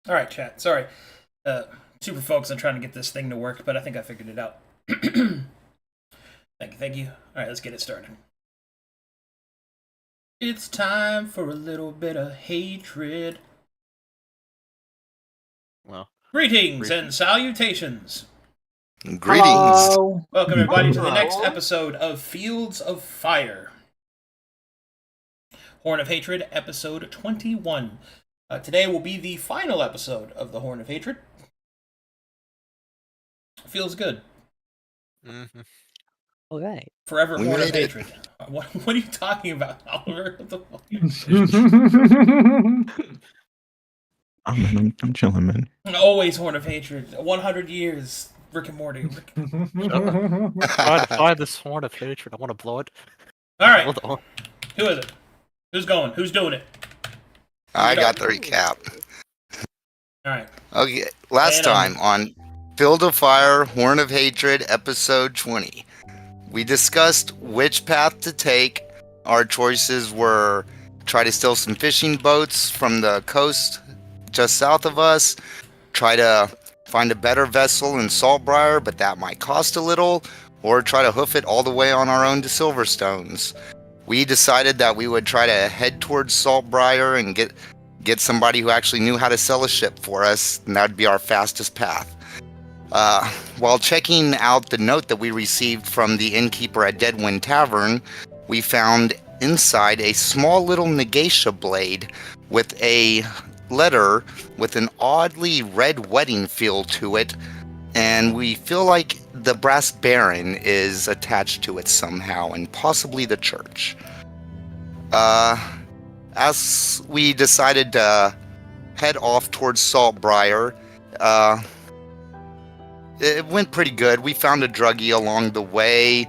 All right, chat. Sorry. Super focused on trying to get this thing to work, but I think I figured it out. Thank you. All right, let's get it started. It's time for a little bit of hatred. Well, Greetings and salutations. Greetings. Hello. Welcome, everybody, to the Hello. next episode of Fields of Fire. Horn of Hatred, episode 21. Today will be the final episode of the Horn of Hatred. Feels good. Mm-hmm. All right. Forever We Horn of made it. Hatred. What are you talking about, Oliver? What the fuck? I'm chilling, man. Always Horn of Hatred. 100 years. Rick and Morty. Try to find this horn of hatred. I want to blow it. Alright, Hold on. who is it? Who's going? Who's doing it? I got the recap. Alright. Okay, last Lay it on time on Field of Fire, Horn of Hatred, episode 20, we discussed which path to take. Our choices were try to steal some fishing boats from the coast just south of us, try to find a better vessel in Saltbriar, but that might cost a little, or try to hoof it all the way on our own to Silverstones. We decided that we would try to head towards Saltbriar and get somebody who actually knew how to sell a ship for us, and that would be our fastest path. While checking out the note that we received from the innkeeper at Deadwind Tavern, we found inside a small little Negatia blade with a letter with an oddly red wedding feel to it, and we feel like the Brass Baron is attached to it somehow, and possibly the church. As we decided to head off towards Saltbriar, it went pretty good. We found a druggie along the way.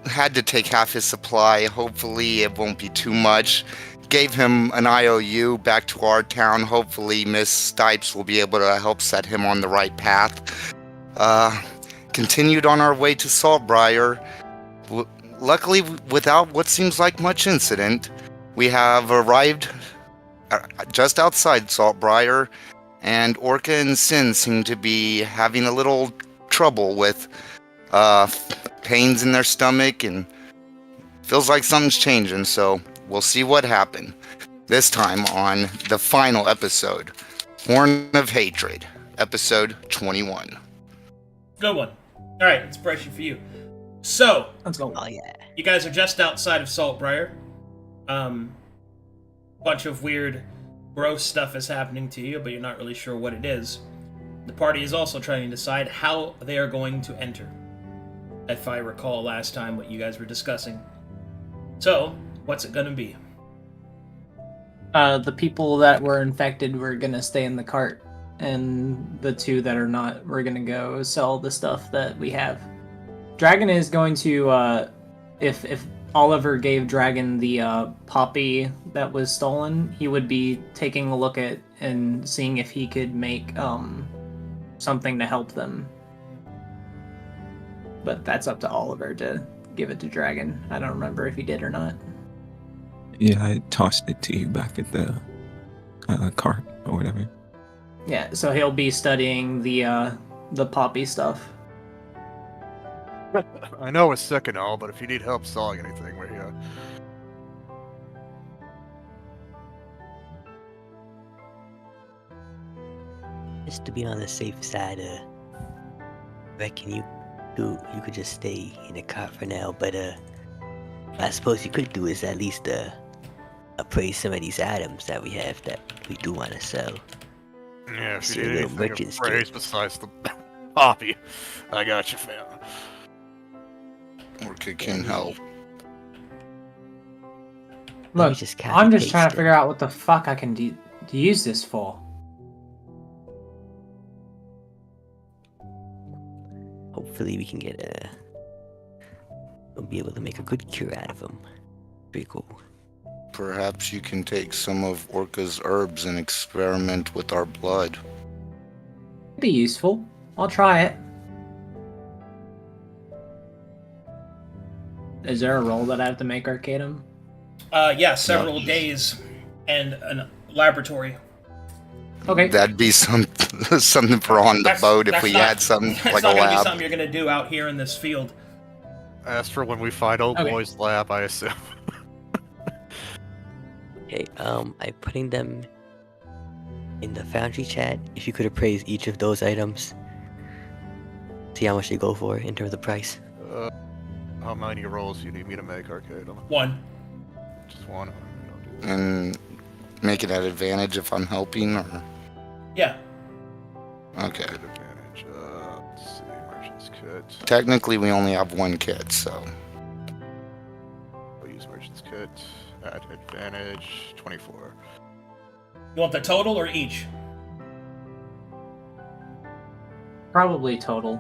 Had to take half his supply. Hopefully it won't be too much. Gave him an IOU back to our town. Hopefully Miss Stipes will be able to help set him on the right path. Continued on our way to Saltbriar. Luckily, without what seems like much incident, we have arrived just outside Saltbriar, and Orca and Sin seem to be having a little trouble with pains in their stomach, and feels like something's changing, so we'll see what happened. This time on the final episode, Horn of Hatred, episode 21. Good one. Alright, inspiration for you. So, Let's go. Oh yeah. you guys are just outside of Saltbriar. Bunch of weird, gross stuff is happening to you, but you're not really sure what it is. The party is also trying to decide how they are going to enter, if I recall last time what you guys were discussing. So, what's it gonna be? The people that were infected were gonna stay in the cart, and the two that are not, we're gonna go sell the stuff that we have. Dragon is going to, if Oliver gave Dragon the poppy that was stolen, he would be taking a look at and seeing if he could make something to help them. But that's up to Oliver to give it to Dragon. I don't remember if he did or not. Yeah, I tossed it to you back at the cart or whatever. Yeah, so he'll be studying the poppy stuff. I know it's sick and all, but if you need help selling anything, we're here. Just to be on the safe side, reckon you could just stay in the car for now. But I suppose you could do is at least appraise some of these items that we have that we do want to sell. Yeah, if See you a need little anything merchant's appraised besides the poppy, I got you, fam. Orca can help. Let me Look, just I'm just copy-paste trying to it. figure out what the fuck I can use this for. Hopefully we can get we'll be able to make a good cure out of them. Pretty cool. Perhaps you can take some of Orca's herbs and experiment with our blood. Be useful. I'll try it. Is there a roll that I have to make, Arcadum? Yeah, several Nice. days and a laboratory. Okay. That'd be something for on the boat if we had something That's like a not gonna be lab. something you're gonna do out here in this field. As for when we find old Okay. boy's lab, I assume. Okay, I'm putting them in the foundry chat. If you could appraise each of those items, see how much they go for in terms of price. How many rolls do you need me to make, Arcadum? 1. Just one. And make it at advantage if I'm helping, or Yeah. okay. Good advantage. Let's see, merchant's kit. Technically, we only have one kit, so We'll use merchant's kit. At advantage, 24. You want the total or each? Probably total.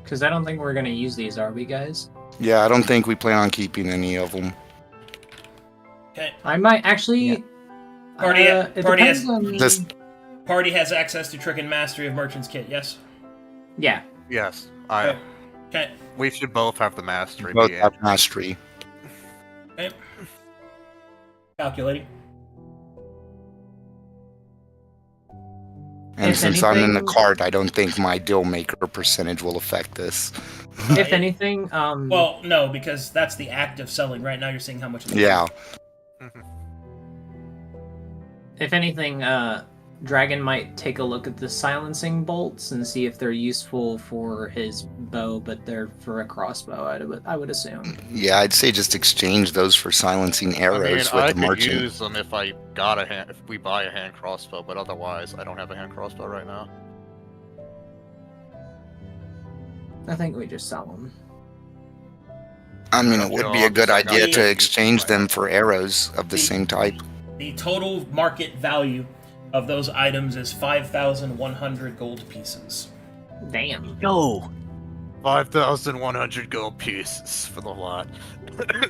Because I don't think we're gonna use these, are we, guys? yeah, I don't think we plan on keeping any of them. Okay. I might actually. Yeah. Party- it party depends has- on- Just Party has access to trick and mastery of Merchant's Kit, yes? Yeah. Yes, Okay. we should both have the mastery. both yeah. have mastery. Okay. Calculating. And If since I'm in the anything- cart, I don't think my deal maker percentage will affect this. If anything, Well, no, because that's the act of selling. Right now you're seeing how much it's Yeah, if anything, Dragon might take a look at the silencing bolts and see if they're useful for his bow, but they're for a crossbow, I would assume. yeah, I'd say just exchange those for silencing arrows I with the could merchant. use them if if we buy a hand crossbow, but otherwise, I don't have a hand crossbow right now. I think we just sell them. I mean, it would be a good idea to The- exchange them for arrows of the same type. The total market value of those items is 5,100 gold pieces. Damn. No! 5,100 gold pieces for the lot.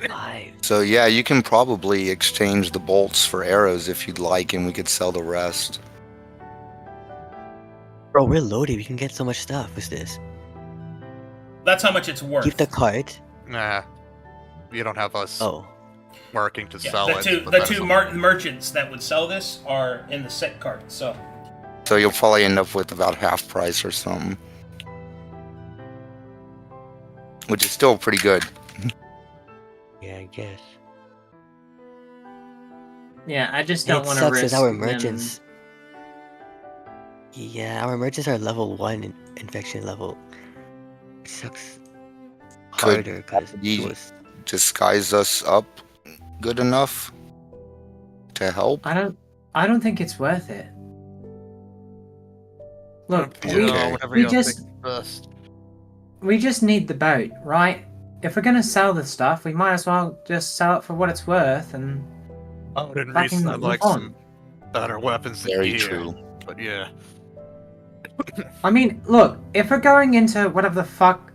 5. So yeah, you can probably exchange the bolts for arrows if you'd like, and we could sell the rest. Bro, we're loaded. We can get so much stuff with this. That's how much it's worth. Keep the cart. Nah, you don't have us Oh. working to Yeah, sell the it. two, but the that two is- merchants that would sell this are in the set cart, so So you'll probably end up with about half price or something, which is still pretty good. Yeah, I guess. Yeah, I just don't It want to sucks risk as our them- merchants. Yeah, our merchants are level 1 infection level. It sucks Could harder because ye- it was. Disguise us up good enough to help. I don't think it's worth it. Look, Yeah, we, okay. whatever we y'all just think is best. we just need the boat, right? If we're gonna sell the stuff, we might as well just sell it for what it's worth and I would fucking recently move like on. some better weapons than Very gear, true. But yeah, I mean, look, if we're going into whatever the fuck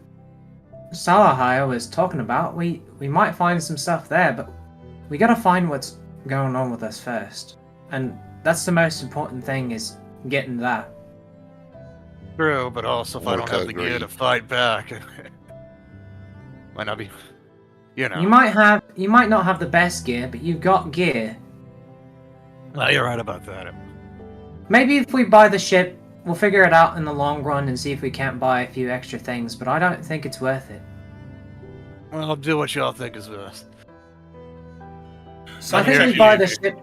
Salahaya was talking about, we might find some stuff there, but we gotta find what's going on with us first. And that's the most important thing, is getting that. true. But also, if I don't Orca have the gear agree. to fight back, might not be. You know. You might not have the best gear, but you've got gear. No, you're right about that. Maybe if we buy the ship, we'll figure it out in the long run and see if we can't buy a few extra things, but I don't think it's worth it. Well, do what y'all think is best. So I think here, we buy here. the ship.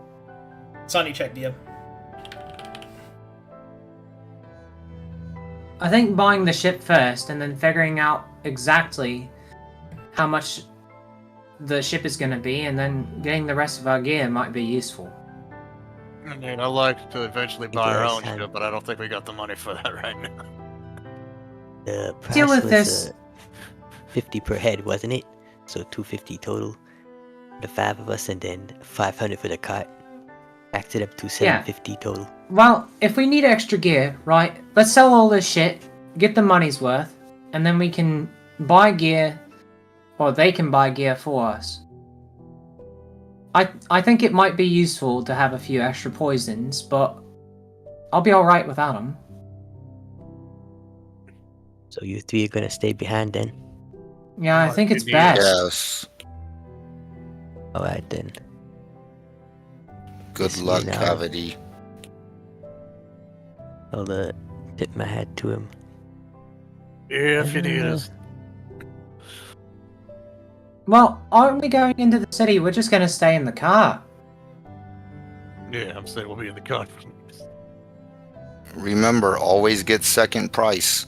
Sonny, check DM. I think buying the ship first and then figuring out exactly how much the ship is going to be, and then getting the rest of our gear might be useful. I mean, I'd like to eventually buy our guys own had- ship, but I don't think we got the money for that right now. The price Deal with was this. 50 per head, wasn't it? So 250 total. The 5 of us, and then 500 for the cart. Backed it up to 750 total. Well, if we need extra gear, right, let's sell all this shit, get the money's worth, and then we can buy gear, or they can buy gear for us. I think it might be useful to have a few extra poisons, but I'll be alright without them. So you 3 are gonna stay behind then? Yeah, I Oh, think it's indeed. best. Yes. Alright then. Good Yes, luck, you know. Cavity. I'll tip my hat to him. Yeah, if you need us. Well, aren't we going into the city? We're just gonna stay in the car. Yeah, I'm saying we'll be in the car. Remember, always get second price.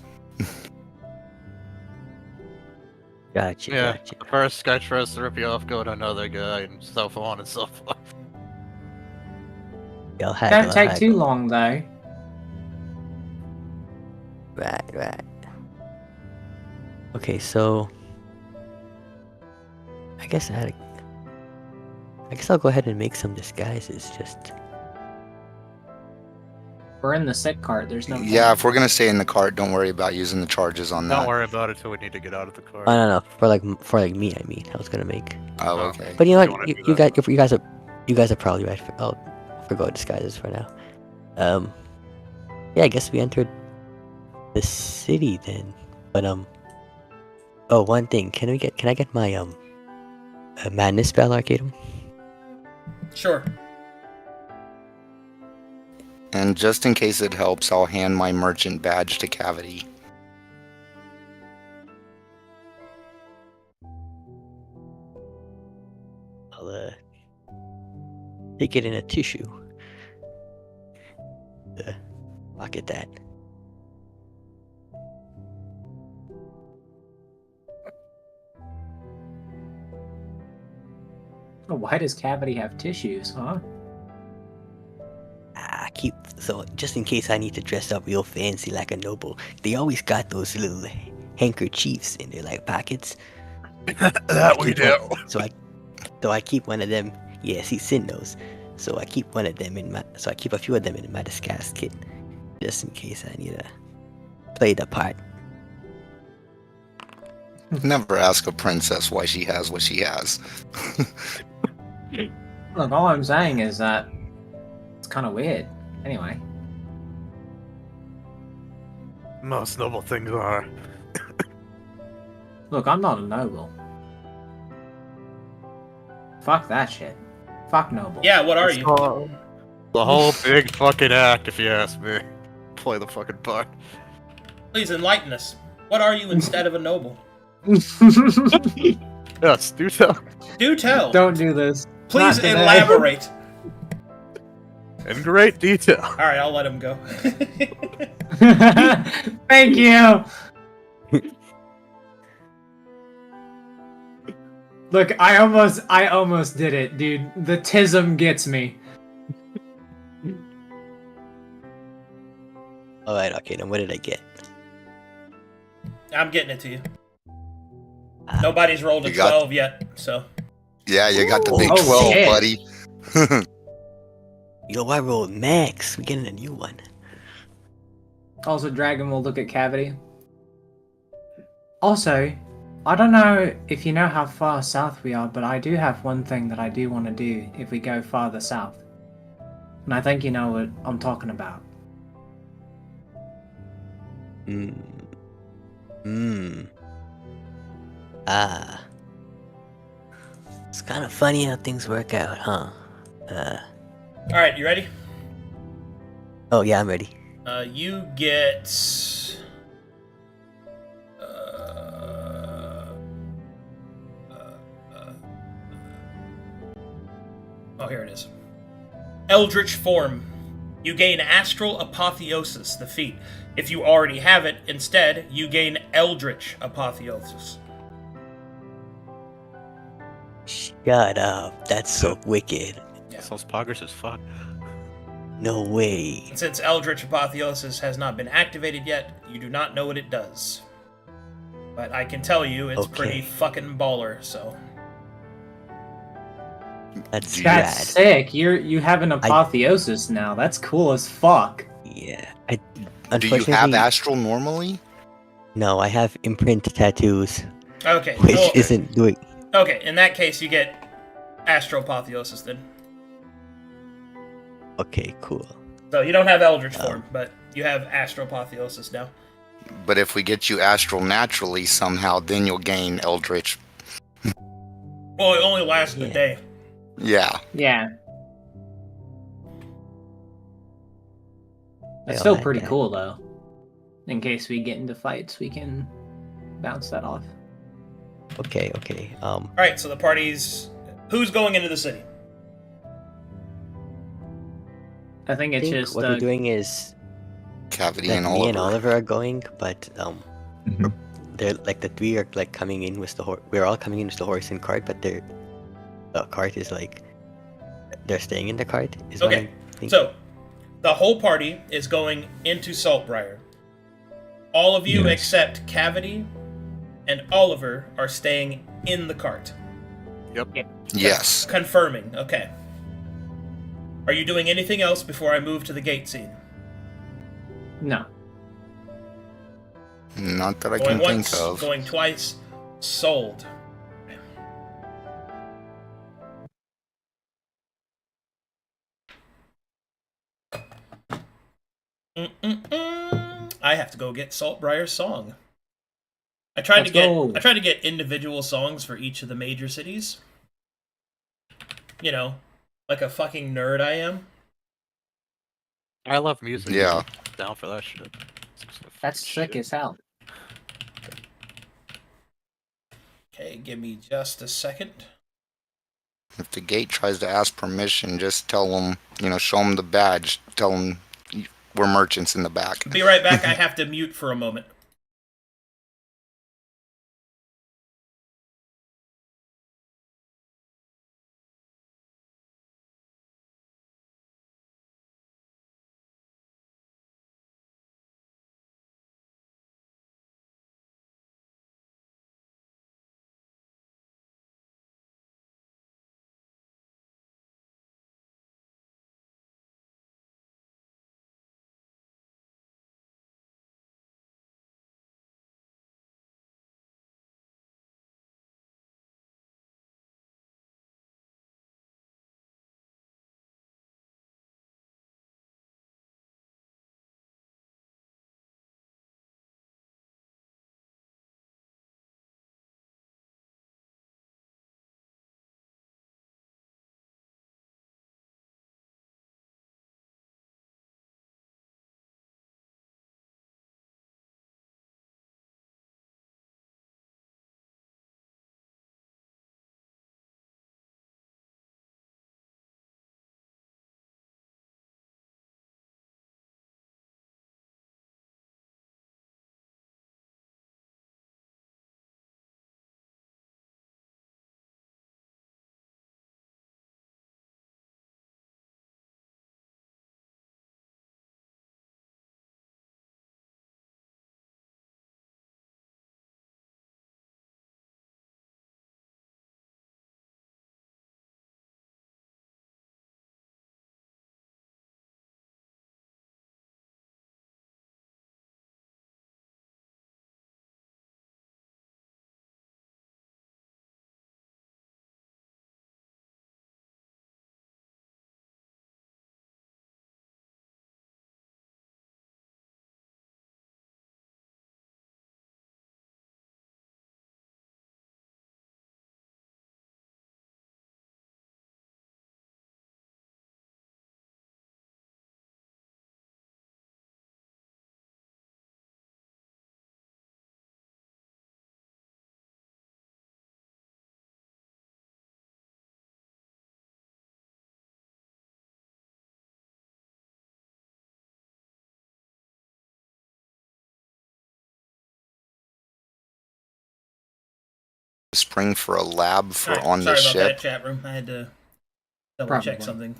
Gotcha, Yeah, gotcha. the first guy tries to rip you off, go to another guy, and so on and so forth. Yeah, I'll haggle, Don't I'll take too haggle. long though. Right. Okay, so I guess I'll go ahead and make some disguises. Just We're in the sick cart. There's no. Yeah, point. if we're gonna stay in the cart, don't worry about using the charges on that. Don't worry about it till we need to get out of the car. no, for like me. I mean, I was gonna make. Oh, Oh. okay. But you know You what? wanna You, do you that? guys, you guys are probably right. I'll forgo disguises for now. Yeah, I guess we entered the city then. But oh, one thing. Can I get my madness spell, Arcadum? Sure. And just in case it helps, I'll hand my merchant badge to Cavity. I'll take it in a tissue. Pocket that. Oh, why does Cavity have tissues, huh? So just in case I need to dress up real fancy like a noble, they always got those little handkerchiefs in their like pockets. That we do. So I keep one of them. Yeah, see, Sin knows. So I keep one of them in my. So I keep a few of them in my disguise kit, just in case I need to play the part. Never ask a princess why she has what she has. Look, all I'm saying is that it's kind of weird. Anyway, Most noble things are. look, I'm not a noble. Fuck that shit. Fuck noble. Yeah, what are you? The whole big fucking act, if you ask me. Play the fucking part. Please enlighten us. What are you instead of a noble? Yes, do tell. Do tell. Don't do this. Please Not today. elaborate. In great detail. All right, I'll let him go. Thank you. Look, I almost did it, dude. The tism gets me. All right, okay. Then what did I get? I'm getting it to you. Nobody's rolled a You got- 12 yet, so. Yeah, you got the big Oh, 12, shit. buddy. Yo, I rolled max. We're getting a new one. Also, Dragon will look at Cavity. Also, I don't know if you know how far south we are, but I do have one thing that I do want to do if we go farther south. And I think you know what I'm talking about. Ah. It's kind of funny how things work out, huh? All right, you ready? Oh yeah, I'm ready. You get. Oh, here it is. Eldritch form. You gain astral apotheosis, the feat. If you already have it, instead, you gain eldritch apotheosis. Shut up. That's so wicked. Sounds poggers as fuck. No way. And since eldritch apotheosis has not been activated yet, you do not know what it does. But I can tell you, it's Okay. pretty fucking baller. So That's That's rad. That's sick. You have an apotheosis now. That's cool as fuck. Yeah. Do you Unfortunately, have astral normally? no, I have imprint tattoos, okay, which well, isn't doing. okay. In that case, you get astral apotheosis then. Okay, cool. So you don't have eldritch form, but you have astral apotheosis now. But if we get you astral naturally somehow, then you'll gain eldritch. Well, it only lasts a Yeah. day. Yeah. Yeah. It's Yeah, still like pretty that. cool though. In case we get into fights, we can bounce that off. Okay, okay. All right, so the party's. Who's going into the city? I think I it's think just what we're doing is Cavity that and me and Oliver. Oliver are going, but Mhm. they're like the three are like coming in with the horse. We're all coming in with the horse and cart, but the cart is like they're staying in the cart. Is what Okay, I'm thinking. so the whole party is going into Saltbriar. All of you Yes. except Cavity and Oliver are staying in the cart. Yes. Confirming. Okay. Are you doing anything else before I move to the gate scene? No. Not that I Going can think once, of. going twice. Sold. I have to go get Saltbriar's song. I tried Let's to get individual songs for each of the major cities. You know, like a fucking nerd I am. I love music. Yeah. I'm down for that shit. That's sick as hell. Okay, give me just a second. If the gate tries to ask permission, just tell them, show them the badge. Tell them we're merchants in the back. Be right back. I have to mute for a moment. Spring for a lab for Alright, on the sorry about that, ship. chat room. I had to double Problem. check something.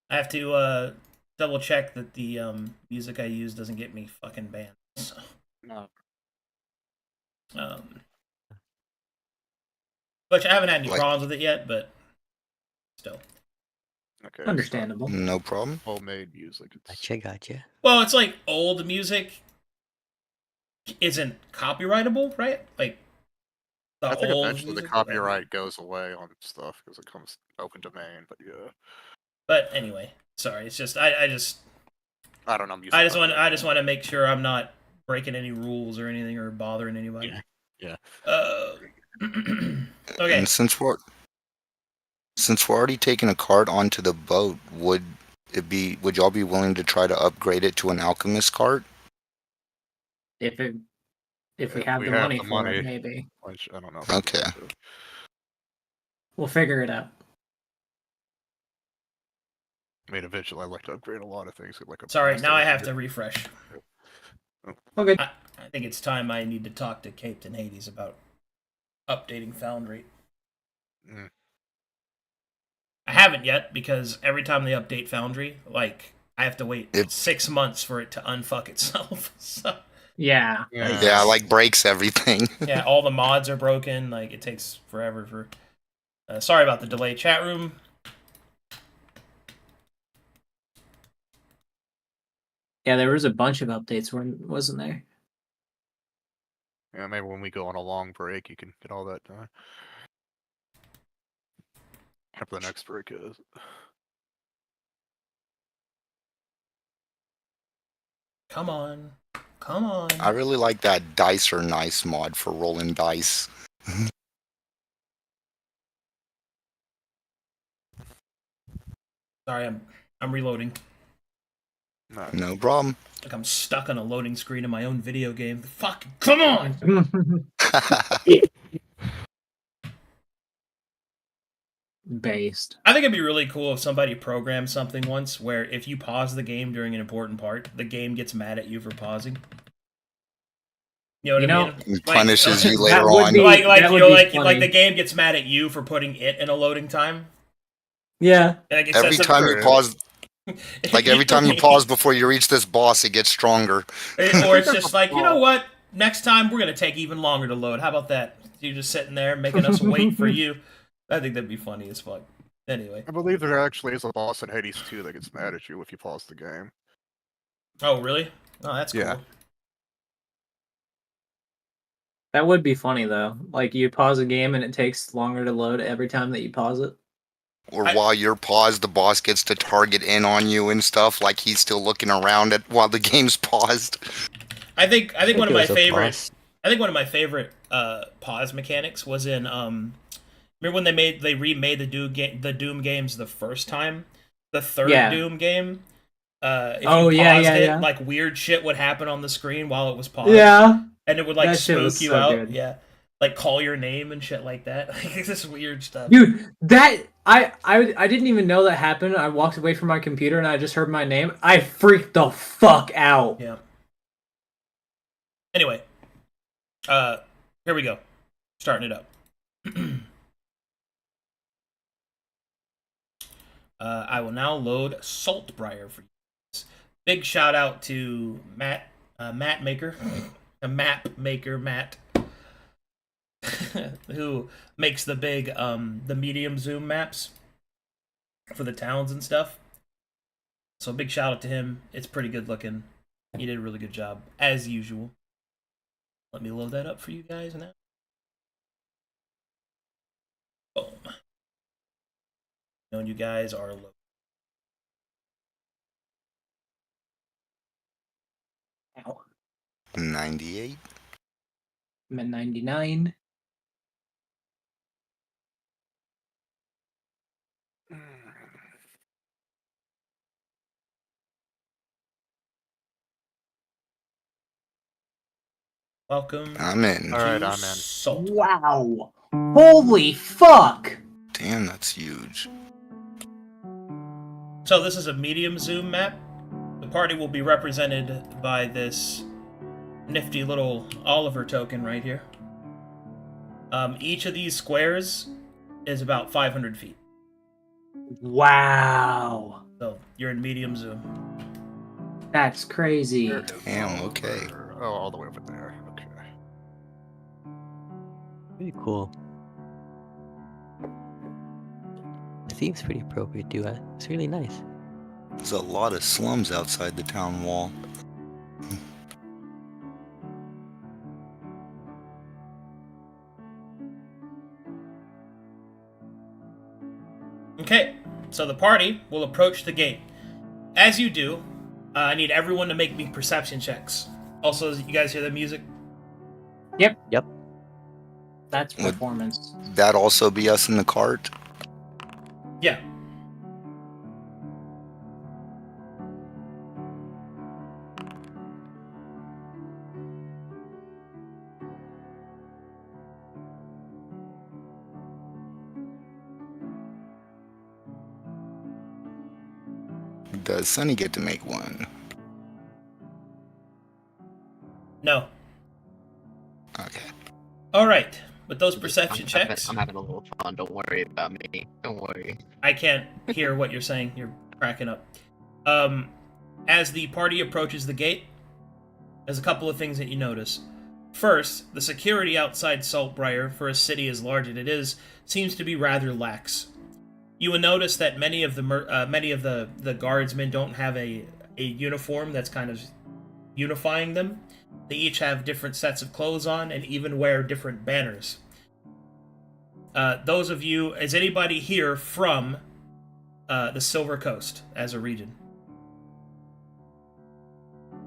I have to double check that the music I use doesn't get me fucking banned. So, No. which I haven't had any Like- problems with it yet, but still. Okay. Understandable. No problem. So homemade music. It's, Gotcha. Well, it's like old music isn't copyrightable, right? Like the I think old eventually the music, copyright goes away on stuff because it comes open domain. But yeah, But anyway, sorry. It's just I just I don't know. Music I just copyright. want to make sure I'm not breaking any rules or anything or bothering anybody. Yeah. Okay. And since we're already taking a cart onto the boat, would y'all be willing to try to upgrade it to an alchemist cart? If we If have we the have money the for money. it, maybe Which I don't know. Okay. we'll figure it out. I mean, eventually I'd like to upgrade a lot of things. Like a Sorry, nice now I little have to ship. refresh. Okay. I think it's time I need to talk to Captain Hades about updating Foundry. Mm. I haven't yet because every time they update Foundry, like I have to wait 6 months for it to unfuck itself. So, Yeah. Yeah, like breaks everything. yeah, all the mods are broken. Like it takes forever for. Sorry about the delay, chat room. Yeah, there was a bunch of updates, wasn't there? Yeah, maybe when we go on a long break, you can get all that done. Whatever the next break is. Come on. Come on. I really like that dice are nice mod for rolling dice. Sorry, I'm reloading. No problem. Like I'm stuck on a loading screen in my own video game. Fuck, come on! Based. I think it'd be really cool if somebody programmed something once where if you pause the game during an important part, the game gets mad at you for pausing. You know what I mean? It punishes you later That would on. be- Like that you would know, be like funny. the game gets mad at you for putting it in a loading time. Yeah. Like it Every says time you pause, like every time you pause before you reach this boss, it gets stronger. or it's just like, you know what? Next time we're gonna take even longer to load. How about that? You're just sitting there making us wait for you. I think that'd be funny as fuck. Anyway. I believe there actually is a boss in Hades 2 that gets mad at you if you pause the game. Oh, really? Oh, that's cool. Yeah. That would be funny though. Like you pause a game and it takes longer to load every time that you pause it. Or while you're paused, the boss gets to target in on you and stuff. Like he's still looking around at while the game's paused. I think one of my favorite. boss. I think one of my favorite pause mechanics was in remember when they remade the Doom games the first time? The third Yeah. Doom game. If Oh, you yeah, paused yeah, it, yeah. like weird shit would happen on the screen while it was paused. Yeah. And it would like That shit spook was you so out. good. Yeah. Like call your name and shit like that. Like this weird stuff. Dude, that I didn't even know that happened. I walked away from my computer and I just heard my name. I freaked the fuck out. Yeah. Anyway. Here we go. Starting it up. I will now load Saltbriar for you. Big shout out to Matt Maker, Map Maker Matt, who makes the big the medium zoom maps for the towns and stuff. So big shout out to him. It's pretty good looking. He did a really good job as usual. Let me load that up for you guys now. Boom. Knowing you guys are low. Ow. 98. I'm at 99. Welcome. I'm in. Alright, to I'm in. Salt. Wow. Holy fuck. Damn, that's huge. So this is a medium zoom map. The party will be represented by this nifty little Oliver token right here. Each of these squares is about 500 feet. Wow. So you're in medium zoom. That's crazy. Damn, okay. Oh, all the way over there. Okay. Pretty cool. The theme's pretty appropriate too. It's really nice. There's a lot of slums outside the town wall. Okay, so the party will approach the gate. As you do, I need everyone to make me perception checks. Also, you guys hear the music? Yep. Yep. That's performance. That also be us in the cart? Yeah. Does Sunny get to make one? No. Okay. All right. With those perception I'm checks, having a little fun. Don't worry about me. Don't worry. I can't hear what you're saying. You're cracking up. As the party approaches the gate, there's a couple of things that you notice. First, the security outside Saltbriar, for a city as large as it is, seems to be rather lax. You will notice that many of the guardsmen don't have a uniform that's kind of unifying them. They each have different sets of clothes on and even wear different banners. Those of you, is anybody here from the Silver Coast as a region?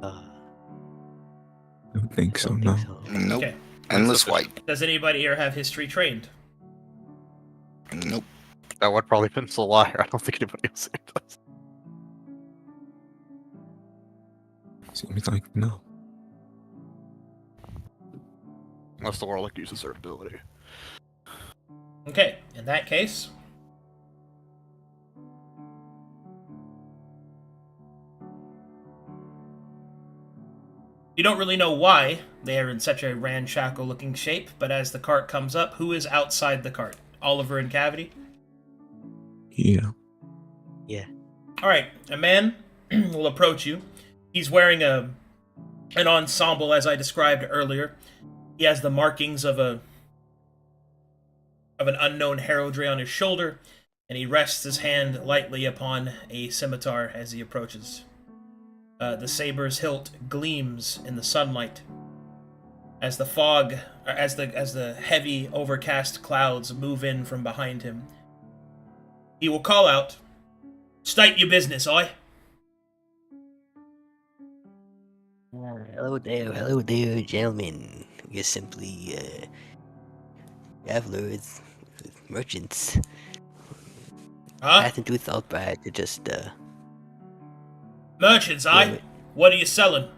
I don't think so, don't no. think so. Nope. Okay. Endless White. Does anybody here have history trained? Nope. That would probably been a liar. I don't think anybody else here does. Seems like no. Unless the Warlock uses their ability. Okay, in that case, you don't really know why they are in such a ramshackle-looking shape, but as the cart comes up, who is outside the cart? Oliver and Cavity? Yeah. All right, a man will approach you. He's wearing an ensemble, as I described earlier. He has the markings of an unknown heraldry on his shoulder, and he rests his hand lightly upon a scimitar as he approaches. The saber's hilt gleams in the sunlight as the heavy, overcast clouds move in from behind him. He will call out, "State your business, I." Hello there, gentlemen. We're simply travelers, merchants, Huh? passing through Saltbriar to just Merchants, I? Yeah. What are you selling?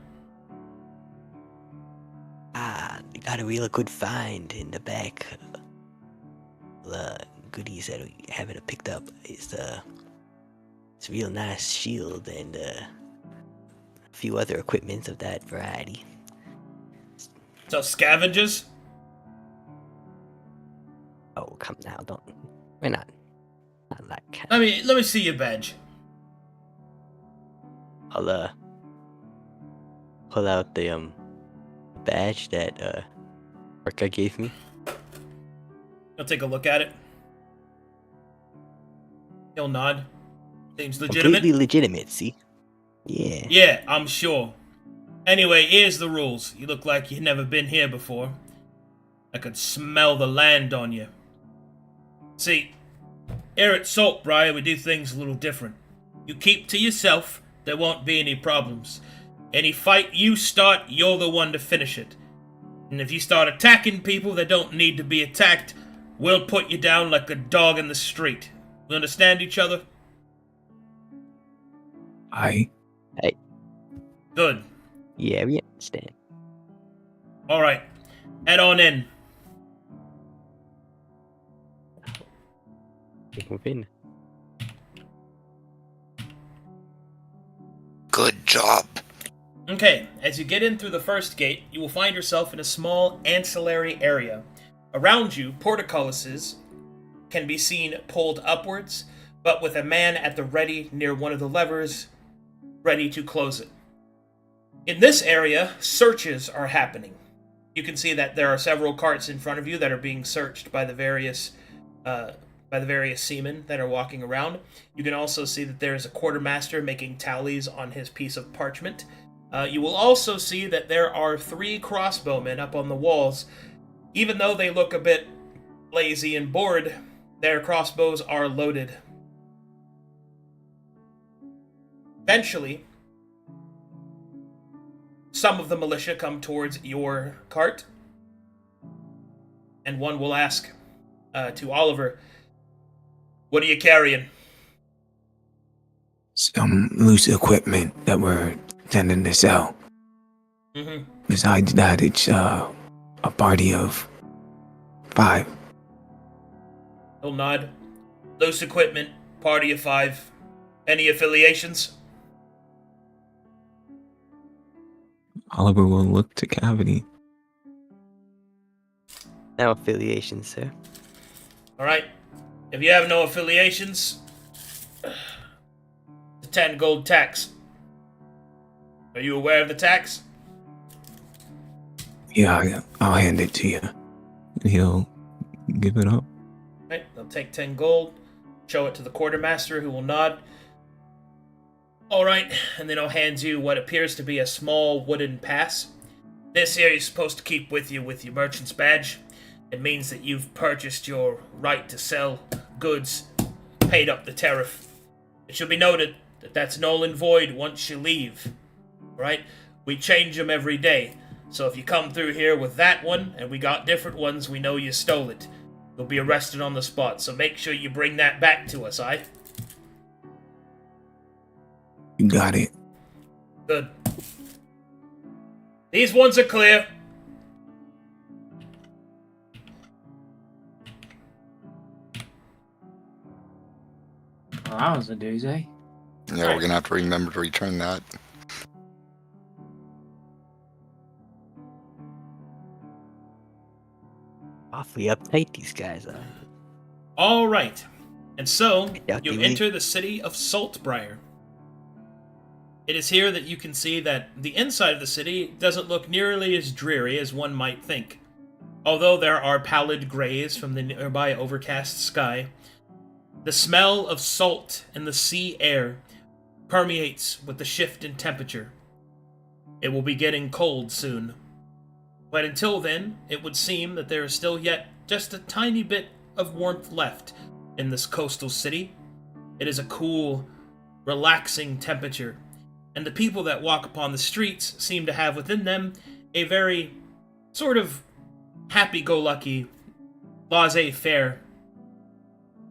we got a real good find in the back. The goodies that we haven't picked up is it's a real nice shield and a few other equipments of that variety. So scavengers? Oh, come now, don't. We're not like. Let me see your badge. I'll pull out the badge that Arca gave me. He'll take a look at it. He'll nod. Seems legitimate. Completely legitimate, see? Yeah. Yeah, I'm sure. Anyway, here's the rules. You look like you've never been here before. I could smell the land on you. See, here at Saltbriar, we do things a little different. You keep to yourself, there won't be any problems. Any fight you start, you're the one to finish it. And if you start attacking people that don't need to be attacked, we'll put you down like a dog in the street. We understand each other? Good. Yeah, we understand. Alright. Head on in. Move in. Good job. Okay, as you get in through the first gate, you will find yourself in a small ancillary area. Around you, portcullises can be seen pulled upwards, but with a man at the ready near one of the levers, ready to close it. In this area, searches are happening. You can see that there are several carts in front of you that are being searched by the various seamen that are walking around. You can also see that there is a quartermaster making tallies on his piece of parchment. You will also see that there are 3 crossbowmen up on the walls. Even though they look a bit lazy and bored, their crossbows are loaded. Eventually, some of the militia come towards your cart, and one will ask to Oliver, "What are you carrying?" Some loose equipment that we're intending to sell. Mm-hmm. Besides that, it's a party of 5. He'll nod. Loose equipment, party of 5. Any affiliations? Oliver will look to Cavity. No affiliation, sir. Alright. If you have no affiliations, the 10 gold tax. Are you aware of the tax? Yeah, I'll hand it to you. And he'll give it up. Right, they'll take 10 gold, show it to the quartermaster, who will nod. Alright, and then he'll hand you what appears to be a small wooden pass. This here you're supposed to keep with you with your merchant's badge. It means that you've purchased your right to sell goods, paid up the tariff. It should be noted that that's null and void once you leave. Right? We change them every day. So if you come through here with that one, and we got different ones, we know you stole it. You'll be arrested on the spot, so make sure you bring that back to us, aye? You got it. Good. These ones are clear. Well, that was a doozy. Yeah, we're gonna have to remember to return that. Awfully uptight these guys are. Alright. And so, Yeah, you you enter the city of Saltbriar. It is here that you can see that the inside of the city doesn't look nearly as dreary as one might think. Although there are pallid grays from the nearby overcast sky, the smell of salt in the sea air permeates with the shift in temperature. It will be getting cold soon. But until then, it would seem that there is still yet just a tiny bit of warmth left in this coastal city. It is a cool, relaxing temperature, and the people that walk upon the streets seem to have within them a very sort of happy-go-lucky, laissez-faire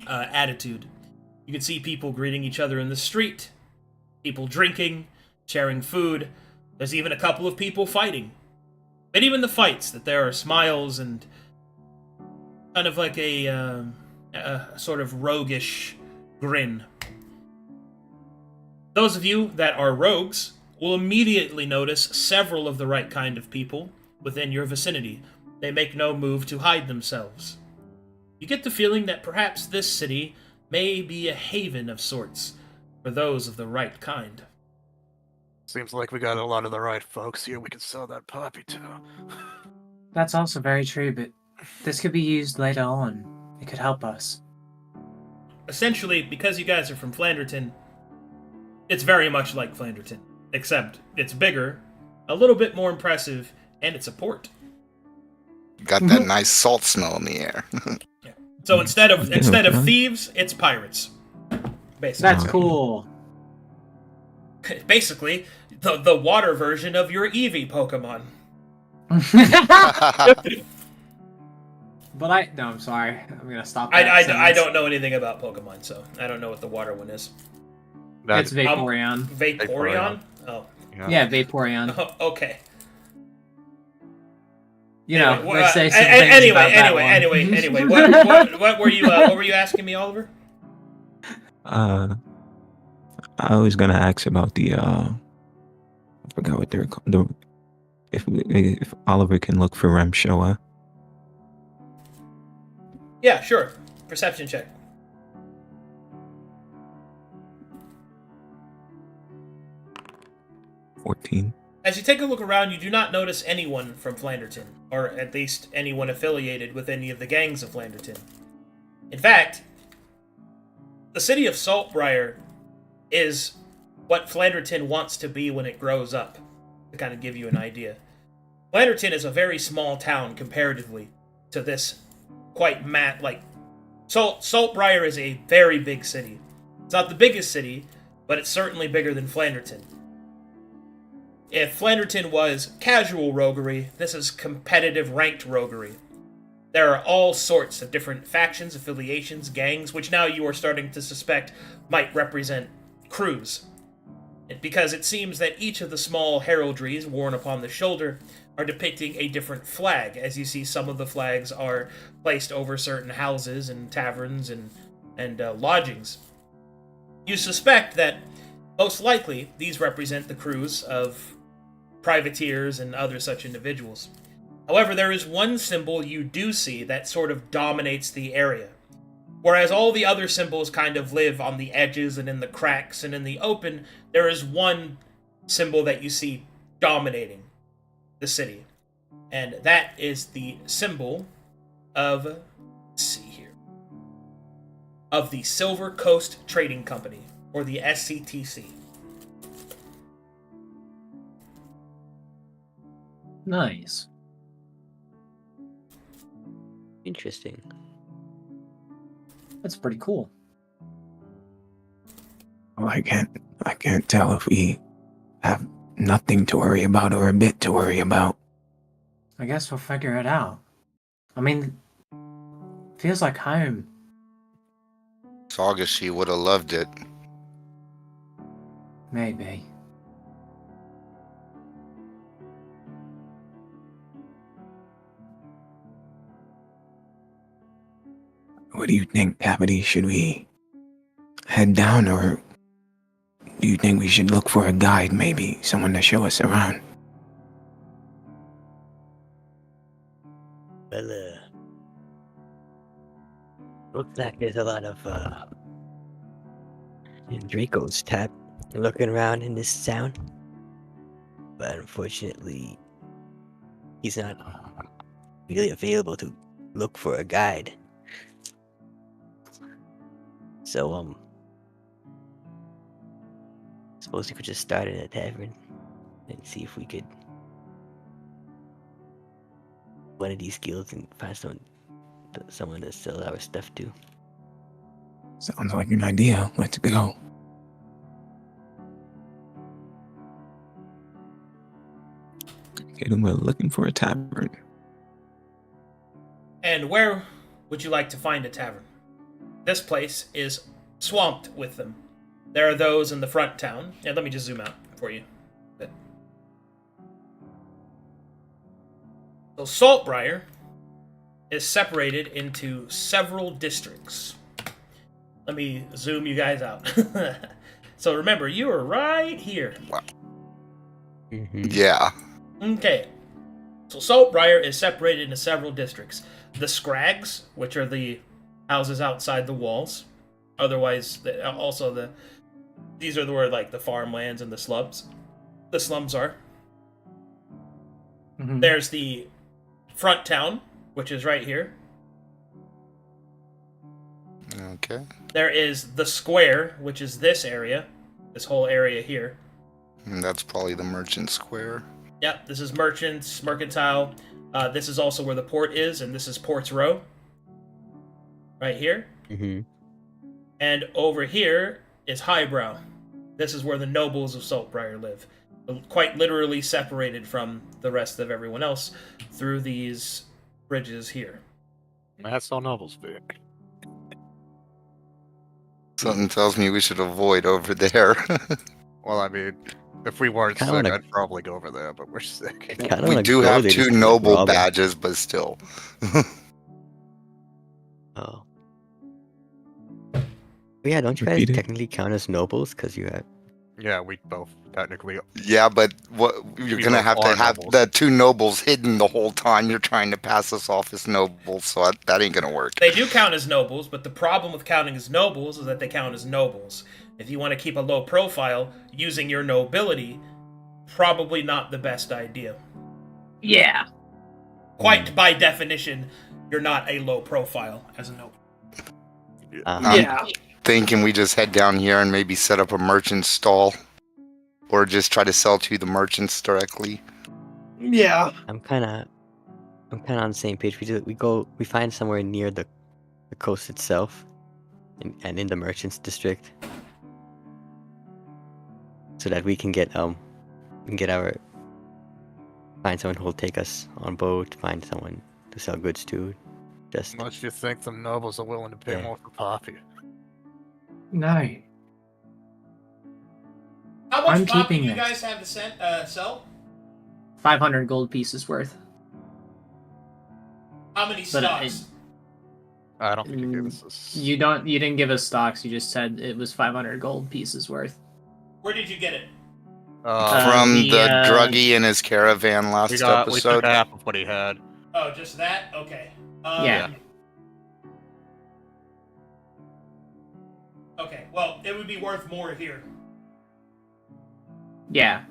attitude. You can see people greeting each other in the street, people drinking, sharing food. There's even a couple of people fighting. But even the fights, that there are smiles and kind of like a sort of roguish grin. Those of you that are rogues will immediately notice several of the right kind of people within your vicinity. They make no move to hide themselves. You get the feeling that perhaps this city may be a haven of sorts for those of the right kind. Seems like we got a lot of the right folks here we can sell that puppy to. That's also very true, but this could be used later on. It could help us. Essentially, because you guys are from Flanderton, it's very much like Flanderton, except it's bigger, a little bit more impressive, and it's a port. Got that nice salt smell in the air. So instead of Okay. thieves, it's pirates. Basically. That's cool. Basically, the water version of your Eevee Pokemon. But no, I'm sorry. I'm gonna stop. I that don't know anything about Pokemon, so I don't know what the water one is. It's Vaporeon. Vaporeon? Oh. Yeah, Vaporeon. Oh, okay. You know, Anyway, let's say some things about that one. anyway. What were you asking me, Oliver? I was gonna ask about the I forgot what they're called. If Oliver can look for Remshoa. Yeah, sure. Perception check. $14. As you take a look around, you do not notice anyone from Flanderton, or at least anyone affiliated with any of the gangs of Flanderton. In fact, the city of Saltbriar is what Flanderton wants to be when it grows up, to kind of give you an idea. Flanderton is a very small town comparatively to this quite Saltbriar is a very big city. It's not the biggest city, but it's certainly bigger than Flanderton. If Flanderton was casual roguery, this is competitive ranked roguery. There are all sorts of different factions, affiliations, gangs, which now you are starting to suspect might represent crews. Because it seems that each of the small heraldries worn upon the shoulder are depicting a different flag. As you see, some of the flags are placed over certain houses and taverns and lodgings. You suspect that most likely these represent the crews of privateers and other such individuals. However, there is one symbol you do see that sort of dominates the area. Whereas all the other symbols kind of live on the edges and in the cracks and in the open, there is one symbol that you see dominating the city. And that is the symbol of, let's see here, of the Silver Coast Trading Company, or the SCTC. Nice. Interesting. That's pretty cool. Well, I can't tell if we have nothing to worry about or a bit to worry about. I guess we'll figure it out. I mean, feels like home. Saugashi would have loved it. Maybe. What do you think, Cavity? Should we head down, or do you think we should look for a guide, maybe someone to show us around? Well, looks like there's a lot of Draco's tap looking around in this town, but unfortunately, he's not really available to look for a guide. So, suppose we could just start at a tavern and see if we could one of these guilds and find someone to sell our stuff to. Sounds like an idea. Let's go. Okay, then we're looking for a tavern. And where would you like to find a tavern? This place is swamped with them. There are those in the front town. Yeah, let me just zoom out for you. So Saltbriar is separated into several districts. Let me zoom you guys out. So remember, you are right here. Mm-hmm. Yeah. Okay. So Saltbriar is separated into several districts. The Scrags, which are the houses outside the walls. Otherwise, these are where like the farmlands and the slums are. Mhm. There's the front town, which is right here. Okay. There is the square, which is this area, this whole area here. And that's probably the merchant square. Yep, this is merchants, mercantile. This is also where the port is, and this is Port's Row. Right here. Mm-hmm. And over here is Highbrow. This is where the nobles of Saltbriar live. Quite literally separated from the rest of everyone else through these bridges here. That's all nobles be. Something tells me we should avoid over there. Well, I mean, if we weren't Kinda sick, wanna- I'd probably go over there, but we're sick. We do have 2 noble badges, but still. Oh. But yeah, don't you guys Repeat it. technically count as nobles? Because you have. Yeah, we both technically. Yeah, but what you're We gonna both have to are have nobles. the 2 nobles hidden the whole time you're trying to pass us off as nobles, so that ain't gonna work. They do count as nobles, but the problem with counting as nobles is that they count as nobles. If you want to keep a low profile, using your nobility, probably not the best idea. Yeah. Quite by definition, you're not a low profile as a noble. I'm thinking we just head down here and maybe set up a merchant stall, or just try to sell to the merchants directly. Yeah. I'm kind of on the same page. We find somewhere near the coast itself, and in the merchants district, so that we can get find someone who will take us on boat, find someone to sell goods to. Just Much you think the nobles are willing to pay Yeah. more for poppy? No. How much I'm poppy keeping do you it. guys have to sell? 500 gold pieces worth. How many But stocks? I don't think you gave us this. You didn't give us stocks. You just said it was 500 gold pieces worth. Where did you get it? From the, the druggie in his caravan last we episode. took half of what he had. Oh, just that? Okay. Yeah. Okay, well, it would be worth more here. Yeah.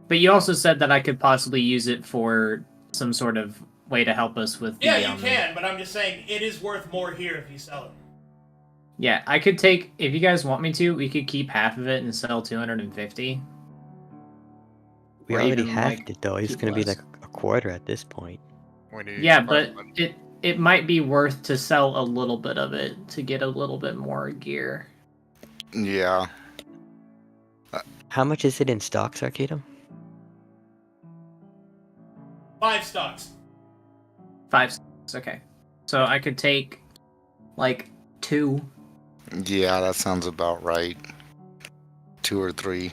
But you also said that I could possibly use it for some sort of way to help us with the, Yeah, you can, but I'm just saying it is worth more here if you sell it. Yeah, I could take, if you guys want me to, we could keep half of it and sell 250. We Or already even, halved like, it though. It's keep gonna be less. like a quarter at this point. We need Yeah, but 500. it might be worth to sell a little bit of it to get a little bit more gear. Yeah. How much is it in stocks, Arcadum? 5 stocks. 5 stocks, okay. So I could take, like, 2. Yeah, that sounds about right. 2 or 3.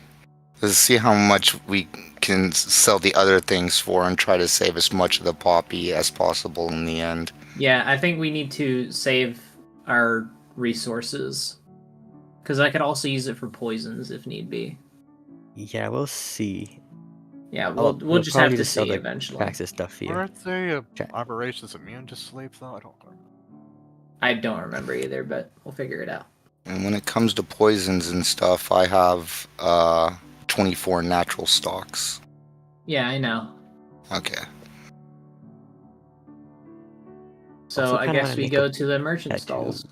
Let's see how much we can sell the other things for and try to save as much of the poppy as possible in the end. Yeah, I think we need to save our resources. Because I could also use it for poisons if need be. Yeah, we'll see. Yeah, we'll just have probably to sell see the eventually. packs of stuff here. Aren't they Check. operations immune to sleep though? I don't know. I don't remember either, but we'll figure it out. And when it comes to poisons and stuff, I have 24 natural stocks. Yeah, I know. Okay. So Also I kinda guess wanna we make go a to the merchant tattoo. stalls.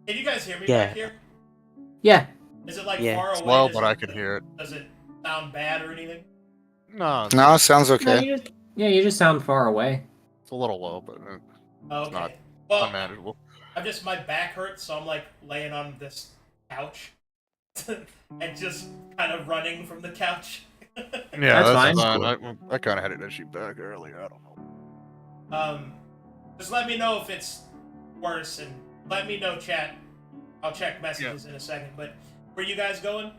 Can you guys hear me Yeah. back here? Yeah. Is it like Yeah. far away? Slow, Does but it- I could hear it. Does it sound bad or anything? No, No, it sounds No, okay. you just sound far away. it's a little low, but Okay. not well, unmanageable. my back hurts, so I'm like laying on this couch and just kind of running from the couch. Yeah, That's that's fine. fine. I kind of had an issue back earlier. I don't know. Just let me know if it's worse, and let me know, chat. I'll check messages in a second. But where you guys going?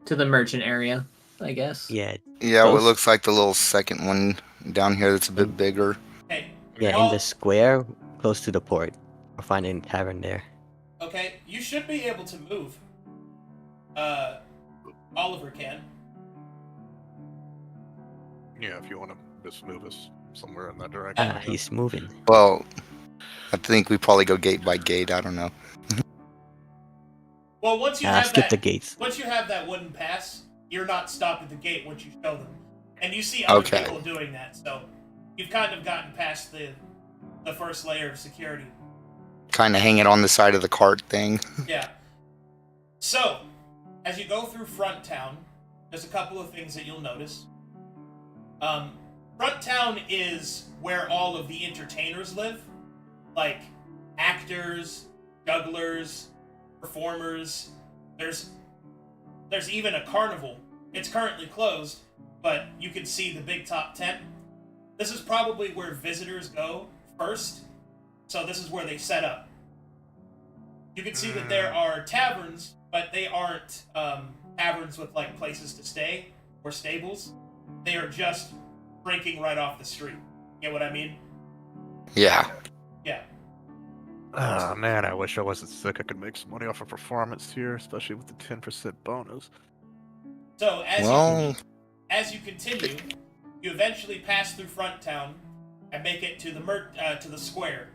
To the merchant area, I guess. Yeah, Yeah, well, it Close. looks like the little second one down here that's a bit bigger. Hey. yeah, well, in the square close to the port. We'll find a tavern there. Okay, you should be able to move. Oliver can. Yeah, if you want to just move us somewhere in that direction. Ah, he's moving. Well, I think we probably go gate by gate. I don't know. Well, once you Ah, have skip that, the gates. once you have that wooden pass, you're not stopped at the gate once you show them, and you see other Okay. people doing that. So you've kind of gotten past the first layer of security. Kind of hanging on the side of the cart thing. Yeah. So, as you go through Front Town, there's a couple of things that you'll notice. Front Town is where all of the entertainers live, like actors, jugglers, performers. There's even a carnival. It's currently closed, but you can see the big top tent. This is probably where visitors go first, so this is where they set up. You can see that there are taverns, but they aren't taverns with like places to stay or stables. They are just drinking right off the street. Get what I mean? Yeah. Yeah. Ah, man, I wish I wasn't sick. I could make some money off of performance here, especially with the 10% bonus. So Well, as you continue, you eventually pass through Front Town and make it to the square.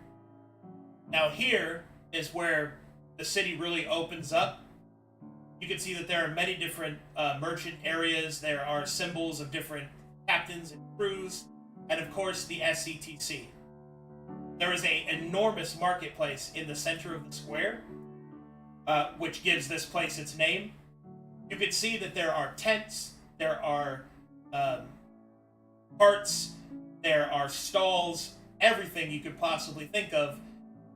Now here is where the city really opens up. You can see that there are many different merchant areas. There are symbols of different captains and crews, and of course the SCTC. There is an enormous marketplace in the center of the square, which gives this place its name. You can see that there are tents, there are carts, there are stalls, everything you could possibly think of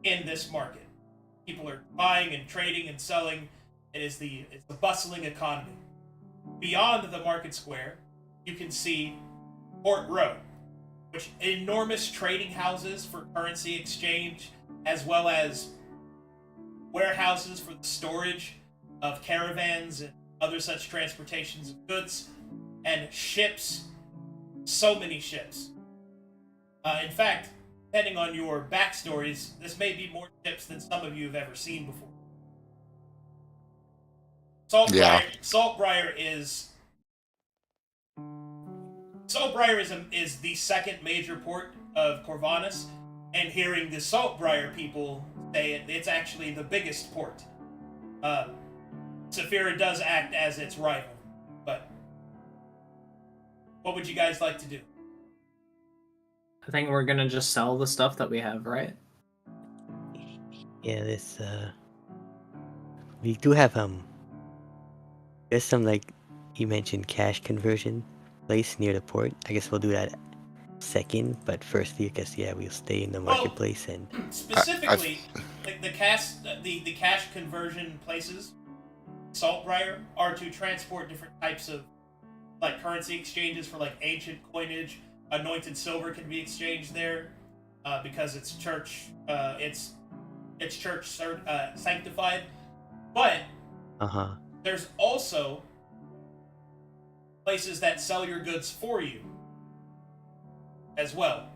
in this market. People are buying and trading and selling. It's the bustling economy. Beyond the market square, you can see Port Road, which enormous trading houses for currency exchange, as well as warehouses for the storage of caravans and other such transportations of goods, and ships, so many ships. In fact, depending on your backstories, this may be more ships than some of you have ever seen before. Yeah. Saltbriar is the second major port of Corvallis, and hearing the Saltbriar people say it's actually the biggest port. Saphira does act as its rival, but what would you guys like to do? I think we're gonna just sell the stuff that we have, right? Yeah, we do have there's some, like you mentioned, cash conversion place near the port. I guess we'll do that second, but firstly, I guess we'll stay in the marketplace and Specifically, like the cash conversion places, Saltbriar, are to transport different types of like currency exchanges for like ancient coinage. Anointed silver can be exchanged there because it's church. It's church sanctified, but there's also places that sell your goods for you as well.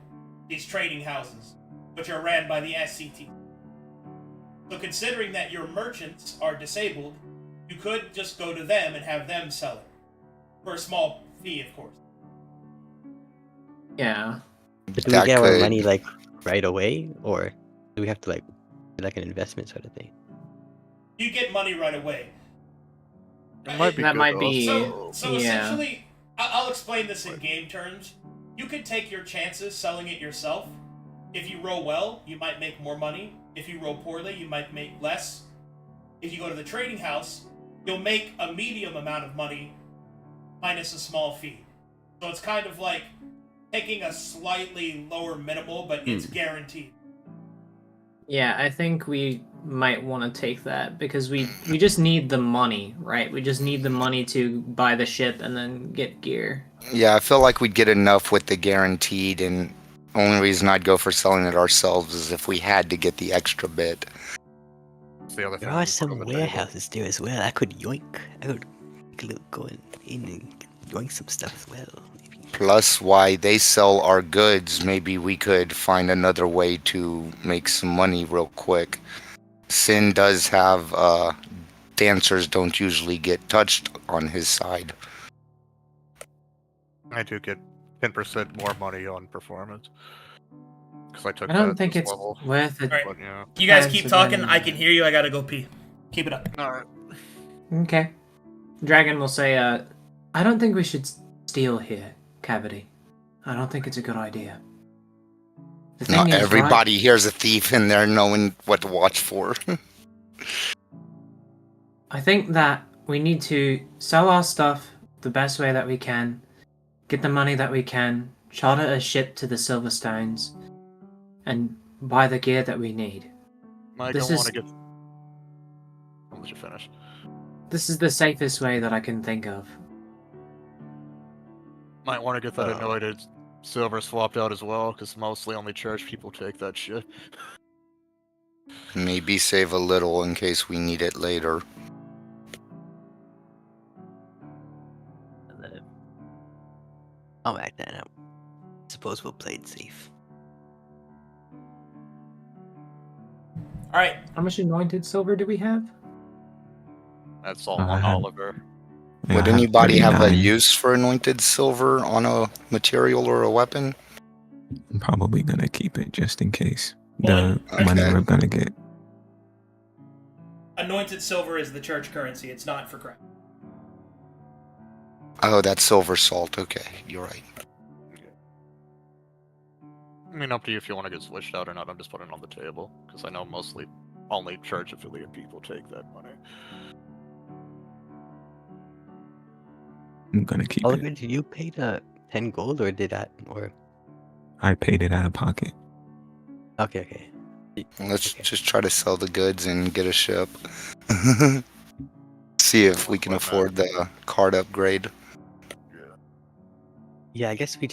These trading houses, which are ran by the SCT. So considering that your merchants are disabled, you could just go to them and have them sell it. For a small fee, of course. Yeah. But do we get our money like right away, or do we have to like an investment sort of thing? You get money right away. It might be that good might to be- So Yeah. essentially, I'll explain this in game terms. You could take your chances selling it yourself. If you roll well, you might make more money. If you roll poorly, you might make less. If you go to the trading house, you'll make a medium amount of money minus a small fee. So it's kind of like taking a slightly lower minimal, but it's guaranteed. Yeah, I think we might want to take that because we just need the money, right? We just need the money to buy the ship and then get gear. Yeah, I feel like we'd get enough with the guaranteed, and only reason I'd go for selling it ourselves is if we had to get the extra bit. It's the other There thing are we put some on the table. warehouses there as well. I could go in and yoink some stuff as well. Maybe. Plus, why they sell our goods, maybe we could find another way to make some money real quick. Sin does have dancers don't usually get touched on his side. I do get 10% more money on performance. Because I took I don't that think this it's level. worth it. Alright. But yeah. You guys Yeah, keep so talking. then- I can hear you. I gotta go pee. Keep it up. Alright. Okay. Dragon will say, I don't think we should steal here, Cavity. I don't think it's a good idea. The Not thing is, everybody here's a thief in there knowing what to watch for. I think that we need to sell our stuff the best way that we can, get the money that we can, charter a ship to the Silverstones, and buy the gear that we need. I This don't want is- to get... I'll let you finish. This is the safest way that I can think of. Might want to get that anointed silver swapped out as well, because mostly only church people take that shit. Maybe save a little in case we need it later. I'll back that up. Suppose we'll play it safe. All right. How much anointed silver do we have? That's all I on had- Oliver. Yeah, Would I have anybody have a 39. use for anointed silver on a material or a weapon? I'm probably gonna keep it just in case. Well, The money okay. we're gonna get. Anointed silver is the church currency. It's not for crap. Oh, that's silver salt. Okay, you're right. I mean, up to you if you want to get switched out or not. I'm just putting it on the table, because I know mostly only church affiliate people take that money. I'm gonna keep Oliver, it. did you pay the 10 gold or did I? Or I paid it out of pocket. okay. Let's Okay. just try to sell the goods and get a ship. See if we can afford the card upgrade. Yeah, I guess we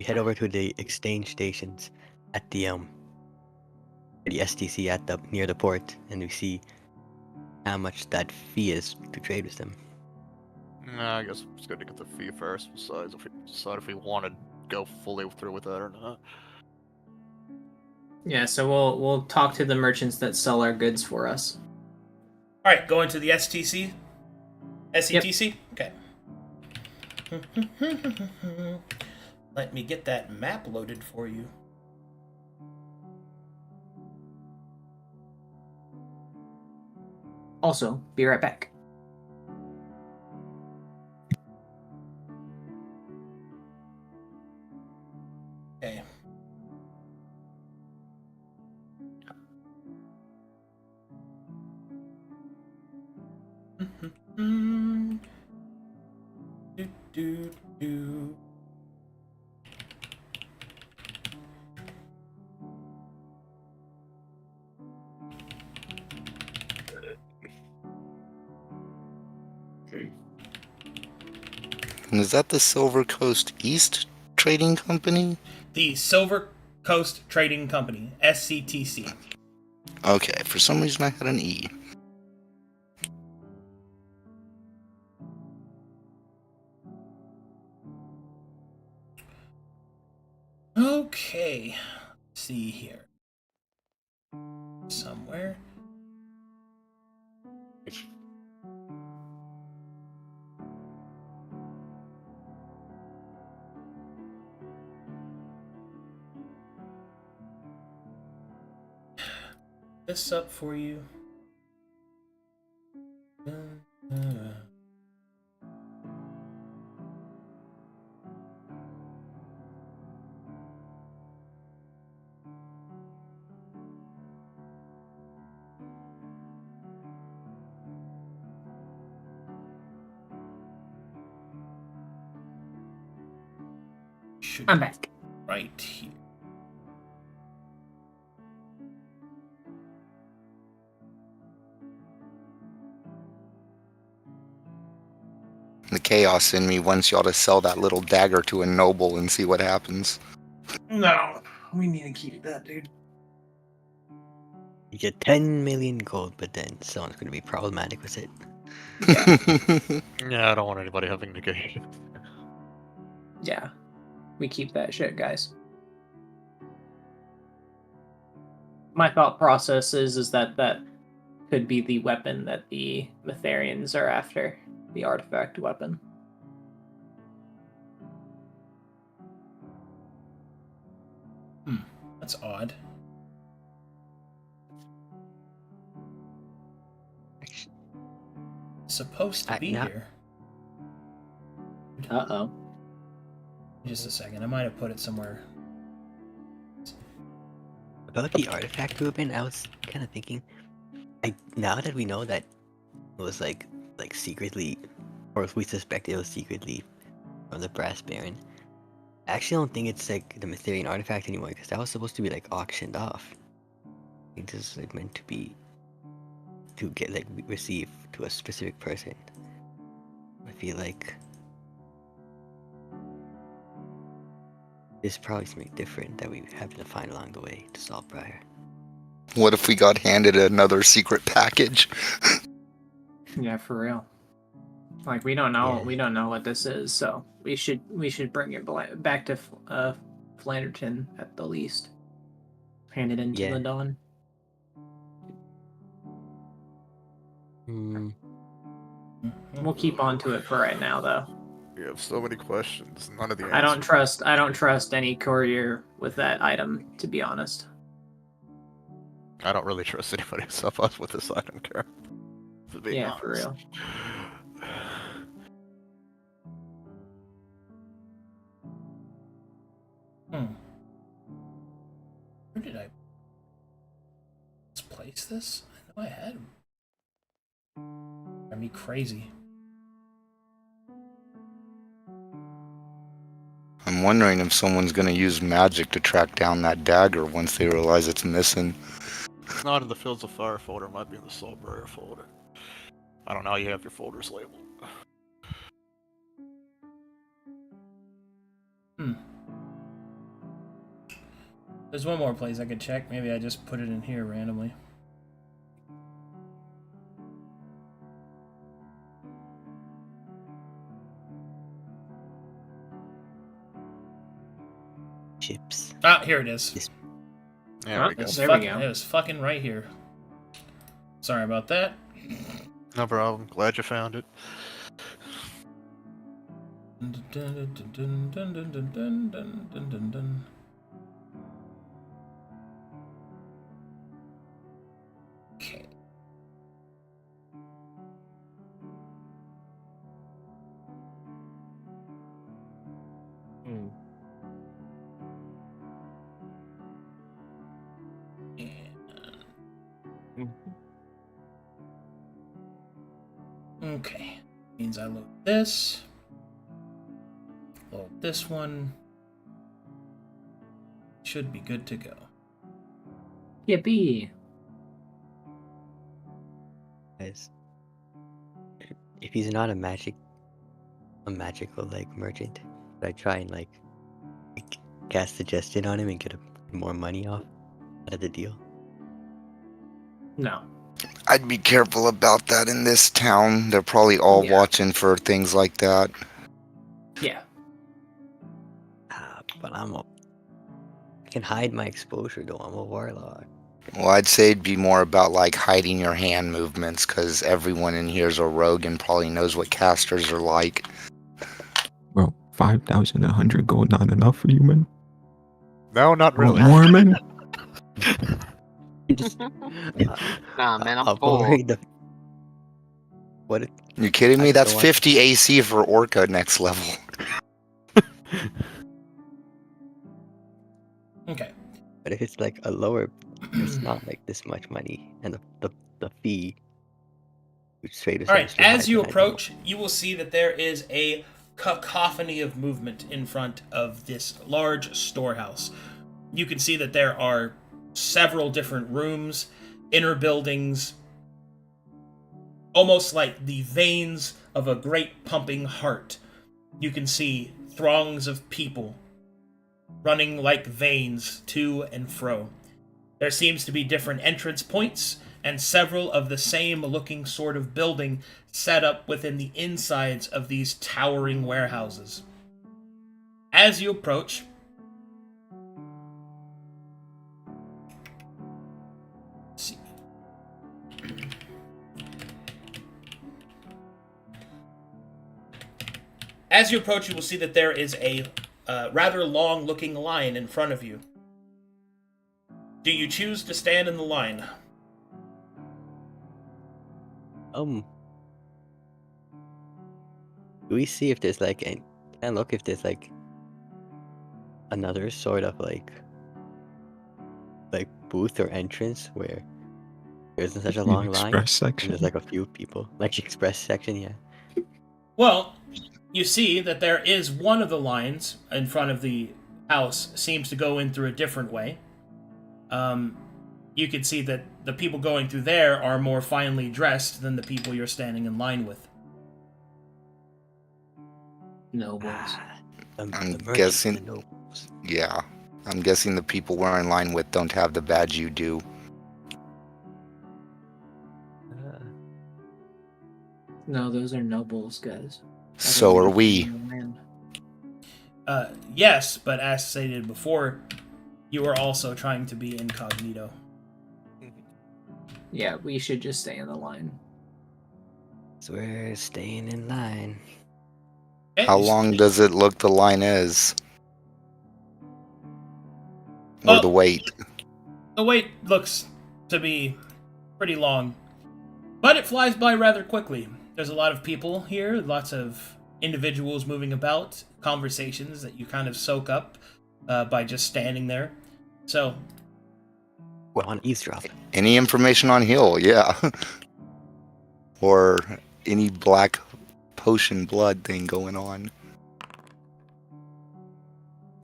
head over to the exchange stations at the STC at the near the port, and we see how much that fee is to trade with them. Nah, I guess it's good to get the fee first. Besides, if we decide if we want to go fully through with that or not. Yeah, so we'll talk to the merchants that sell our goods for us. All right, going to the STC? SETC? Okay. Let me get that map loaded for you. Also, be right back. Okay. Do, do, do. And is that the Silver Coast East Trading Company? The Silver Coast Trading Company, SCTC. Okay, for some reason I had an E. Okay. Let's see here. Somewhere. This up for you. Should I'm be back. right here. The chaos in me wants y'all to sell that little dagger to a noble and see what happens. No, we need to keep that, dude. You get 10 million gold, but then someone's going to be problematic with it. Yeah, I don't want anybody having negation. Yeah, we keep that shit, guys. My thought process is that that could be the weapon that the Metharians are after, the artifact weapon. That's odd. It's supposed to be now- here. Uh-oh. Just a second. I might have put it somewhere. About the artifact movement, I was kind of thinking, now that we know that it was like secretly, or if we suspect it was secretly from the Brass Baron, I actually don't think it's like the Metherian artifact anymore, because that was supposed to be like auctioned off. It just like meant to be to get like received to a specific person. I feel like there's probably something different that we happen to find along the way to solve Briar. What if we got handed another secret package? Yeah, for real. Like we don't know, Yeah. we don't know what this is, so we should bring it back to Flanderton at the least. Hand it into Yeah. the Dawn. Hmm. We'll keep on to it for right now, though. We have so many questions, none of the answers. I don't trust any courier with that item, to be honest. I don't really trust anybody except us with this item, Kara. To be Yeah, for honest. real. Where did I place this? I know I had him. Drive me crazy. I'm wondering if someone's gonna use magic to track down that dagger once they realize it's missing. It's not in the Fields of Fire folder, it might be in the Soul Briar folder. I don't know how you have your folders labeled. There's one more place I could check. Maybe I just put it in here randomly. Chips. Ah, here it is. Yes. There we It go. was There we fucking, go. it was fucking right here. Sorry about that. No problem. Glad you found it. Okay. Hmm. Mhm. Okay. Means I load this. Load this one. Should be good to go. Yippee! Guys, if he's not a magical like merchant, should I try and like cast suggestion on him and get more money out of the deal? No. I'd be careful about that in this town. They're probably all Yeah. watching for things like that. Yeah. But I can hide my exposure though. I'm a warlock. Well, I'd say it'd be more about like hiding your hand movements, because everyone in here is a rogue and probably knows what casters are like. Bro, 5,100 gold not enough for you, man? No, not really. More, man? Just, Nah, man, I'm I'll full. worry the. What? You kidding I me? just That's don't want- 50 AC for Orca next level. Okay. But if it's like a lower, it's not like this much money, and the fee. Which traders All right. should hide As you behind approach, you will see that there is a cacophony of movement in front of this large storehouse. You can see that there are several different rooms, inner buildings, almost like the veins of a great pumping heart. You can see throngs of people running like veins to and fro. There seems to be different entrance points and several of the same looking sort of building set up within the insides of these towering warehouses. As you approach, let's see. As you approach, you will see that there is a rather long-looking line in front of you. Do you choose to stand in the line? Do we see if there's like can I look if there's like another sort of like booth or entrance where there isn't such a The long line? express And section. there's like a few people, like the express section, yeah. Well, you see that there is one of the lines in front of the house seems to go in through a different way. You can see that the people going through there are more finely dressed than the people you're standing in line with. Nobles. I'm merchants, the guessing- nobles. Yeah. I'm guessing the people we're in line with don't have the badge you do. No, those are nobles, guys. So are we. Yes, but as stated before, you are also trying to be incognito. Yeah, we should just stay in the line. So we're staying in line. Okay, How you long stay- does it look the line is? Or Oh. the wait? The wait looks to be pretty long, but it flies by rather quickly. There's a lot of people here, lots of individuals moving about, conversations that you kind of soak up by just standing there. So, Well, on eavesdrop. Any information on Hill? Yeah. Or any black potion blood thing going on?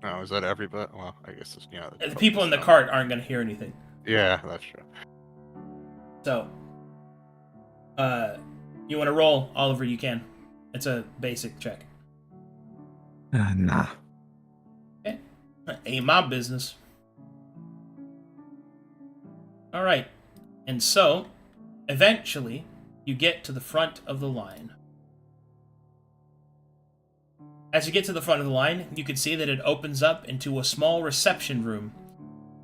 Oh, is that everybody? Well, I guess it's, yeah. the people in the cart aren't going to hear anything. Yeah, that's true. So, you want to roll, Oliver? You can. It's a basic check. Nah. Ain't my business. Alright. And so, eventually, you get to the front of the line. As you get to the front of the line, you can see that it opens up into a small reception room.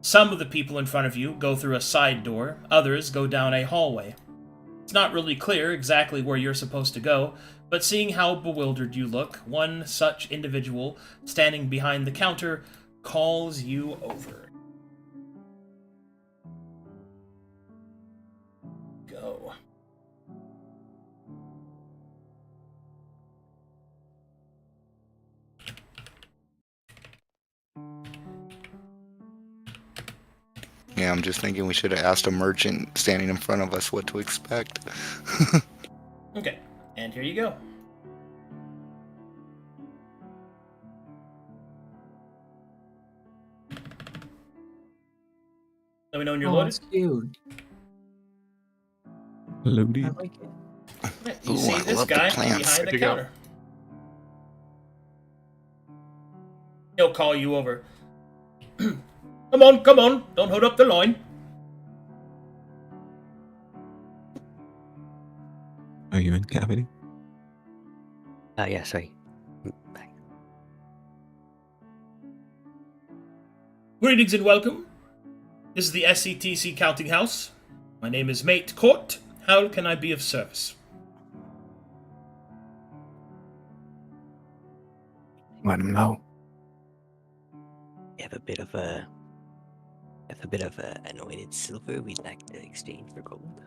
Some of the people in front of you go through a side door, others go down a hallway. It's not really clear exactly where you're supposed to go, but seeing how bewildered you look, one such individual standing behind the counter calls you over. Go. Yeah, I'm just thinking we should have asked a merchant standing in front of us what to expect. Okay, and here you go. Let me know when you're Oh, loaded. it's cute. I Loaded. like it. Yeah, you Ooh, see I this love the guy plants. behind the Good to go. counter. He'll call you over. Come on, don't hold up the line. Are you in Cavity? Yeah, sorry. Bye. Greetings and welcome. This is the SCTC Counting House. My name is Mate Court. How can I be of service? Let him know. We have a bit of anointed silver we'd like to exchange for gold.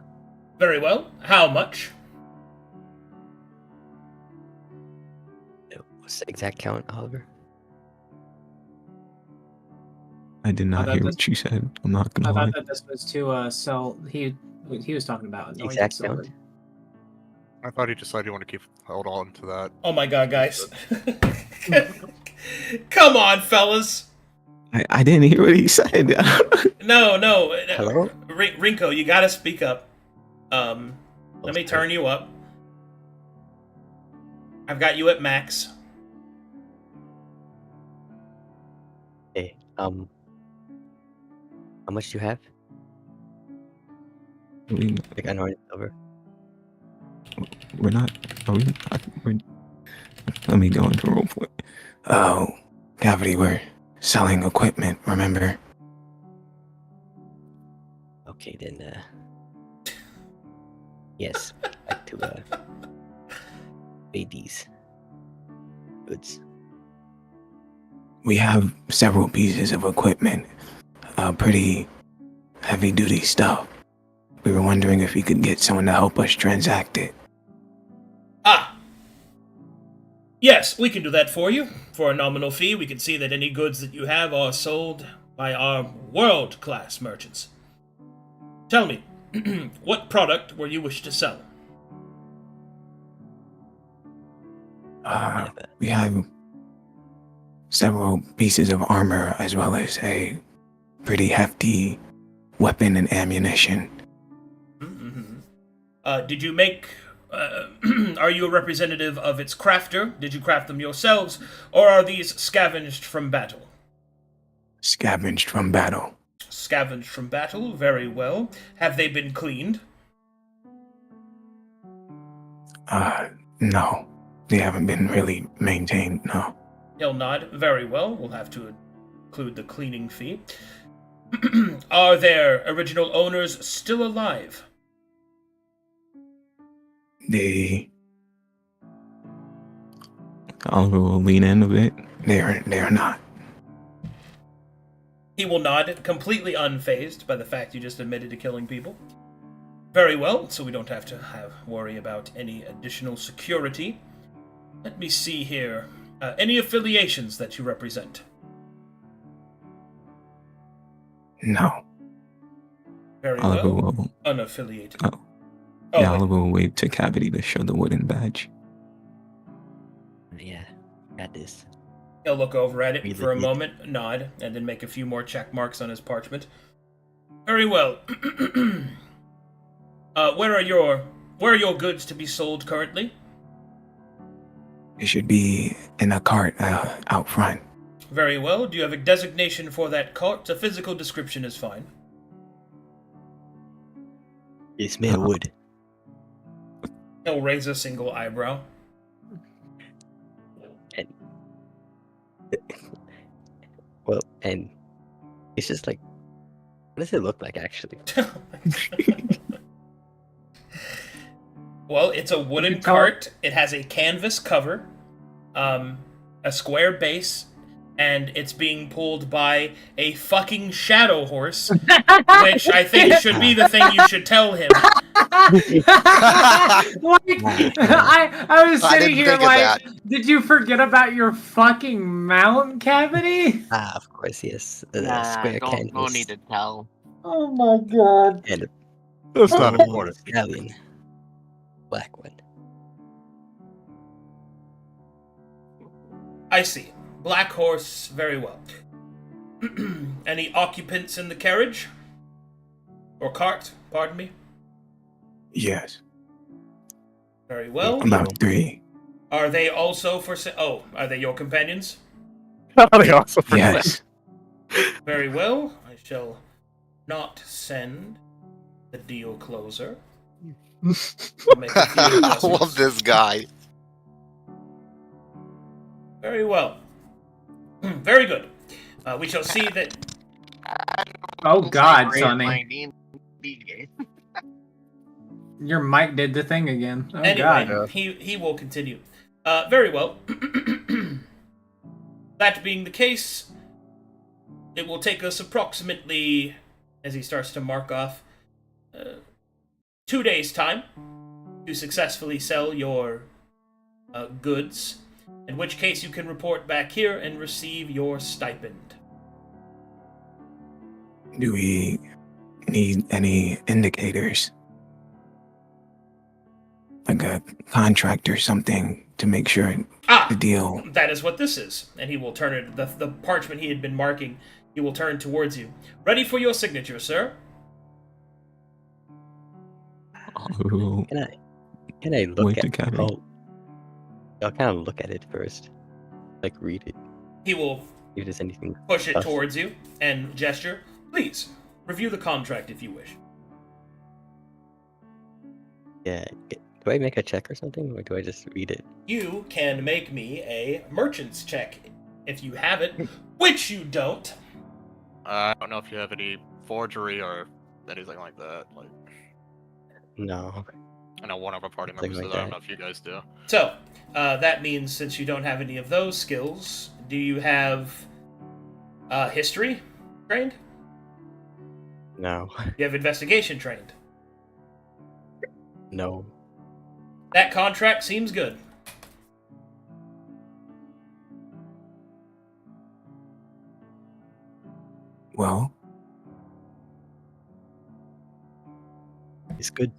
Very well. How much? What's the exact count, Oliver? I did not thought hear this- what you said. I'm not I gonna lie. thought that this was to sell. He was talking about anointed Exact silver. count? I thought he decided he wanted to keep hold on to that. Oh my god, guys. Come on, fellas. I didn't hear what he said. No. Hello? Rinko, you gotta speak up. Let me turn you up. I've got you at max. Hey, how much do you have? we, Like anointed silver? we're not. Are we? We're, let me go into roleplay. Oh, Cavity, we're selling equipment, remember? Okay, then, yes, back to, pay these goods. We have several pieces of equipment. Pretty heavy duty stuff. We were wondering if we could get someone to help us transact it. Ah! Yes, we can do that for you. For a nominal fee, we can see that any goods that you have are sold by our world-class merchants. Tell me, what product were you wish to sell? We have several pieces of armor as well as a pretty hefty weapon and ammunition. Did you make... are you a representative of its crafter? Did you craft them yourselves? Or are these scavenged from battle? Scavenged from battle. Scavenged from battle? Very well. Have they been cleaned? No. They haven't been really maintained, no. He'll nod. Very well. We'll have to include the cleaning fee. Are their original owners still alive? Oliver will lean in a bit. They are not. He will nod, completely unfazed by the fact you just admitted to killing people. Very well, so we don't have to worry about any additional security. Let me see here. Any affiliations that you represent? No. Very Oliver well. will. Unaffiliated. Oh. Oh, Yeah, wait. Oliver will wave to Cavity to show the wooden badge. Yeah, got this. He'll look over at it Really for a neat. moment, nod, and then make a few more check marks on his parchment. Very well. Where are your goods to be sold currently? It should be in a cart out front. Very well. Do you have a designation for that cart? A physical description is fine. It's made of wood. He'll raise a single eyebrow. And well, and it's just like, what does it look like actually? Well, it's a wooden cart. It has a canvas cover, a square base, and it's being pulled by a fucking shadow horse, which I think should be the thing you should tell him. I was I sitting didn't here think of like, that. did you forget about your fucking mount, Cavity? Of course, yes. The Nah, square don't canvas need to tell. Oh my god. and That's a not important. stallion, black one. I see. Black horse, very well. Any occupants in the carriage? Or cart, pardon me? Yes. Very well. About 3. Are they also for are they your companions? They also Yes. Very well. I shall not send the deal closer. I'll make a few I adjustments. love this guy. Very well. Very good. We shall see that. Oh god, Great Sonny. playing D&D game. Your mic did the thing again. Oh Anyway, god. he will continue. Very well. That being the case, it will take us approximately, as he starts to mark off, 2 days' time to successfully sell your goods, in which case you can report back here and receive your stipend. Do we need any indicators? Like a contract or something to make sure the deal. That is what this is. And he will turn it, the parchment he had been marking, he will turn towards you. Ready for your signature, sir? Oh, Can I look Wait, at the cabinet. Oh, I'll kind of look at it first. Like read it. He will If there's anything. push it Us. towards you and gesture. Please, review the contract if you wish. Yeah. Do I make a check or something, or do I just read it? You can make me a merchant's check if you have it, which you don't. I don't know if you have any forgery or anything like that. Like, No. I know one of our party Something members like does. I don't that. know if you guys do. So, that means since you don't have any of those skills, do you have history trained? No. You have investigation trained? No. That contract seems good. Well, It's good.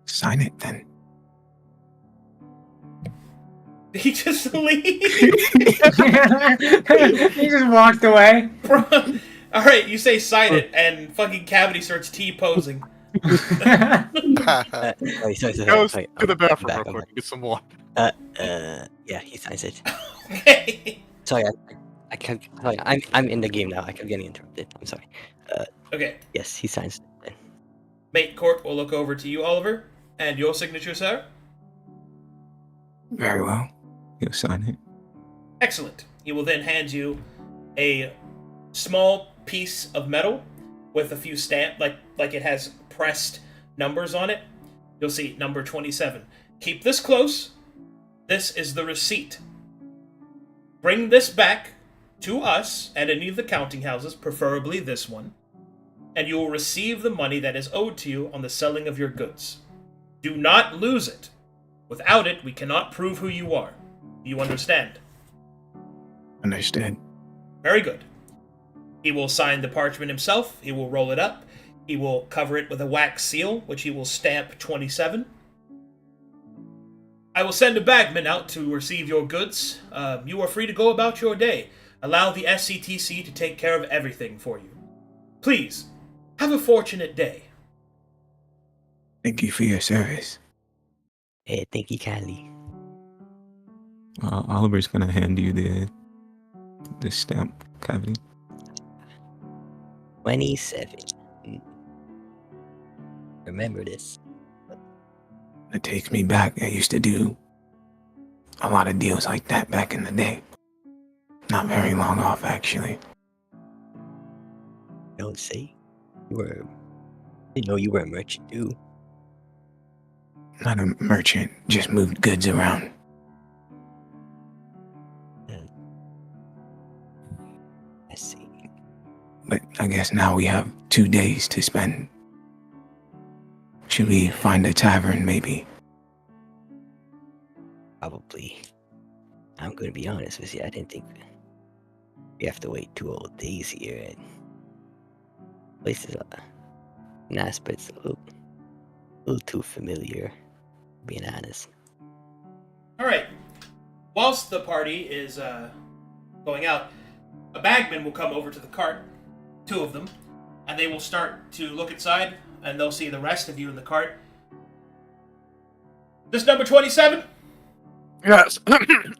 sign it then. He just leaves. He just walked away. Bro. All right, you say sign it, and fucking Cavity starts T-posing. Sorry. Go sorry, to the I'm bathroom back, real I'm quick and get some water. back. Yeah, he signs it. Okay. Sorry, I kept. Sorry, I'm in the game now. I kept getting interrupted. I'm sorry. Okay. Yes, he signs it. Mate Court will look over to you, Oliver, and your signature, sir. Very well. You'll sign it. Excellent. He will then hand you a small piece of metal with a few stamp, like it has pressed numbers on it. You'll see number 27. Keep this close. This is the receipt. Bring this back to us at any of the counting houses, preferably this one, and you will receive the money that is owed to you on the selling of your goods. Do not lose it. Without it, we cannot prove who you are. Do you understand? Understood. Very good. He will sign the parchment himself. He will roll it up. He will cover it with a wax seal, which he will stamp 27. I will send a bagman out to receive your goods. You are free to go about your day. Allow the SCTC to take care of everything for you. Please, have a fortunate day. Thank you for your service. Hey, thank you kindly. Oliver's gonna hand you the stamp, Cavity. 27. Remember this. It takes me back. I used to do a lot of deals like that back in the day. Not very long off, actually. Don't say. I didn't know you were a merchant too. not a merchant, just moved goods around. I see. But I guess now we have 2 days to spend. Should we find a tavern, maybe? Probably. I'm gonna be honest with you. I didn't think we have to wait 2 whole days here. And place is nice, but it's a little too familiar. Being honest. All right. Whilst the party is going out, a bagman will come over to the cart, 2 of them, and they will start to look inside, and they'll see the rest of you in the cart. This number 27? Yes.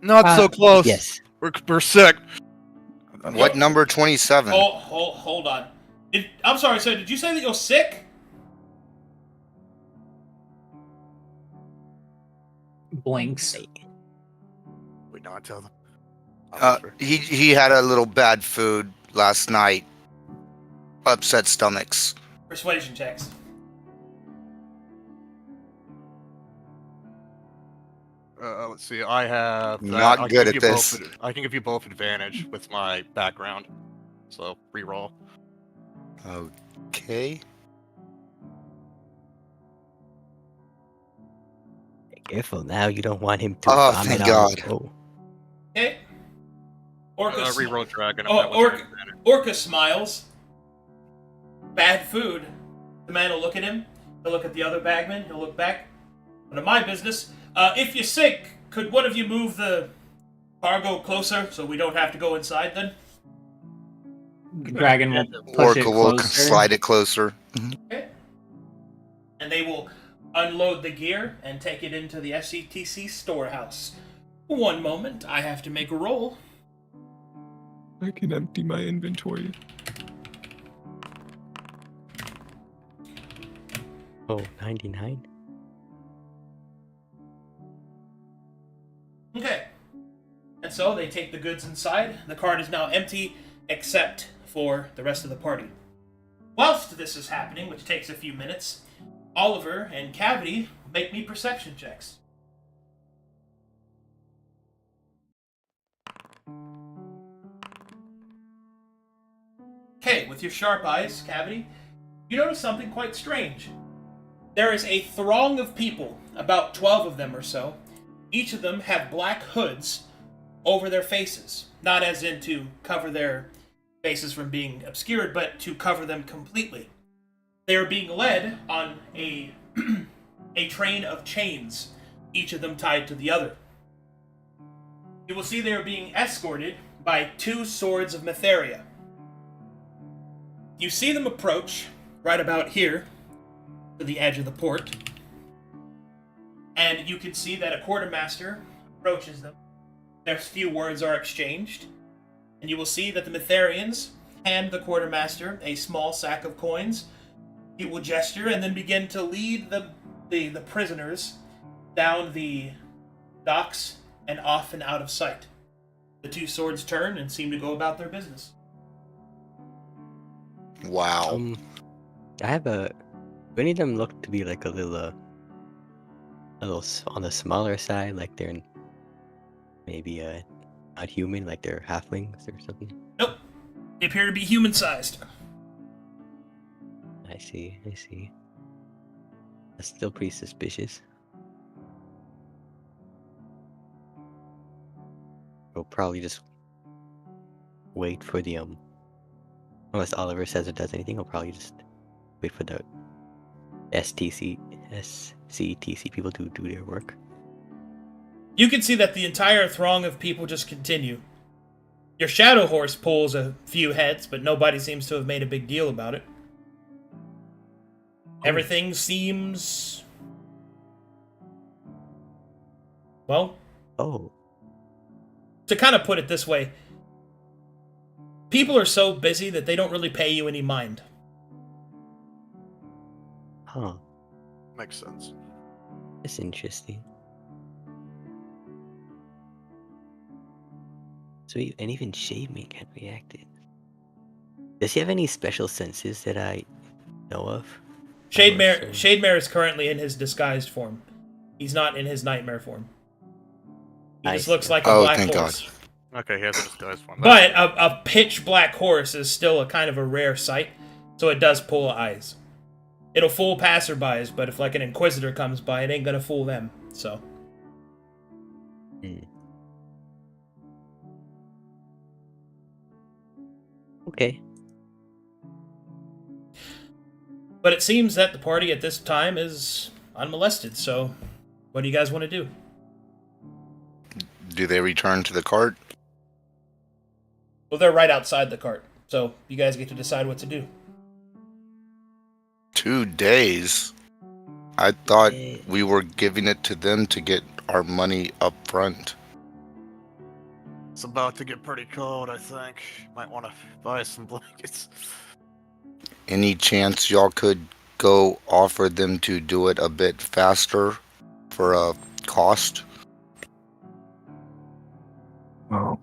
Not so close. Yes. We're sick. What number 27? Hold on. I'm sorry, sir. Did you say that you're sick? Blinks. We not tell them. He had a little bad food last night. Upset stomachs. Persuasion checks. Let's see. I have. Not I can good give at you this. I can give you both advantage with my background. So reroll. Okay. Careful now. You don't want him to Oh, vomit thank on God. the- Oh. Okay. Reroll dragon. If Oh, that was an advantage. Orca smiles. Bad food. The man will look at him. He'll look at the other bagman. He'll look back. None of my business. If you're sick, could one of you move the cargo closer so we don't have to go inside then? Dragon will push Orca it will closer. slide it closer. Okay. And they will unload the gear and take it into the FCTC storehouse. One moment, I have to make a roll. I can empty my inventory. Oh, 99? Okay. And so they take the goods inside. The cart is now empty, except for the rest of the party. Whilst this is happening, which takes a few minutes, Oliver and Cavity make me perception checks. Okay, with your sharp eyes, Cavity, you notice something quite strange. There is a throng of people, about 12 of them or so. Each of them have black hoods over their faces. Not as in to cover their faces from being obscured, but to cover them completely. They are being led on a train of chains, each of them tied to the other. You will see they are being escorted by 2 swords of Metheria. You see them approach right about here to the edge of the port, and you can see that a quartermaster approaches them. Their few words are exchanged, and you will see that the Metherians hand the quartermaster a small sack of coins. He will gesture and then begin to lead the prisoners down the docks and off and out of sight. The 2 swords turn and seem to go about their business. Wow. I have a. Do any of them look to be like a little on the smaller side, like they're maybe not human, like they're halflings or something? Nope. They appear to be human-sized. I see. That's still pretty suspicious. We'll probably just wait for the unless Oliver says or does anything, I'll probably just wait for the SCTC people to do their work. You can see that the entire throng of people just continue. Your shadow horse pulls a few heads, but nobody seems to have made a big deal about it. Everything seems... well, Oh, to kind of put it this way, people are so busy that they don't really pay you any mind. huh. Makes sense. That's interesting. So, and even Shade Man can't react it. Does he have any special senses that I know of? Shademare is currently in his disguised form. He's not in his nightmare form. He I just see. looks like a Oh, black thank horse. Okay, he has a disguise form. But a pitch black horse is still a kind of a rare sight, so it does pull eyes. It'll fool passerbys, but if like an inquisitor comes by, it ain't gonna fool them. So Hmm. Okay. but it seems that the party at this time is unmolested, so what do you guys want to do? Do they return to the cart? Well, they're right outside the cart, so you guys get to decide what to do. 2 days. I thought Eh, we were giving it to them to get our money up front. It's about to get pretty cold, I think. Might want to buy some blankets. Any chance y'all could go offer them to do it a bit faster for a cost? Well,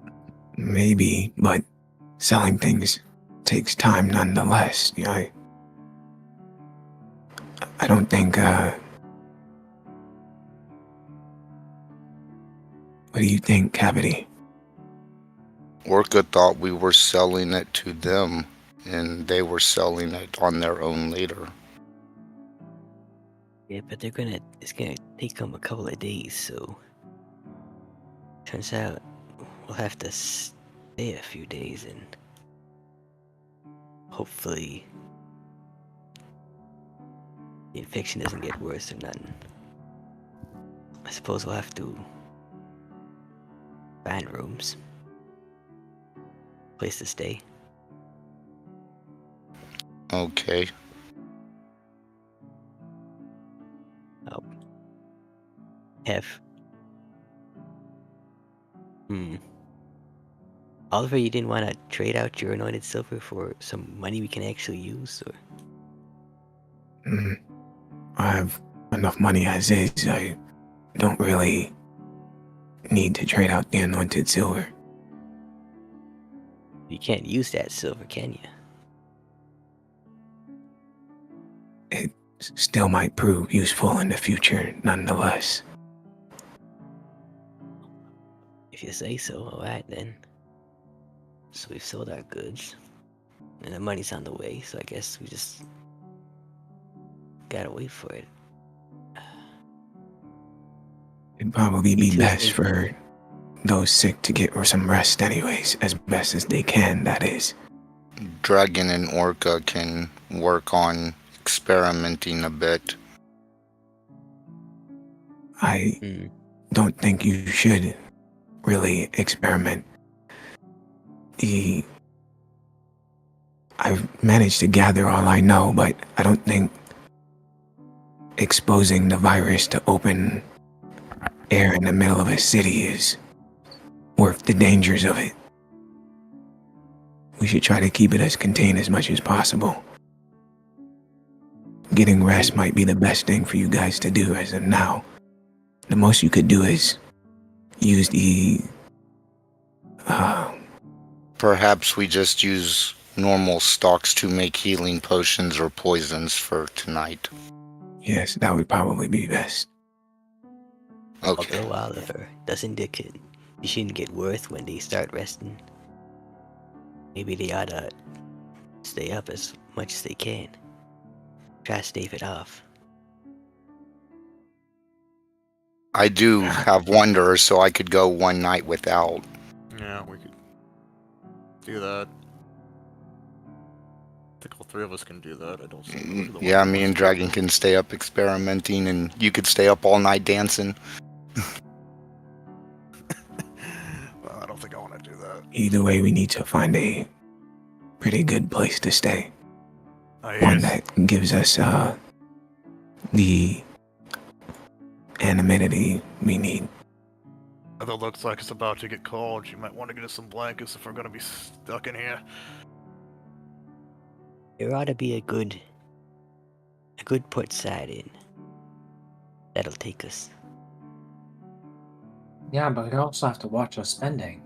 maybe, but selling things takes time nonetheless. I don't think, what do you think, Cavity? Orca thought we were selling it to them, and they were selling it on their own later. yeah, but it's gonna take them a couple of days, so. Turns out we'll have to stay a few days and hopefully the infection doesn't get worse or nothing. I suppose we'll have to find rooms, place to stay. Okay. Have Oliver, you didn't want to trade out your anointed silver for some money we can actually use, or? I have enough money as is. I don't really need to trade out the anointed silver. You can't use that silver, can you? It still might prove useful in the future, nonetheless. If you say so, alright then. So we've sold our goods, and the money's on the way, so I guess we just gotta wait for it. It'd probably be too, best Steve. for those sick to get some rest anyways, as best as they can, that is. Dragon and Orca can work on experimenting a bit. I Hmm. don't think you should really experiment. I've managed to gather all I know, but I don't think exposing the virus to open air in the middle of a city is worth the dangers of it. We should try to keep it as contained as much as possible. Getting rest might be the best thing for you guys to do as of now. The most you could do is use the Perhaps we just use normal stocks to make healing potions or poisons for tonight. yes, that would probably be best. Okay. Although Oliver doesn't you shouldn't get worse when they start resting. Maybe they ought to stay up as much as they can. Try to stave it off. I do have Wanderer, so I could go one night without. Yeah, we could do that. I think all 3 of us can do that. I don't see. Yeah, me and Dragon can stay up experimenting, and you could stay up all night dancing. Well, I don't think I want to do that. Either way, we need to find a pretty good place to stay. I One that gives us the anonymity we need. It looks like it's about to get cold. You might want to get us some blankets if we're gonna be stuck in here. There ought to be a good port side inn. That'll take us. Yeah, but we also have to watch our spending.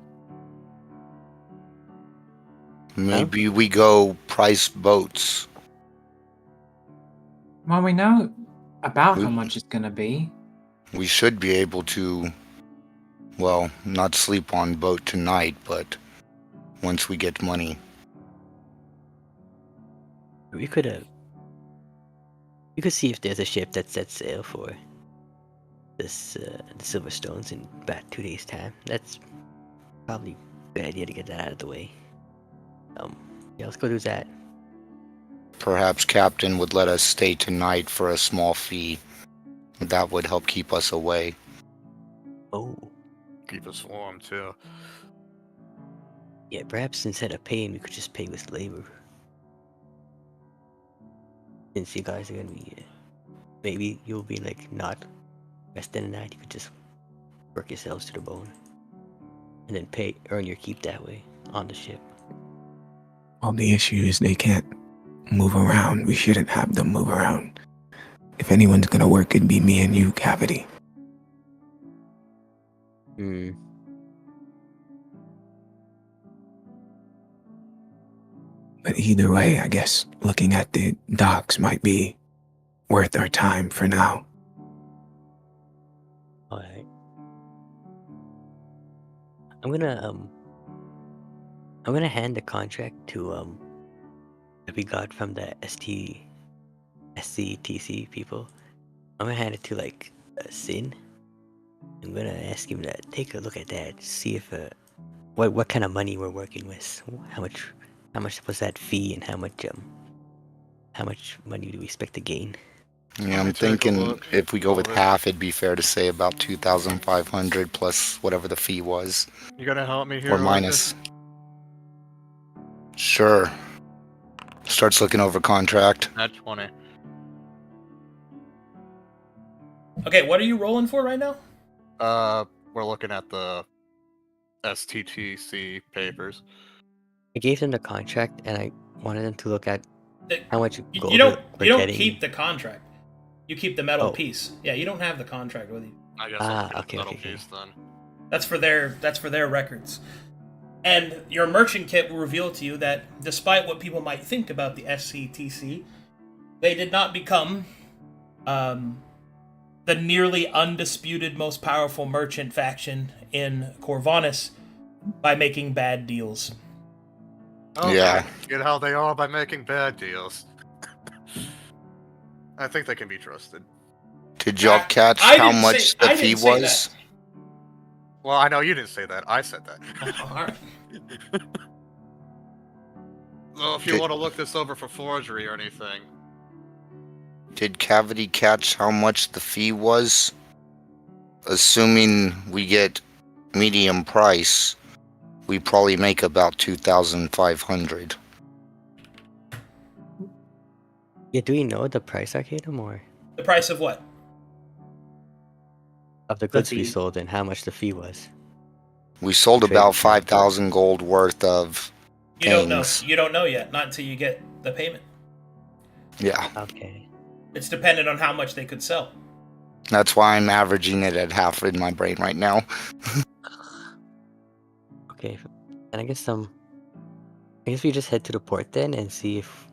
Maybe we go price boats. Well, we know about how We- much it's gonna be. We should be able to, well, not sleep on boat tonight, but once we get money. We could see if there's a ship that sets sail for this the Silverstones in about 2 days' time. That's probably a good idea to get that out of the way. Yeah, let's go do that. Perhaps Captain would let us stay tonight for a small fee. That would help keep us away. Oh, Keep us warm too. yeah, perhaps instead of paying, we could just pay with labor. Since you guys are gonna be, maybe you'll be like not resting a night. You could just work yourselves to the bone, and then earn your keep that way on the ship. Well, the issue is they can't move around. We shouldn't have them move around. If anyone's gonna work, it'd be me and you, Cavity. Hmm. But either way, I guess looking at the docks might be worth our time for now. All right. I'm gonna hand the contract to that we got from the SCTC people. I'm gonna hand it to like Sin. I'm gonna ask him to take a look at that, see if what kind of money we're working with. How much was that fee, and how much money do we expect to gain? Yeah, I'm me take a thinking look. if we go with Over. half, it'd be fair to say about 2,500 plus whatever the fee was. You gonna help me here? Or minus. Sure. Starts looking over contract. At 20. Okay, what are you rolling for right now? We're looking at the STTC papers. I gave them the contract, and I wanted them to look at The- how much You, gold you don't we're you don't getting. keep the contract. You keep the metal Oh. piece. Yeah, you don't have the contract with you. I guess Ah, I'll keep okay, the metal okay. piece then. That's for their records. And your merchant kit will reveal to you that despite what people might think about the SCTC, they did not become the nearly undisputed most powerful merchant faction in Corvinus by making bad deals. Okay. Yeah. Get how they are by making bad deals. I think they can be trusted. Did y'all catch I how didn't much say- the I fee didn't say was? Well, I know you didn't say that. I said that. Alright. Well, if you Did- want to look this over for forgery or anything. Did Cavity catch how much the fee was? Assuming we get medium price, we probably make about 2,500. Yeah, do we know the price, Arcadum, or The price of what? of the goods we fee. sold, and how much the fee was? We sold Trade about for. 5,000 gold worth of You don't know. things. You don't know yet, not until you get the payment. Yeah, Okay. It's dependent on how much they could sell. that's why I'm averaging it at half in my brain right now. Okay, and I guess we just head to the port then and see if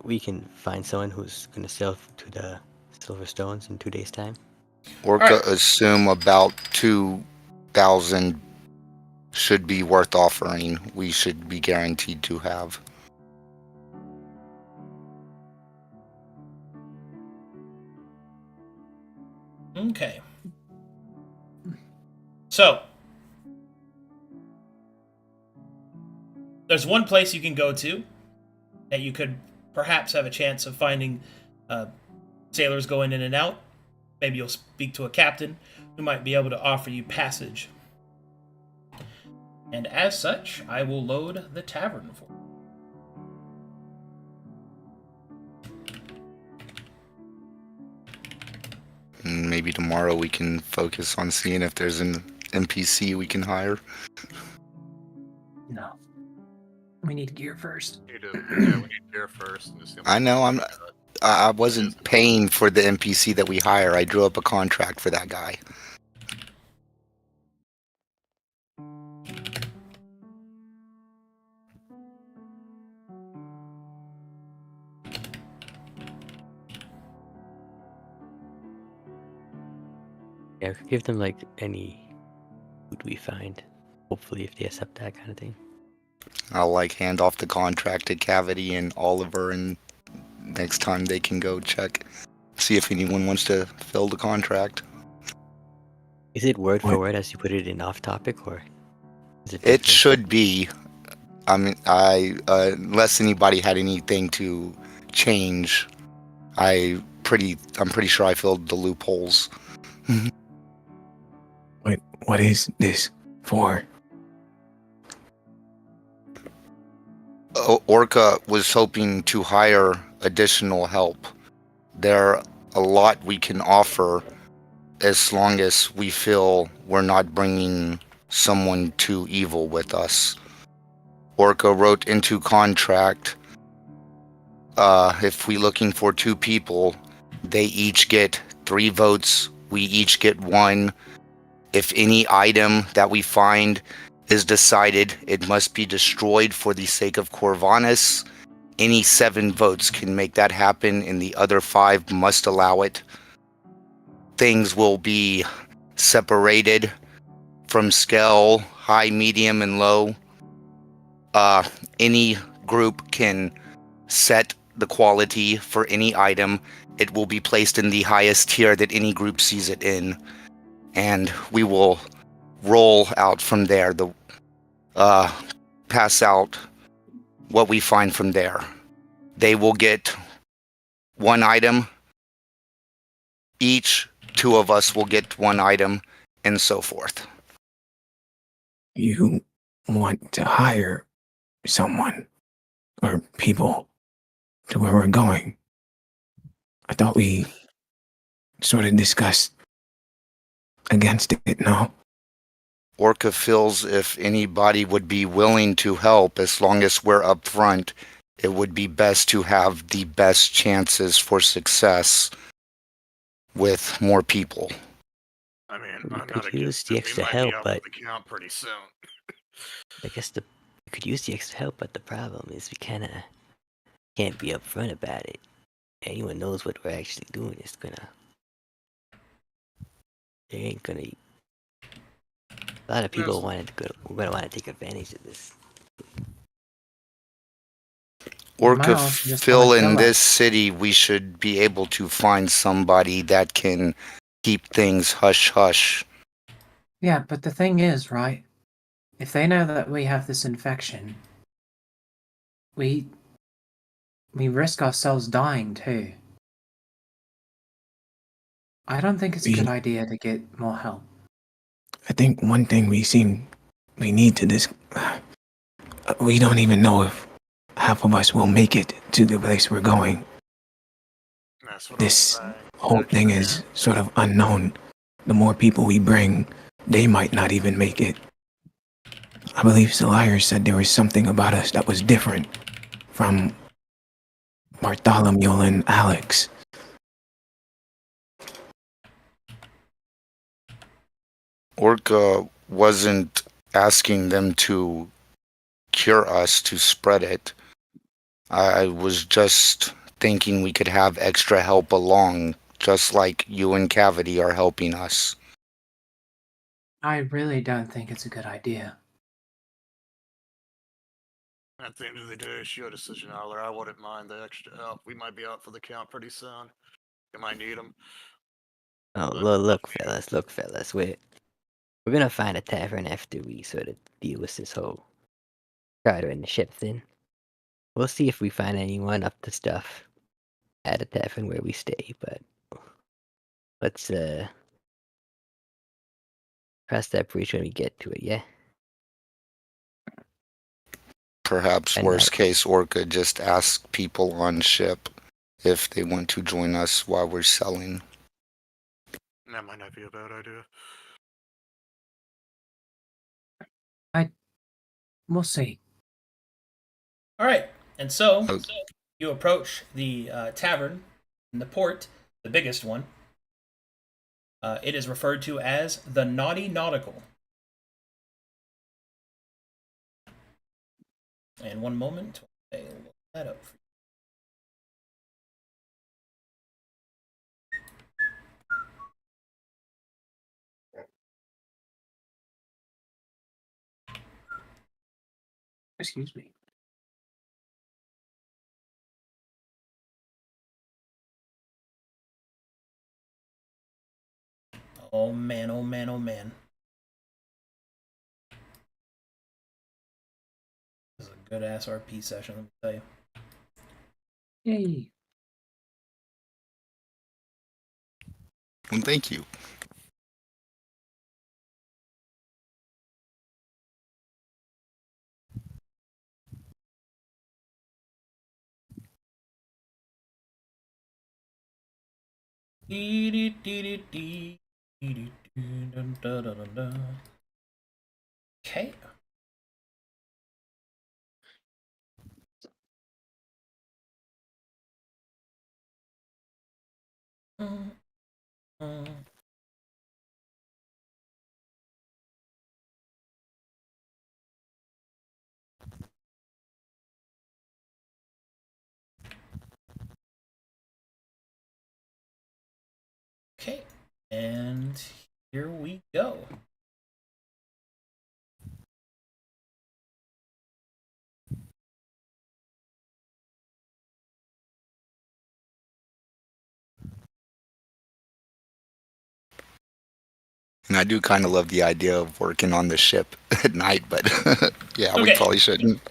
we can find someone who's gonna sell to the Silverstones in 2 days' time. Orca Alright. assume about 2,000 should be worth offering. We should be guaranteed to have. Okay. So, there's one place you can go to that you could perhaps have a chance of finding sailors going in and out. Maybe you'll speak to a captain who might be able to offer you passage. And as such, I will load the tavern for you. And maybe tomorrow we can focus on seeing if there's an NPC we can hire. No. We need gear first. We need gear first. And just see how I much know, money I wasn't paying for the NPC that we hire. I drew up a contract for that guy. Yeah, give them like any food we find. Hopefully, if they accept that kind of thing. I'll like hand off the contract to Cavity and Oliver, and next time they can go check, see if anyone wants to fill the contract. Is it word for What? word as you put it in off topic, or is it It different? should be. I mean, unless anybody had anything to change, I'm pretty sure I filled the loopholes. What is this for? Orca was hoping to hire additional help. There are a lot we can offer as long as we feel we're not bringing someone too evil with us. Orca wrote into contract, if we looking for 2 people, they each get 3 votes, we each get 1. If any item that we find is decided it must be destroyed for the sake of Corvanus, any 7 votes can make that happen, and the other 5 must allow it. Things will be separated from scale, high, medium, and low. Any group can set the quality for any item. It will be placed in the highest tier that any group sees it in, and we will roll out from there. Pass out what we find from there. They will get 1 item. Each 2 of us will get 1 item, and so forth. You want to hire someone or people to where we're going? I thought we sort of discussed against it, no? Orca feels if anybody would be willing to help, as long as we're up front, it would be best to have the best chances for success with more people. I mean, We I'm could not use against the it. extra We might help, be out but of the count pretty soon. I guess we could use the extra help, but the problem is we kind of can't be upfront about it. Anyone knows what we're actually doing is gonna. They ain't gonna. A lot of people we're gonna want to take advantage of this. Orca Miles just feel wanna in kill this us. city we should be able to find somebody that can keep things hush hush. Yeah, but the thing is, right? If they know that we have this infection, we risk ourselves dying too. I don't think it's a good idea to get more help. I think one thing we need to this. We don't even know if half of us will make it to the place we're going. That's what This I'm saying. whole thing is sort of unknown. The more people we bring, they might not even make it. I believe Salier said there was something about us that was different from Bartholomew and Alex. Orca wasn't asking them to cure us to spread it. I was just thinking we could have extra help along, just like you and Cavity are helping us. I really don't think it's a good idea. At the end of the day, it's your decision, Aller. I wouldn't mind the extra help. We might be out for the count pretty soon. You might need them. Oh, But look, fellas. We're gonna find a tavern after we sort of deal with this whole charter and the ship thing. We'll see if we find anyone up to stuff at a tavern where we stay, but let's cross that bridge when we get to it, yeah? Perhaps And worst case, Orca just ask people on ship if they want to join us while we're selling. that might not be a bad idea. We'll see. All right, and so Oh. you approach the tavern in the port, the biggest one. It is referred to as the Naughty Nautical. And one moment, I'll look that up for you. Excuse me. Oh man, oh man, oh man. This is a good ass RP session, let me tell you. Yay. Well, thank you. Okay. Okay, and here we go. And I do kind of love the idea of working on the ship at night, but yeah, we Okay. probably shouldn't.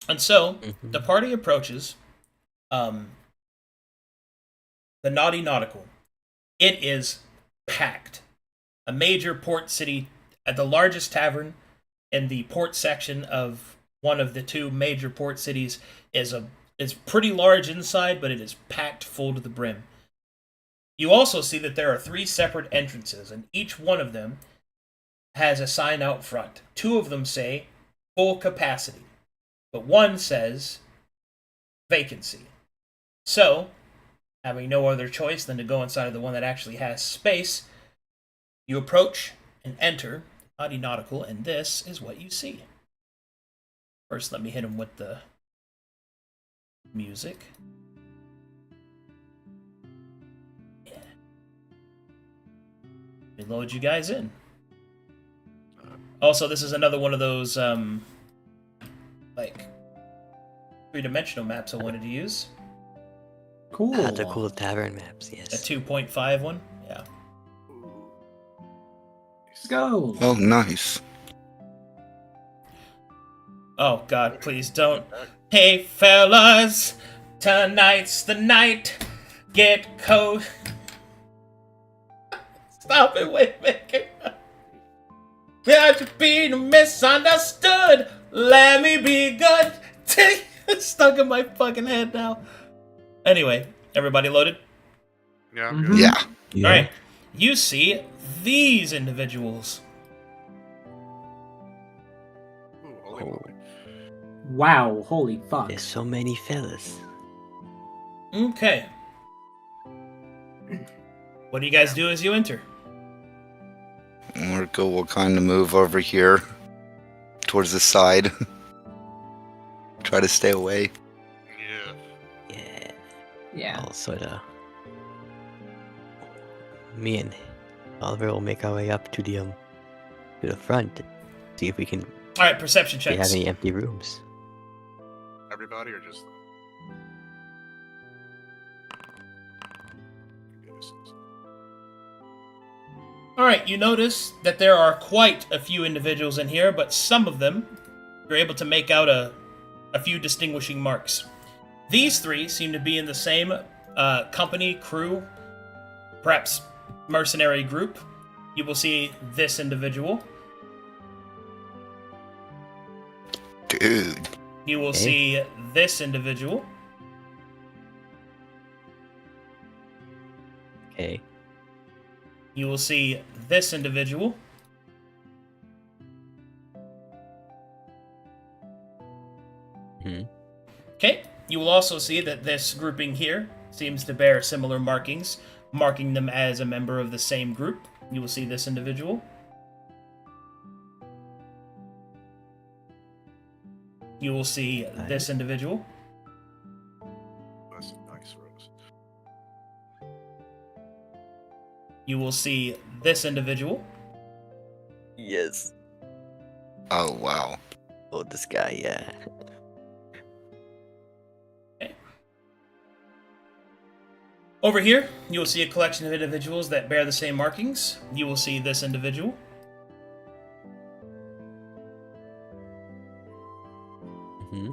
And so Mhm. the party approaches the Naughty Nautical. It is packed. A major port city at the largest tavern in the port section of one of the two major port cities is pretty large inside, but it is packed full to the brim. You also see that there are 3 separate entrances, and each one of them has a sign out front. 2 of them say full capacity, but one says vacancy. So, having no other choice than to go inside of the one that actually has space, you approach and enter Naughty Nautical, and this is what you see. First, let me hit him with the music. Yeah. Let me load you guys in. Also, this is another one of those, like, 3-dimensional maps I wanted to use. Cool. The cool tavern maps, A yes. 2.5 one. Yeah. Let's go. Oh, nice. Oh, God, please don't. Hey, fellas, tonight's the night. Get cold. Stop it, wait a minute. Got to be misunderstood. Let me be good. It's stuck in my fucking head now. Anyway, everybody loaded? Yeah, I'm Mhm. good. Yeah. Yeah. Alright, you see these individuals. Ooh, holy Oh. moly. Wow, holy fuck. There's so many fellas. Okay. What do you guys do as you enter? Marco will kind of move over here towards the side. Try to stay away. Yeah. Yeah. Yeah. I'll sort of. Me and Oliver will make our way up to the front. See if we can Alright, perception if we have checks. any empty rooms. Everybody or just Yes. Alright, you notice that there are quite a few individuals in here, but some of them, you're able to make out a few distinguishing marks. These 3 seem to be in the same company, crew, perhaps mercenary group. You will see this individual. Dude. You will Okay. see this individual. Okay. You will see this individual. Hmm. Okay, you will also see that this grouping here seems to bear similar markings, marking them as a member of the same group. You will see this individual. You will see this individual. That's nice, Rose. You will see this individual. Yes. Oh, wow. Oh, this guy, yeah. Over here, you will see a collection of individuals that bear the same markings. You will see this individual. Hmm.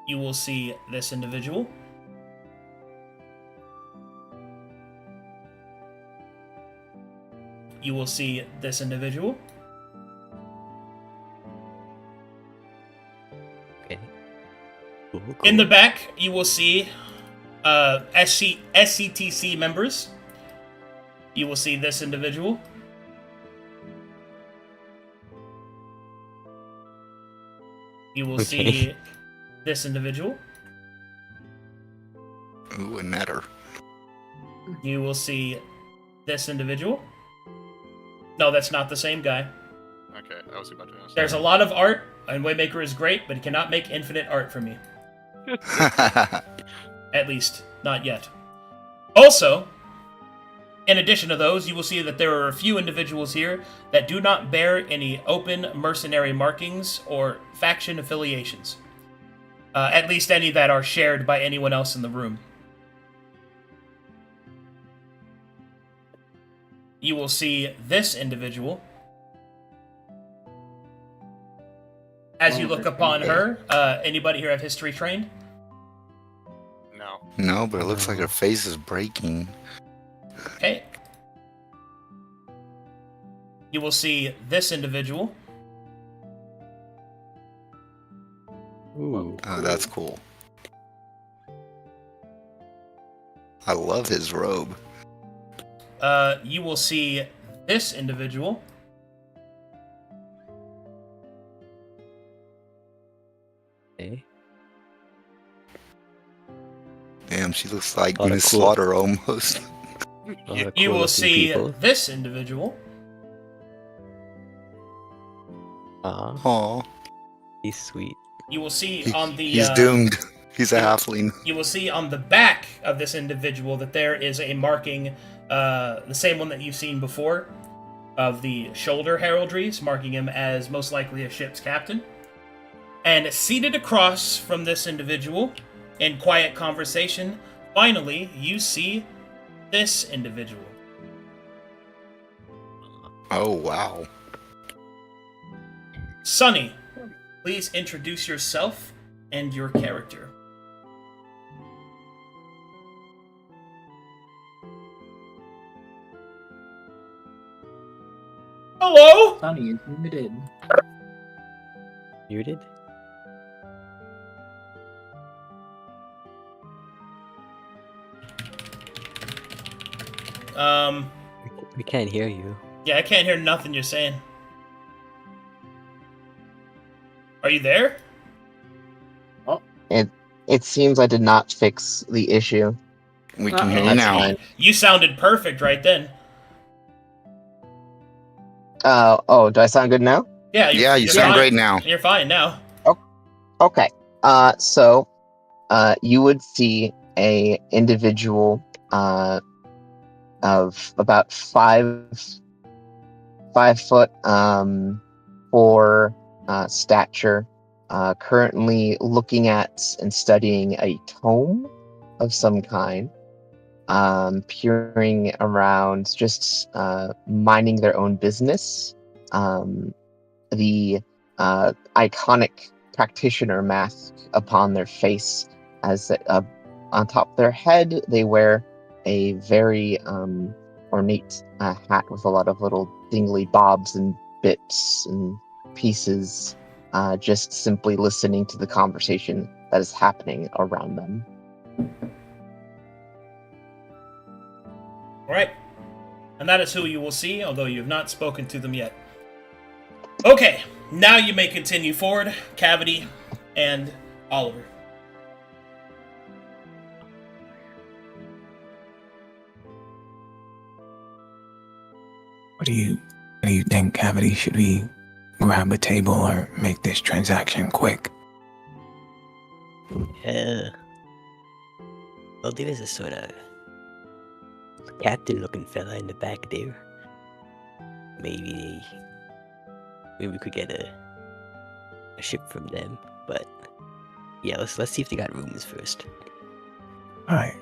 You will see this individual. You will see this individual. Okay. Cool, cool. In the back, you will see SCTC members. You will see this individual. You will Okay. see this individual. Ooh, a netter. You will see this individual. No, that's not the same guy. Okay, I was about to ask. There's a lot of art, and Waymaker is great, but he cannot make infinite art for me. At least, not yet. Also, in addition to those, you will see that there are a few individuals here that do not bear any open mercenary markings or faction affiliations. At least any that are shared by anyone else in the room. You will see this individual. As you look upon her, anybody here have history trained? No. No, but it looks like her face is breaking. Okay. You will see this individual. Ooh. Oh, that's cool. I love his robe. You will see this individual. Okay. Damn, she looks like Oh, Miss cool. Slaughter almost. A lot of You cool will looking see people. this individual. Aw, Aw, he's sweet. You will see he- on the he's doomed. He's a you- halfling. You will see on the back of this individual that there is a marking, the same one that you've seen before, of the shoulder heraldries, marking him as most likely a ship's captain. And seated across from this individual, in quiet conversation, finally, you see this individual. Oh, wow. Sonny, please introduce yourself and your character. Hello? Sonny is muted. Muted? We can't hear you. Yeah, I can't hear nothing you're saying. Are you there? It seems I did not fix the issue. We can hear you That's now. fine. You sounded perfect right then. Oh, do I sound good now? Yeah, Yeah, you you're sound fine. great now. You're fine now. Okay. So, you would see a individual, of about 5 foot, 4 stature, currently looking at and studying a tome of some kind, peering around, just minding their own business. The iconic practitioner mask upon their face, as on top of their head they wear a very ornate hat with a lot of little dingly bobs and bits and pieces, just simply listening to the conversation that is happening around them. Right. And that is who you will see, although you have not spoken to them yet. Okay, now you may continue forward, Cavity and Oliver. What do you think, Cavity? Should we grab a table or make this transaction quick? Yeah. Well, there is a sort of captain-looking fella in the back there. Maybe we could get a a ship from them. But yeah, let's see if they got rooms first. All right.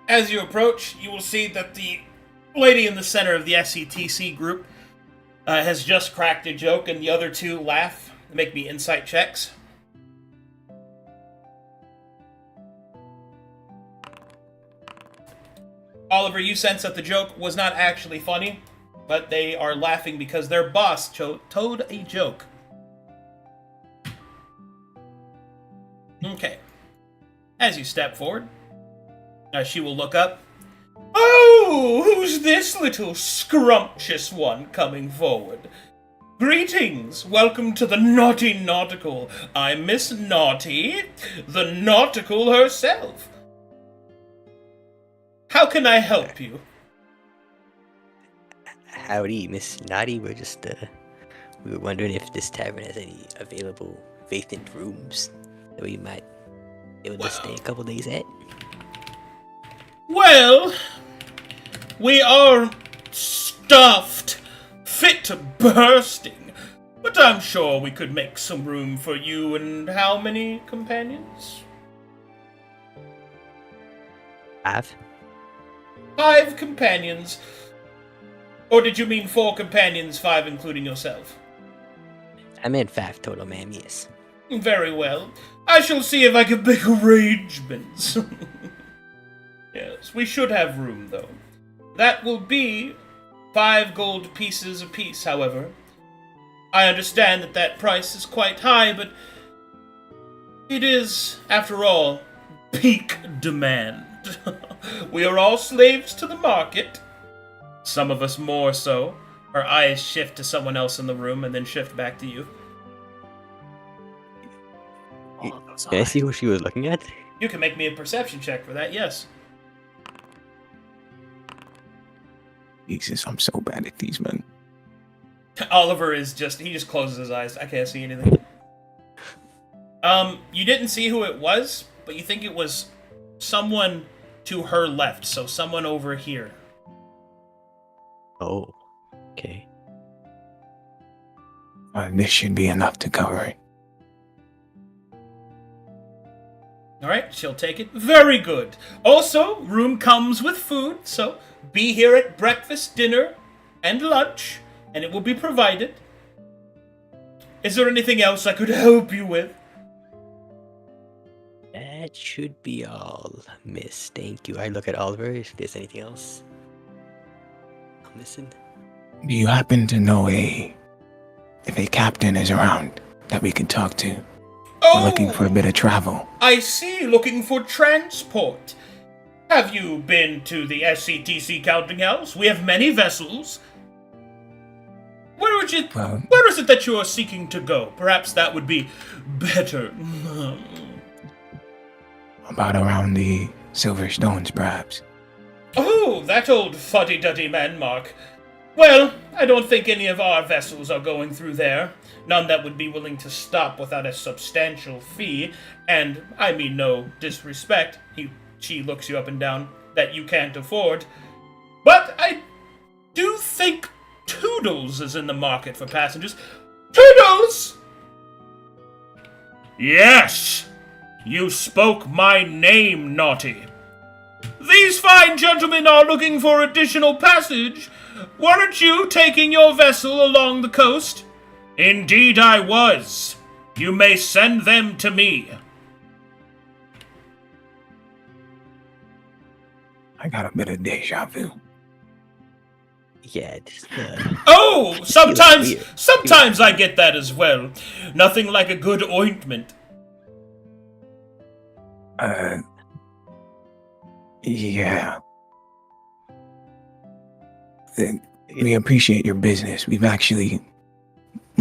As you approach, you will see that the lady in the center of the SCTC group has just cracked a joke, and the other two laugh. Make me insight checks. Oliver, you sense that the joke was not actually funny, but they are laughing because their boss told a joke. Okay. As you step forward, she will look up. Oh, who's this little scrumptious one coming forward? Greetings, welcome to the Naughty Nautical. I'm Miss Naughty, the Nautical herself. How can I help you? Howdy, Miss Naughty. We're just we were wondering if this tavern has any available vacant rooms that we might be able to stay a couple days at. Well, we are stuffed, fit to bursting, but I'm sure we could make some room for you and how many companions? 5? 5 companions. Or did you mean 4 companions, 5 including yourself? I meant 5 total, ma'am, yes. Very well. I shall see if I can make arrangements. Yes, we should have room, though. That will be 5 gold pieces apiece, however. I understand that that price is quite high, but it is, after all, peak demand. We are all slaves to the market. Some of us more so. Her eyes shift to someone else in the room and then shift back to you. Can I see who she was looking at? You can make me a perception check for that, yes. Jesus, I'm so bad at these, man. Oliver is he just closes his eyes. I can't see anything. You didn't see who it was, but you think it was someone to her left, so someone over here. Oh, okay. This should be enough to cover it. Alright, she'll take it. Very good. Also, room comes with food, so be here at breakfast, dinner, and lunch, and it will be provided. Is there anything else I could help you with? That should be all, miss. Thank you. I look at Oliver if there's anything else I'm missing. Do you happen to know if a captain is around that we can talk to? Oh, We're looking for a bit of travel. I see, looking for transport. Have you been to the SCTC counting house? We have many vessels. Where is it that you are seeking to go? Perhaps that would be better. About around the Silver Stones, perhaps. Oh, that old fuddy-duddy man, Mark. Well, I don't think any of our vessels are going through there. None that would be willing to stop without a substantial fee, and I mean no disrespect, she looks you up and down, that you can't afford. But I do think Toodles is in the market for passengers. Toodles! Yes! You spoke my name, Naughty. These fine gentlemen are looking for additional passage. Weren't you taking your vessel along the coast? Indeed I was. You may send them to me. I got a bit of deja vu. Yeah, just Oh, sometimes weird. I get that as well. Nothing like a good ointment. Yeah. We appreciate your business. We've actually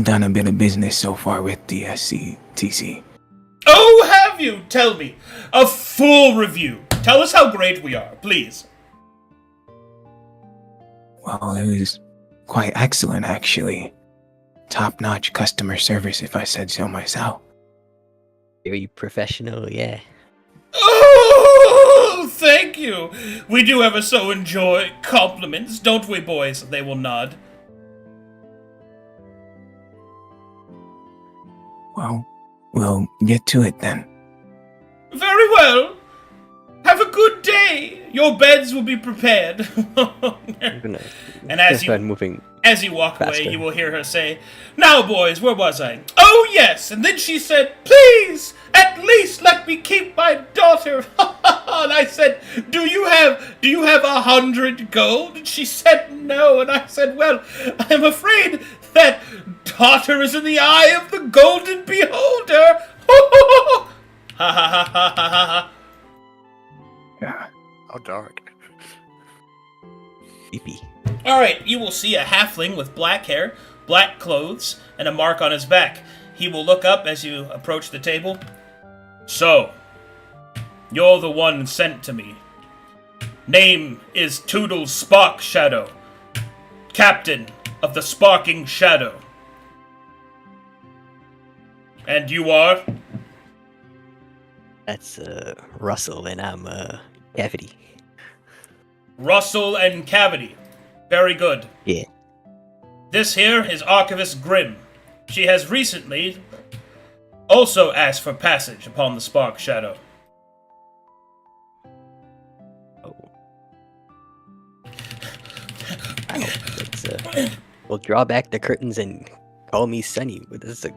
done a bit of business so far with the SCTC. Oh, have you? Tell me. A full review. Tell us how great we are, please. Well, it was quite excellent, actually. Top-notch customer service, if I said so myself. Very professional, yeah. Oh, thank you. We do ever so enjoy compliments, don't we, boys? They will nod. Well, we'll get to it then. Very well. Have a good day. Your beds will be prepared. I'm gonna And as start you moving. As you walk away, Faster. you will hear her say, "Now, boys, where was I? Oh, yes!" And then she said, "Please, at least let me keep my daughter." And I said, "Do you have 100 gold?" And she said, "No." And I said, "Well, I'm afraid that daughter is in the eye of the golden beholder." Ha ha ha ha ha ha. Yeah. How dark. Creepy. Alright, you will see a halfling with black hair, black clothes, and a mark on his back. He will look up as you approach the table. "So, you're the one sent to me. Name is Toodles Spark Shadow, captain of the Sparking Shadow. And you are?" That's Russell, and I'm Cavity. "Russell and Cavity. Very good. Yeah. This here is Archivist Grimm. She has recently also asked for passage upon the Spark Shadow." Oh. Wow. We'll draw back the curtains and call me Sunny. But this is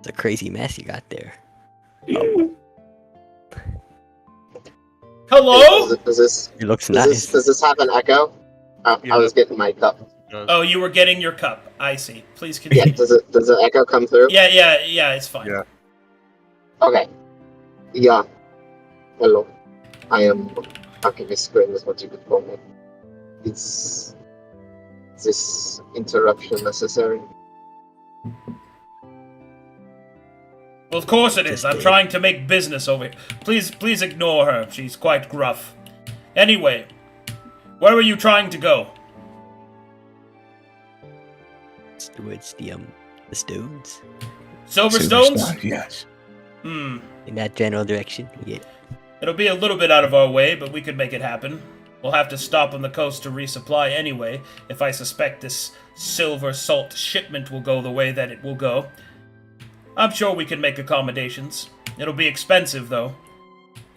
a crazy mess you got there. Hello? Does this It looks does nice. this does this have an echo? I was getting my cup. Oh, you were getting your cup. I see. Please Yeah. continue. Does the echo come through? Yeah, it's fine. Yeah. Okay. Yeah. Hello. I am Archivist Grim, is what you could call me. Is this interruption necessary? Well, of course it is. I'm trying to make business over here. Please ignore her. She's quite gruff. Anyway, where were you trying to go? Towards the stones. Silverstones? Silverstone, yes. In that general direction. Yeah. It'll be a little bit out of our way, but we could make it happen. We'll have to stop on the coast to resupply anyway, if I suspect this silver salt shipment will go the way that it will go. I'm sure we can make accommodations. It'll be expensive, though.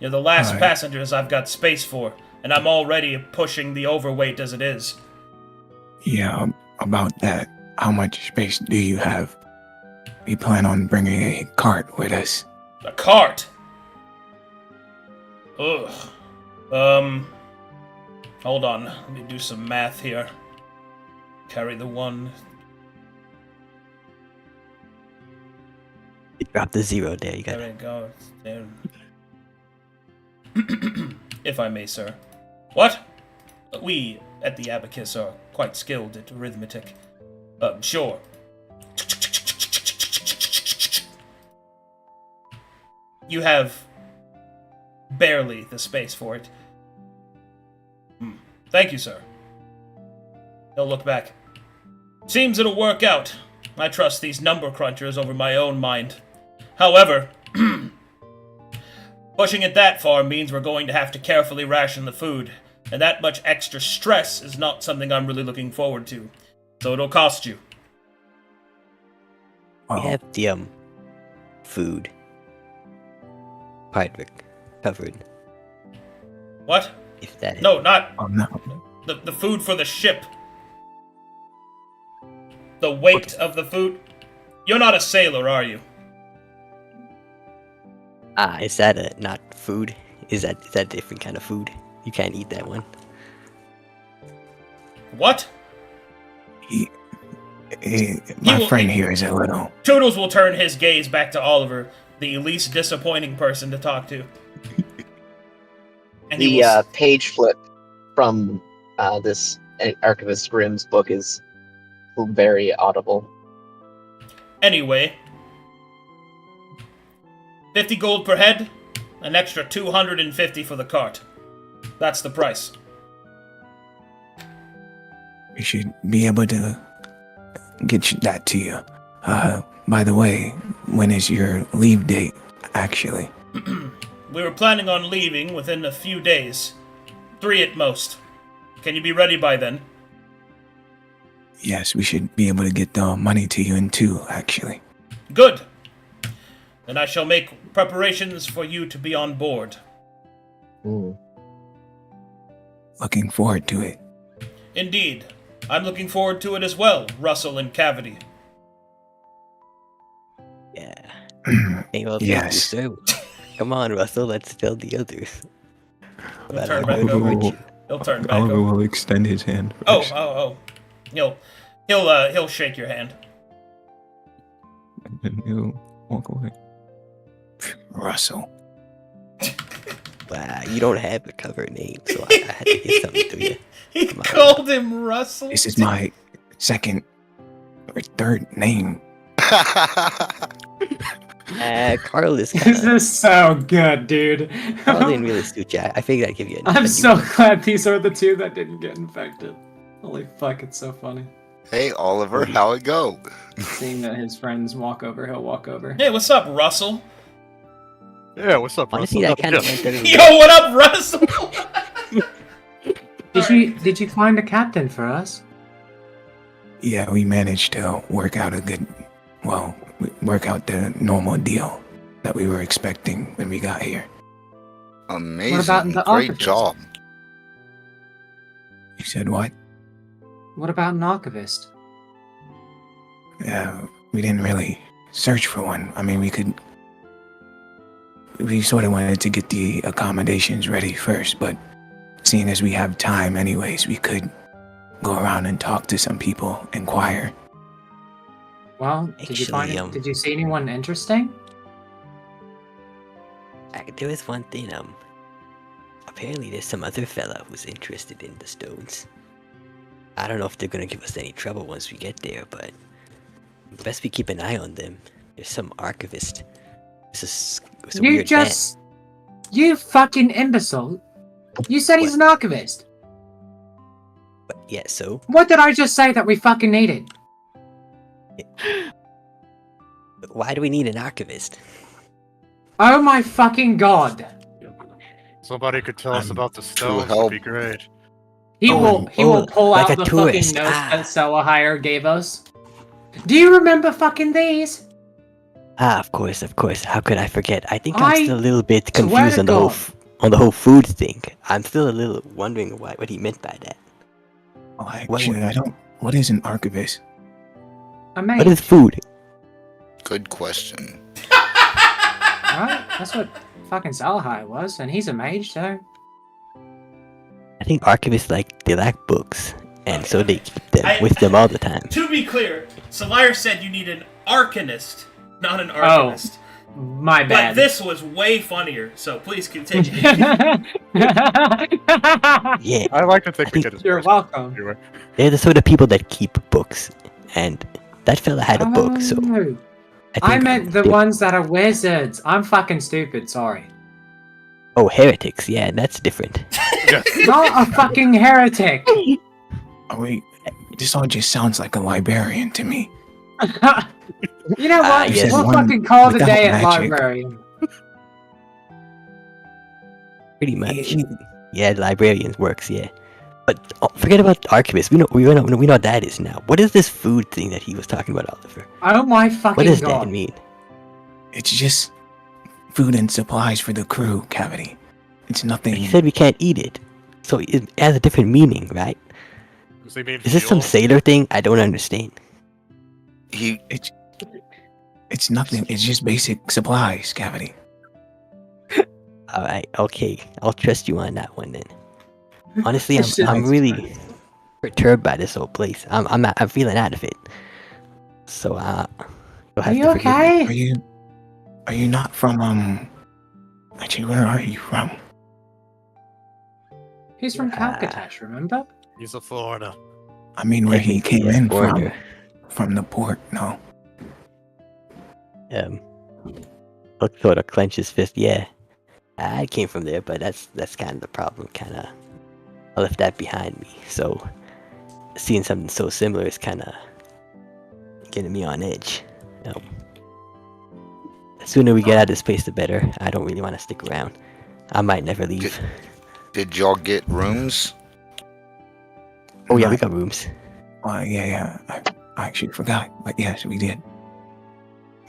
You're the last Alright. passengers I've got space for, and I'm already pushing the overweight as it is. Yeah, about that. How much space do you have? We plan on bringing a cart with us. A cart? Ugh. Hold on. Let me do some math here. Carry the one. You dropped the 0 there. You got There we go. There. If I may, sir. What? We, at the Abacus, are quite skilled at arithmetic. Sure. You have barely the space for it. Thank you, sir. He'll look back. Seems it'll work out. I trust these number crunchers over my own mind. However, pushing it that far means we're going to have to carefully ration the food, and that much extra stress is not something I'm really looking forward to. So it'll cost you. We Oh, have the food part of it covered. What? If that No, not oh no. the food for the ship. The weight of the food. You're not a sailor, are you? Is that not food? Is that a different kind of food? You can't eat that one. What? My will- friend here is a little. Toodles will turn his gaze back to Oliver, the least disappointing person to talk to. And he The will page flip from this Archivist Grimm's book is very audible. Anyway, 50 gold per head, an extra 250 for the cart. That's the price. We should be able to get that to you. By the way, when is your leave date, actually? We were planning on leaving within a few days. 3 at most. Can you be ready by then? Yes, we should be able to get the money to you in 2, actually. Good. and I shall make preparations for you to be on board. Mm. Looking forward to it. Indeed. I'm looking forward to it as well, Russell and Cavity. Yeah. Hey, well, Yes. thank you, sir. Come on, Russell, let's tell the others. He'll But turn I back won't over. hurt you. He'll turn back Oliver over. will extend his hand Oh, first. He'll shake your hand. And then he'll walk away. Russell. Wow, you don't have a cover name, so I had to get something to you. He Come on. called him Russell. This is my second or third name. Carl is This kind is so good, dude. Carl didn't really suit you. I figured I'd give you a I'm a so new- glad these are the two that didn't get infected. Holy fuck, it's so funny. Hey, Oliver, how it go? Seeing that his friends walk over, he'll walk over. Hey, what's up, Russell? Yeah, what's up, Honestly, Russell? that kind of Yeah. went better. Yo, what up, Russell? Did you find a captain for us? Yeah, we managed to work out the normal deal that we were expecting when we got here. Amazing. about the Great archivist? job. You said what? What about an archivist? We didn't really search for one. I mean, we sort of wanted to get the accommodations ready first, but seeing as we have time anyways, we could go around and talk to some people, inquire. Well, did you find Actually, Did you see anyone interesting? There is one thing, apparently there's some other fella who's interested in the stones. I don't know if they're gonna give us any trouble once we get there, but best we keep an eye on them. There's some archivist. It's a You weird man. You fucking imbecile. You said he's an archivist. But yeah, so What did I just say that we fucking needed? why do we need an archivist? Oh my fucking god. Somebody could tell us Um, about the stones. help. Would be great. He will pull like out a the tourist. fucking notes Ah. that Selahire gave us. Do you remember fucking these? Ah, of course. How could I forget? I think I I'm still a little bit swear confused to on the whole God. on the whole food thing. I'm still a little wondering what he meant by that. Oh, actually, I don't. What is an archivist? I mean, What is food? Good question. right? That's what fucking Selahire was, and he's a mage, so. I think archivists they lack books, and so they keep them I- with them all the time. To be clear, Solaire said you need an arcanist, not an archivist. My But bad. this was way funnier, so please continue. Yeah, I like to think I we think- get his You're question. welcome. Anyway. they're the sort of people that keep books, and that fella had a book, so Oh, I I think meant the they- ones that are wizards. I'm fucking stupid, sorry. Oh, heretics. Yeah, that's different. Yes. Not a fucking heretic! Oh wait, this all just sounds like a librarian to me. You know what? yes. We'll One fucking call the without day at magic. librarian. Pretty much. Yeah. Yeah, librarians works. Yeah, but forget about archivists. We know what that is now. What is this food thing that he was talking about, Oliver? Oh my What fucking does god. that mean? It's just food and supplies for the crew, Cavity. It's nothing. He said we can't eat it, so it has a different meaning, right? Does he mean Is this some fuel? sailor thing? I don't understand. It's nothing. It's just basic supplies, Cavity. All right, okay, I'll trust you on that one then. Honestly, This shit I'm makes really sense. perturbed by this whole place. I'm feeling out of it. So you'll Are have you to forgive me. okay? Are you not from Actually, where are you from? He's from Yeah. Calcutash, remember? He's a foreigner. I mean, where he Technically, came yeah, in foreigner. from the port. No. Hook sort of clenches fist. Yeah, I came from there, but that's kind of the problem. I left that behind me. So seeing something so similar is kind of getting me on edge. The sooner we get out of this place, the better. I don't really want to stick around. I might never leave. Did y'all get rooms? Oh yeah, we got rooms. Yeah. I actually forgot, but yes, we did.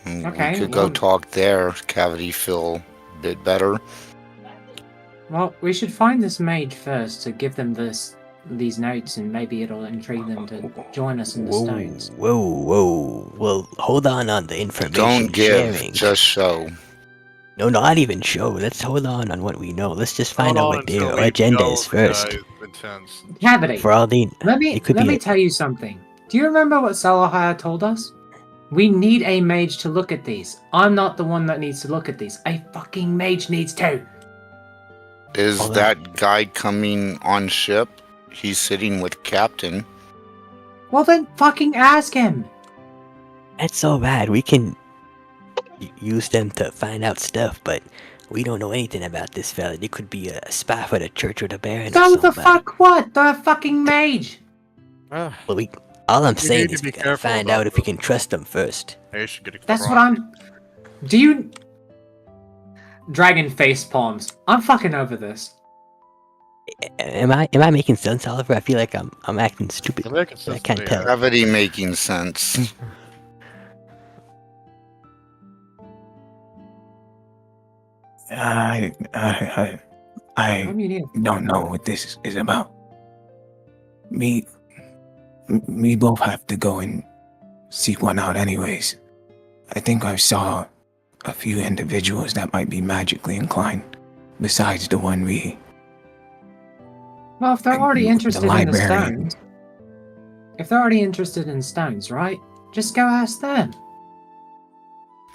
Okay, We could go well- talk there. Cavity feel a bit better. Well, we should find this mage first to give them these notes, and maybe it'll intrigue them to join us in the Whoa, stones. whoa. Well, hold on the information Don't give, sharing. just show. No, not even show. Let's hold on what we know. Let's just find out Hold on what until their we agenda know is the first. guy's intense. Cavity, For all the let me it could be let me a- tell you something. Do you remember what Salahaya told us? We need a mage to look at these. I'm not the one that needs to look at these. A fucking mage needs to. Is Hold on. that guy coming on ship? He's sitting with Captain. Well, then fucking ask him. That's so bad. We can use them to find out stuff, but we don't know anything about this fella. It could be a spy for the church or the baron. So or the somebody. fuck what? The fucking mage. Well, all I'm saying need to is be we gotta careful find about out if we this. can trust them first. They should get That's what I'm. Do you? Dragon face palms. I'm fucking over this. Am I making sense, Oliver? I feel like I'm acting stupid. You're making I sense to can't me, tell. Gravity making sense. I I'm you don't know what this is about. We both have to go and seek one out anyways. I think I saw a few individuals that might be magically inclined, besides the one we... Well, if they're And already the interested in the librarian. stones, if they're already interested in stones, right? Just go ask them.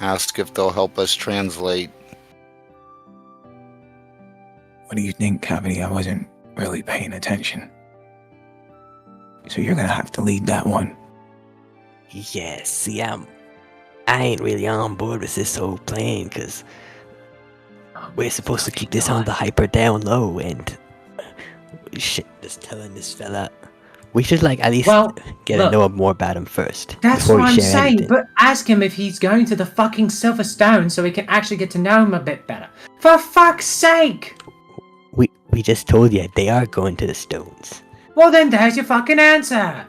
Ask if they'll help us translate. What do you think, Cavity? I wasn't really paying attention. So you're gonna have to lead that one. Yeah, see, I ain't really on board with this whole plan, because we're supposed to keep this on the hyper down low, and shit, just telling this fella. We should, like, at least Well, get to look. know more about him first. That's before what we I'm share saying, anything. but ask him if he's going to the fucking Silver Stone so we can actually get to know him a bit better. For fuck's sake! We just told you they are going to the stones. Well then there's your fucking answer!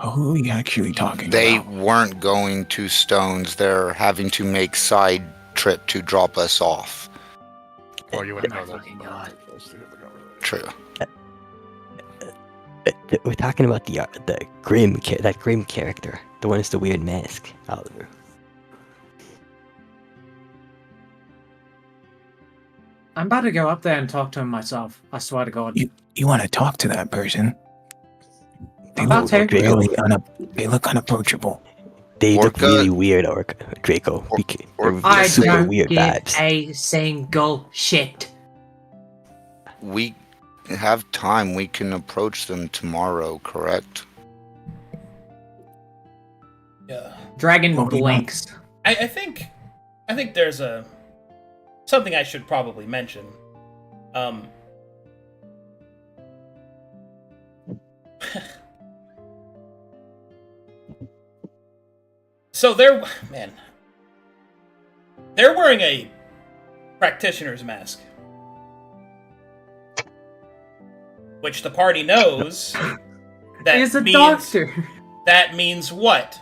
Who are you actually talking They about? weren't going to Stones. They're having to make side trip to drop us off. Or you wouldn't Oh know my that. fucking God. True. We're talking about the grim that grim character, the one with the weird mask, Oliver. I'm about to go up there and talk to him myself. I swear to God. You want to talk to that person? They About look to. really they look unapproachable. They look Orca- really weird, Draco. Or- I They're super don't weird give vibes. a single shit. We have time. We can approach them tomorrow, correct? Yeah. Dragon Well, we blinks. I think there's something I should probably mention. So they're wearing a practitioner's mask, which the party knows. That He's a means, doctor. That means what?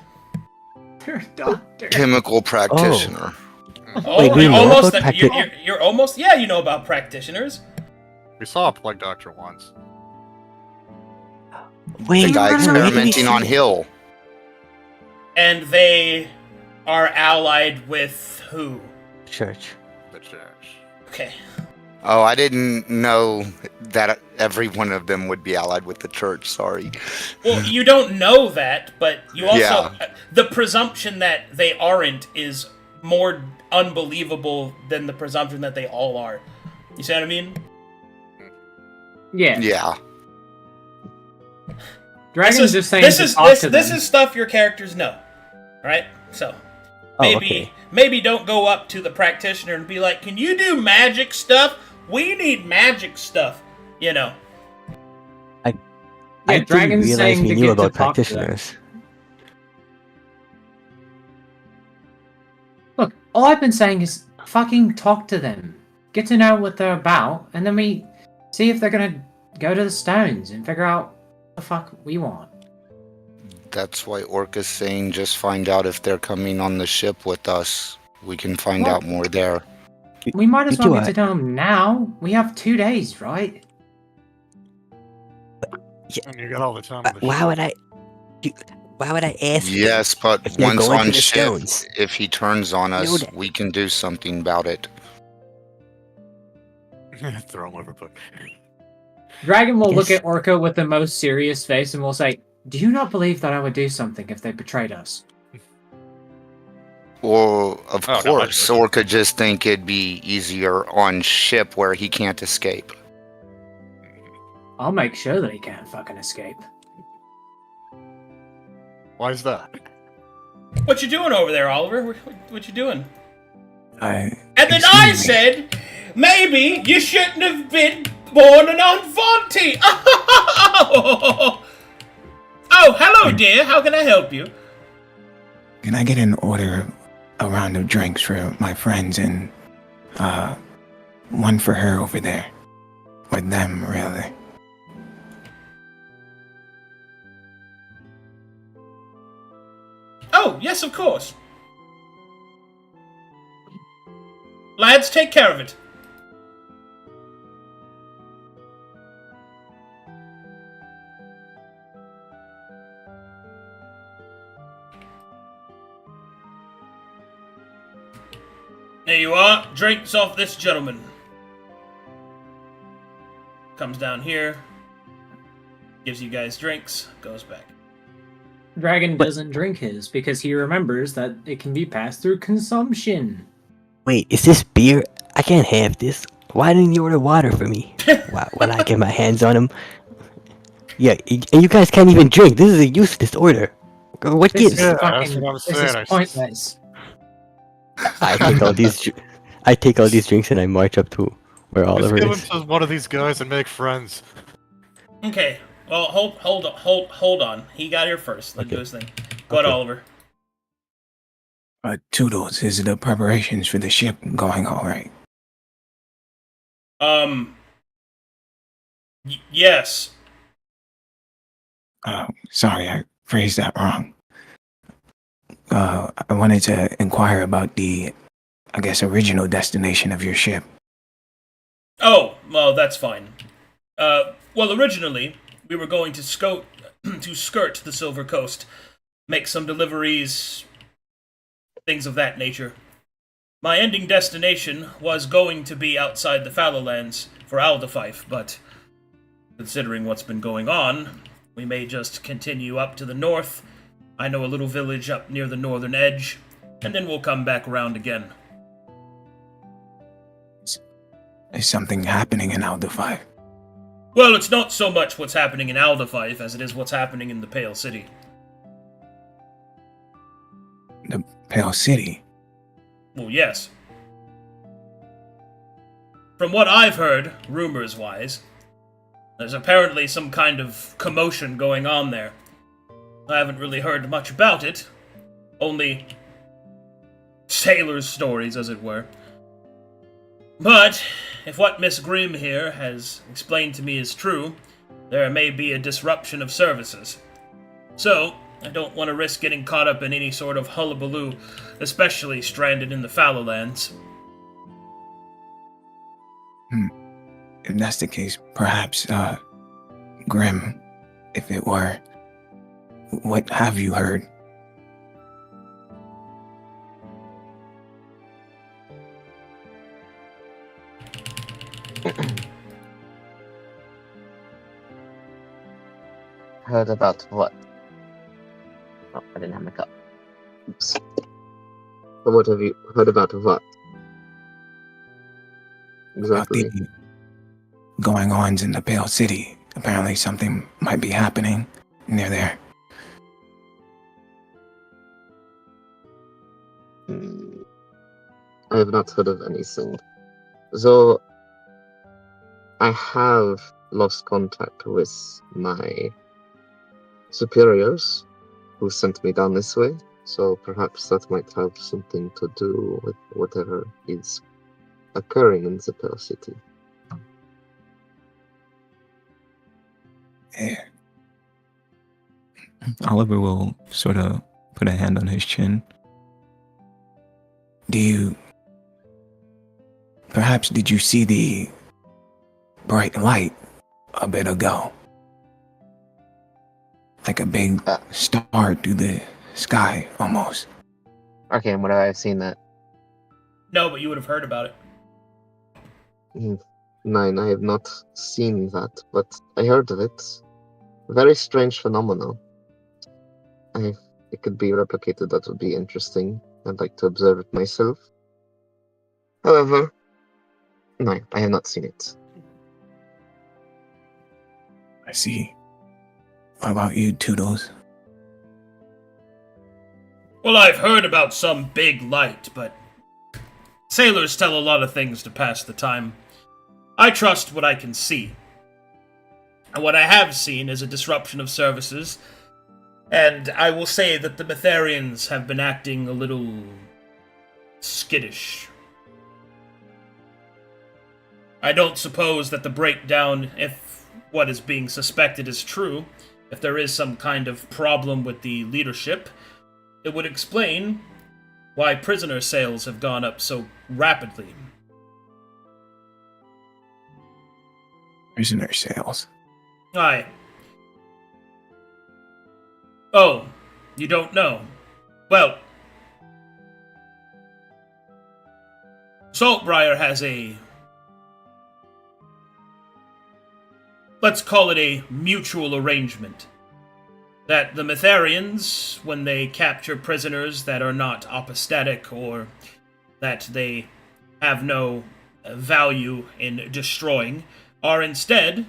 They're a doctor. Chemical practitioner. Oh, Wait, we you're know almost. about You're almost. Yeah, you know about practitioners. We saw a plug doctor once. Wait, The guy wait, wait, experimenting on Hill. And they are allied with who? Church. The church. Okay. Oh, I didn't know that every one of them would be allied with the church. Sorry. Well, you don't know that, but you also Yeah. the presumption that they aren't is more unbelievable than the presumption that they all are. You see what I mean? Yeah. Yeah. Dragon's just saying this to is talk this to this them. is stuff your characters know, right? So Oh, maybe okay. maybe don't go up to the practitioner and be like, "Can you do magic stuff? We need magic stuff." You know. I Yeah, didn't Dragon's realize saying we to knew get to about talk to them. practitioners. Look, all I've been saying is fucking talk to them. Get to know what they're about, and then we see if they're gonna go to the stones and figure out what the fuck we want. That's why Orca's saying just find out if they're coming on the ship with us. We can find Well- out more there. We might as well You get to know them now. We have 2 days, right? And you got all the time. Why, in the why ship. would I? Why would I ask? Yes, but if they're once going on to the ship, stones. if he turns on You know us, that- we can do something about it. Throw him overboard. Dragon will look Yes. at Orca with the most serious face and will say, "Do you not believe that I would do something if they betrayed us?" Well, of Oh, no, I course, do. Orca just think it'd be easier on ship where he can't escape. I'll make sure that he can't fucking escape. Why is that? What you doing over there, Oliver? What you doing? I. And then I excuse me. said, maybe you shouldn't have been born an Enfante. Oh, hello, dear. How can I help you? Can I get an order, a round of drinks for my friends and, one for her over there? Or them, really. Oh, yes, of course. Lads, take care of it. There you are. Drinks off this gentleman. Comes down here. Gives you guys drinks. Goes back. Dragon doesn't drink his because he remembers that it can be passed through consumption. Wait, is this beer? I can't have this. Why didn't you order water for me? Why would I get my hands on him? Yeah, and you guys can't even drink. This is a useless order. What This gives? is Yeah, that's fucking. what I'm This saying, is I- pointless. I take all these. I take all these drinks and I march up to where Just Oliver give him is. to one of these guys and make friends. Okay. Well, hold on. He got here first. Let him Okay. do his thing. Go ahead, Okay. Oliver. Toodles, is the preparations for the ship going alright? Yes. Sorry, I phrased that wrong. I wanted to inquire about the, I guess, original destination of your ship. Oh, well, that's fine. Well, originally, we were going to skirt the Silver Coast, make some deliveries, things of that nature. My ending destination was going to be outside the Fallowlands for Aldafife, but considering what's been going on, we may just continue up to the north. I know a little village up near the northern edge, and then we'll come back around again. Is something happening in Aldefy? Well, it's not so much what's happening in Aldafife as it is what's happening in the Pale City. The Pale City? Well, yes. From what I've heard, rumors-wise, there's apparently some kind of commotion going on there. I haven't really heard much about it. Only sailors' stories, as it were. But, if what Miss Grimm here has explained to me is true, there may be a disruption of services. So, I don't want to risk getting caught up in any sort of hullabaloo, especially stranded in the Fallowlands. If that's the case, perhaps, Grim, if it were, what have you heard? Heard about what? Oh, I didn't have my cup. Oops. But what have you heard about what? About Exactly. the going-ons in the Pale City. Apparently something might be happening near there. I have not heard of anything. Though I have lost contact with my superiors who sent me down this way, so perhaps that might have something to do with whatever is occurring in the Pale City. Yeah. Oliver will sort of put a hand on his chin. Perhaps did you see the bright light a bit ago? Like a big star through the sky, almost. Okay, and would I have seen that? No, but you would have heard about it. 9, I have not seen that, but I heard of it. Very strange phenomenon. If it could be replicated, that would be interesting. I'd like to observe it myself. However, no, I have not seen it. I see. What about you, Toodles? Well, I've heard about some big light, but sailors tell a lot of things to pass the time. I trust what I can see. And what I have seen is a disruption of services, and I will say that the Betharians have been acting a little skittish. I don't suppose that the breakdown, if what is being suspected is true, if there is some kind of problem with the leadership, it would explain why prisoner sales have gone up so rapidly. Prisoner sales. Aye. Oh, you don't know? Well, Saltbriar has let's call it a mutual arrangement. That the Metharians, when they capture prisoners that are not apostatic or that they have no value in destroying, are instead,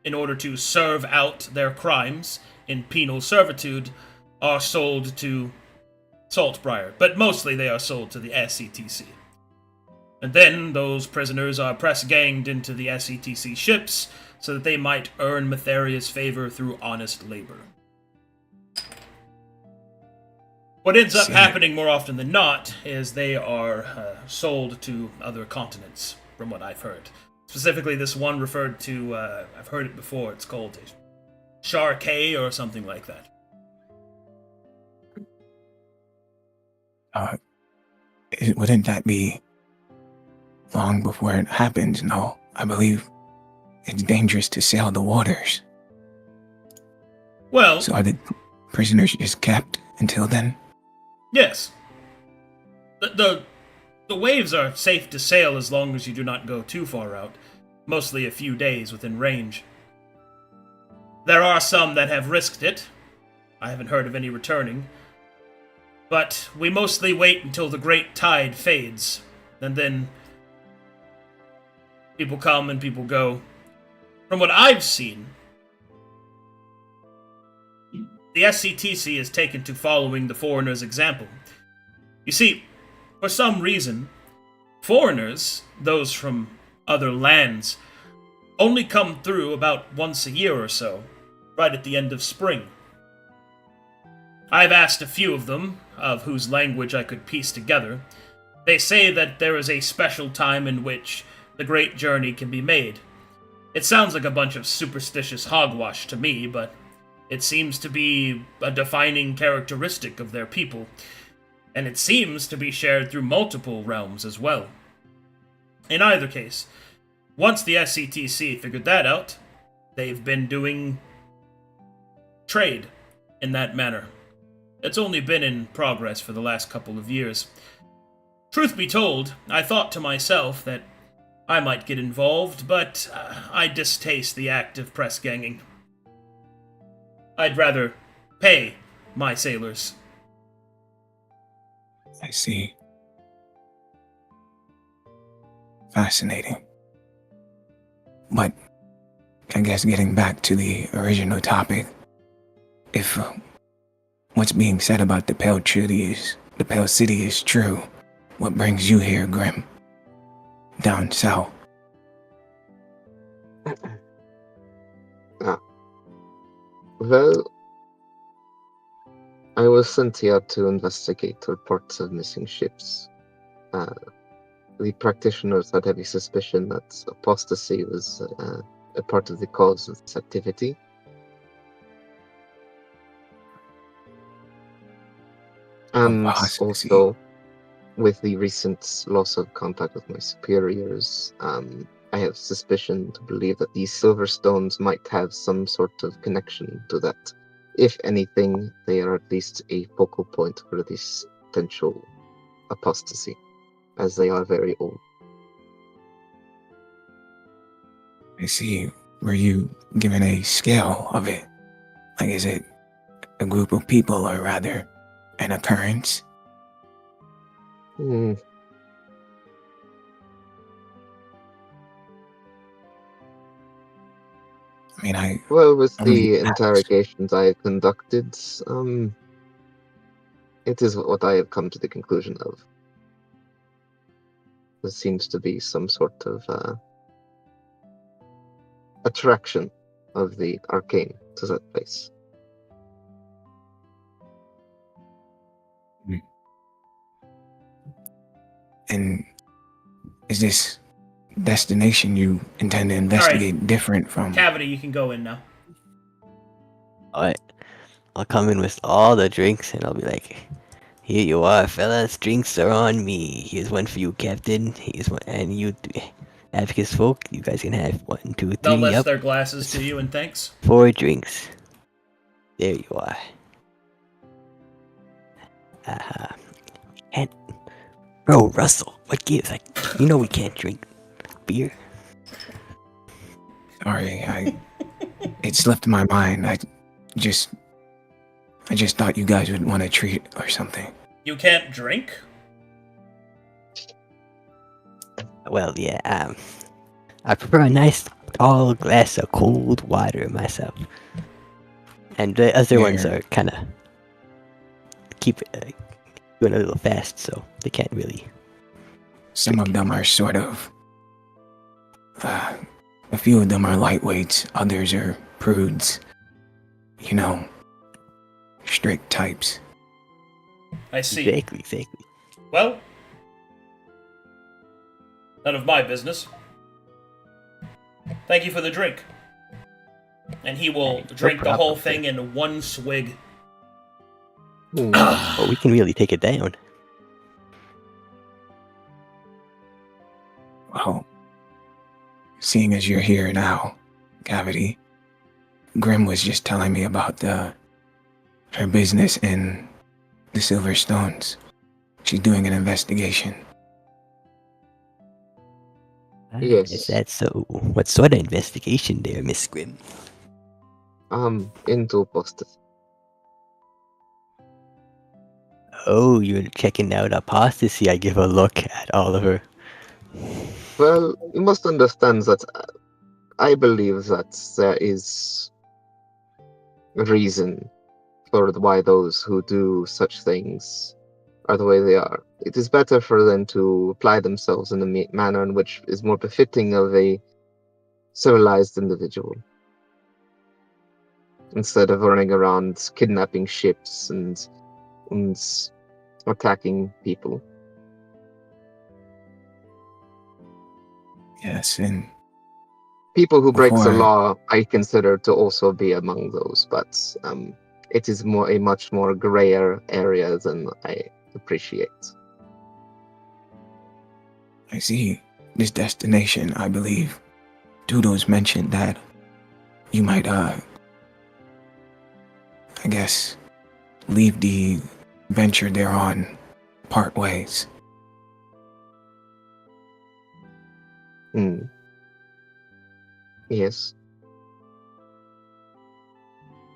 in order to serve out their crimes in penal servitude, are sold to Saltbriar. But mostly they are sold to the SCTC. And then those prisoners are press-ganged into the SCTC ships so that they might earn Metharia's favor through honest labor. What ends up happening more often than not is they are sold to other continents, from what I've heard. Specifically, this one referred to, I've heard it before, it's called Sharkey or something like that. Wouldn't that be long before it happens? No, I believe it's dangerous to sail the waters. Well, so are the prisoners just kept until then? Yes. The waves are safe to sail as long as you do not go too far out, mostly a few days within range. There are some that have risked it. I haven't heard of any returning. But we mostly wait until the great tide fades, and then people come and people go. From what I've seen, the SCTC is taken to following the foreigners' example. You see, for some reason, foreigners, those from other lands, only come through about once a year or so, right at the end of spring. I've asked a few of them, of whose language I could piece together. They say that there is a special time in which the great journey can be made. It sounds like a bunch of superstitious hogwash to me, but it seems to be a defining characteristic of their people, and it seems to be shared through multiple realms as well. In either case, once the SCTC figured that out, they've been doing trade in that manner. It's only been in progress for the last couple of years. Truth be told, I thought to myself that I might get involved, but I distaste the act of press-ganging. I'd rather pay my sailors. I see. Fascinating. But I guess getting back to the original topic, if what's being said about the Pale City is true, what brings you here, Grim? Down south. Well, I was sent here to investigate reports of missing ships. The practitioners had heavy suspicion that apostasy was a part of the cause of this activity. And apostasy. also, with the recent loss of contact with my superiors, I have suspicion to believe that these Silverstones might have some sort of connection to that. If anything, they are at least a focal point for this potential apostasy, as they are very old. I see. Were you given a scale of it? Like, is it a group of people or rather an occurrence? Hmm. I mean, I Well, with only the asked. interrogations I have conducted, it is what I have come to the conclusion of. There seems to be some sort of attraction of the arcane to that place. And is this destination you intend to investigate different from? Cavity, you can go in now. Alright. I'll come in with all the drinks and I'll be like, here you are, fellas. Drinks are on me. Here's one for you, Captain. Here's one, and you, Abacus folk. You guys can have 1, 2, 3. They'll lift Yep, their glasses to you and thanks. 4 drinks. There you are. And bro, Russell, what gives? Like, you know we can't drink beer. Sorry, it slipped my mind. I just thought you guys would want a treat or something. You can't drink? Well, yeah. I prefer a nice tall glass of cold water myself. And the other ones Here. are kind of keep it going a little fast, so they can't really. Some of them are sort of. A few of them are lightweights, others are prudes. You know, strict types. I see. Exactly. Well, none of my business. Thank you for the drink. And he will drink the whole thing in one swig. Oh, we can really take it down. Well, seeing as you're here now, Cavity, Grim was just telling me about her business in the Silver Stones. She's doing an investigation. Yes. Is that so? What sort of investigation there, Miss Grim? Into apostasy. Oh, you're checking out apostasy. I give a look at Oliver. Well, you must understand that I believe that there is a reason for why those who do such things are the way they are. It is better for them to apply themselves in a manner in which is more befitting of a civilized individual, instead of running around kidnapping ships and attacking people. Yes, and People who break the Before- law, I consider to also be among those, but it is a much more grayer area than I appreciate. I see this destination, I believe. Doodles mentioned that you might, I guess, leave the venture they're on part ways. Yes,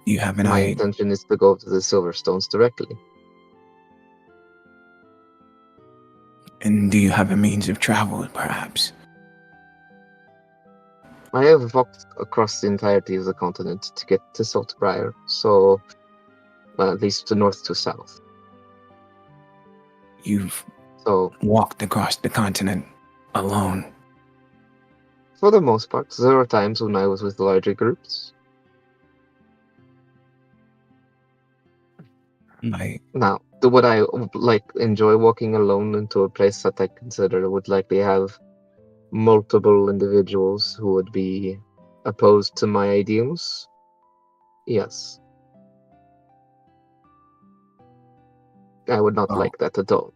You have an my eye. intention is to go to the Silverstones directly. And do you have a means of travel, perhaps? I have walked across the entirety of the continent to get to Saltbriar, so at least to north to south. You've So, walked across the continent alone. for the most part, there were times when I was with larger groups. Now, would I enjoy walking alone into a place that I consider would likely have multiple individuals who would be opposed to my ideals? Yes. I would not Oh. like that at all.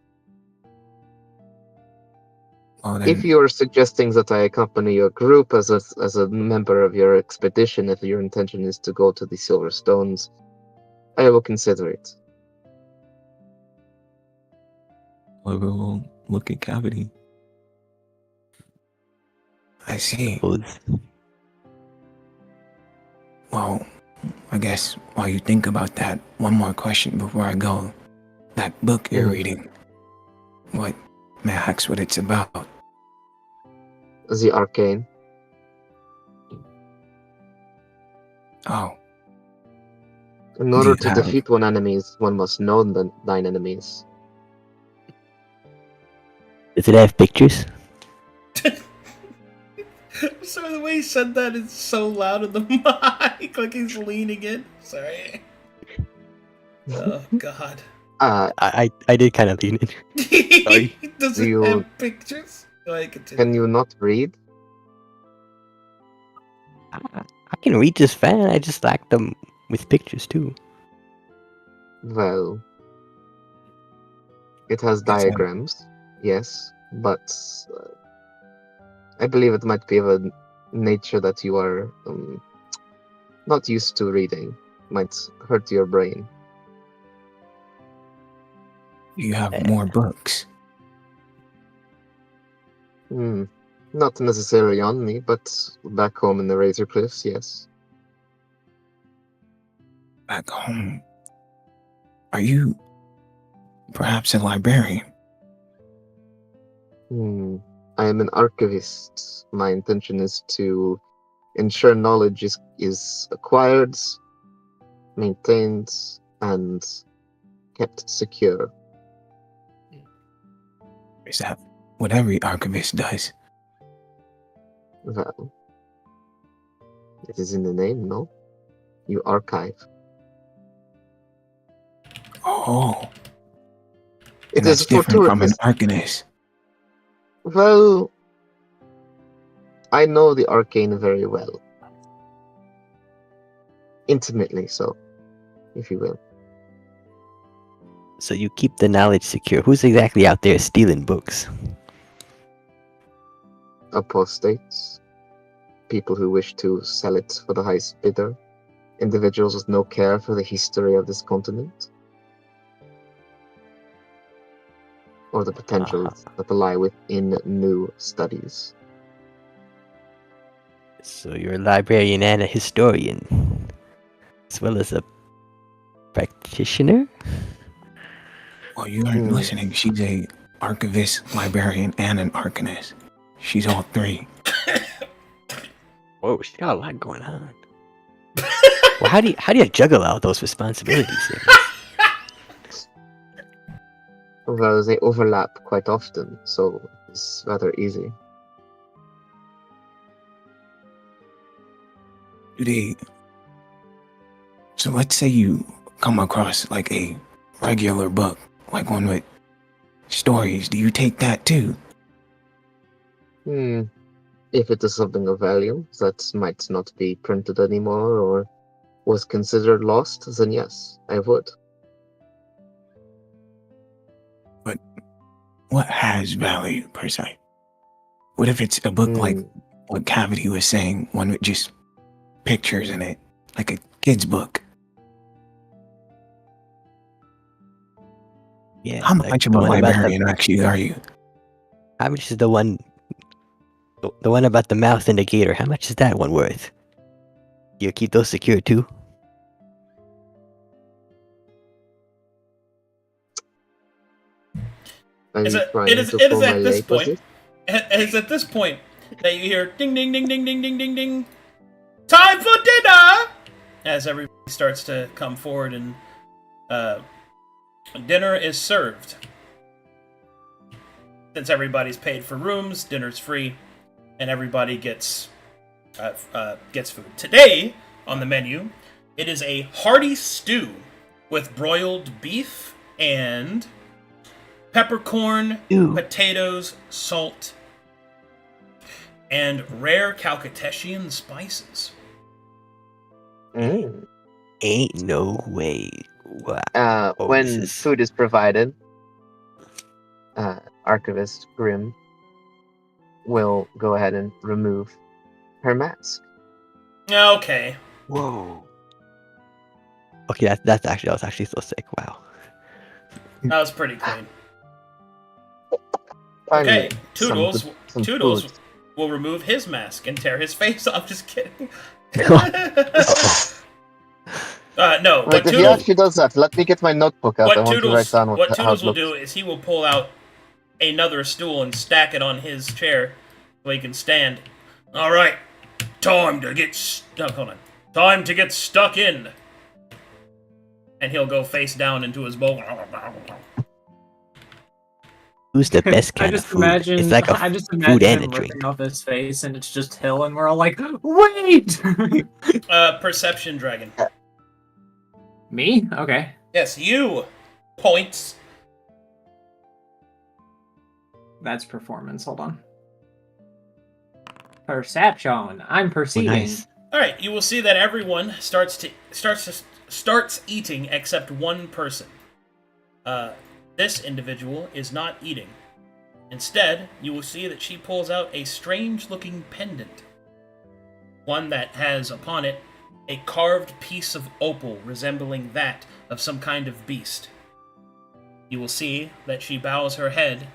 Well, then, If you are suggesting that I accompany your group as a member of your expedition, if your intention is to go to the Silver Stones, I will consider it. we'll look at Cavity. I see. Suppose. Well, I guess while you think about that, one more question before I go. That book you're reading, what Max, what it's about? The Arcane. Oh, In order you to have- defeat one must know thine enemies. Does it have pictures? Sorry, the way he said that is so loud in the mic, like he's leaning in. Sorry. Oh God. I did kind of lean in. Sorry. Does Do it you- have pictures? Go ahead, continue. Can you not read? I can read just fine. I just like them with pictures too. Well, it has a- diagrams, yes, but I believe it might be of a nature that you are not used to reading. Might hurt your brain. you have more books. Not necessarily on me, but back home in the Razor Cliffs, yes. Back home. Are you perhaps a librarian? I am an archivist. My intention is to ensure knowledge is acquired, maintained, and kept secure. Is that what every archivist does? Well, it is in the name, no? You archive. Oh, It and that's is different from an fortuitous. arcanist. Well, I know the arcane very well. Intimately so, if you will. So you keep the knowledge secure. Who's exactly out there stealing books? Apostates, people who wish to sell it for the highest bidder, individuals with no care for the history of this continent, or the potentials that lie within new studies. So you're a librarian and a historian, as well as a practitioner? Well, you aren't listening. She's a archivist, librarian, and an arcanist. She's all three. Whoa, she got a lot going on. Well, how do you juggle all those responsibilities? Well, they overlap quite often, so it's rather easy. So let's say you come across like a regular book, like one with stories. Do you take that too? If it is something of value that might not be printed anymore or was considered lost, then yes, I would. But what has value, per se? What if it's a book like what Cavity was saying, one with just pictures in it, like a kid's book? Yeah. How like much of the a one about librarian actually are you? How much is the one about the mouth and the gator? How much is that one worth? You keep those secure too? Are Is you it- trying it is- to it pull is my at this leg point- with it? It's at this point that you hear ding ding ding ding ding ding ding ding. Time for dinner! As everybody starts to come forward and dinner is served. Since everybody's paid for rooms, dinner's free, and everybody gets food. Today on the menu, it is a hearty stew with broiled beef and peppercorn, Ew. potatoes, salt, and rare Calcutetian spices. Ain't no way. Wow. Oh, when this is- food is provided, Archivist Grim will go ahead and remove her mask. Okay. Whoa. Okay, that was actually so sick. Wow. That was pretty clean. Finally, Okay, Toodles. some Toodles food. will remove his mask and tear his face off. Just kidding. No, Wait, what if he Toodles, actually does that, let me get my notebook out. I want to write down what how Toodles it will looks. do is he will pull out another stool and stack it on his chair so he can stand. All right, time to get stuck. Hold on, time to get stuck in. And he'll go face down into his bowl. Who's the best I kind of just food? imagine, It's like a I just food imagine and him a drink. ripping off his face, and it's just Hill, and we're all like, "Wait!" Perception dragon. Me? Okay. Yes, you. Points. That's performance. Hold on. Perception. I'm Oh, perceiving. nice. All right, you will see that everyone starts eating except one person. This individual is not eating. Instead, you will see that she pulls out a strange-looking pendant. One that has upon it a carved piece of opal resembling that of some kind of beast. You will see that she bows her head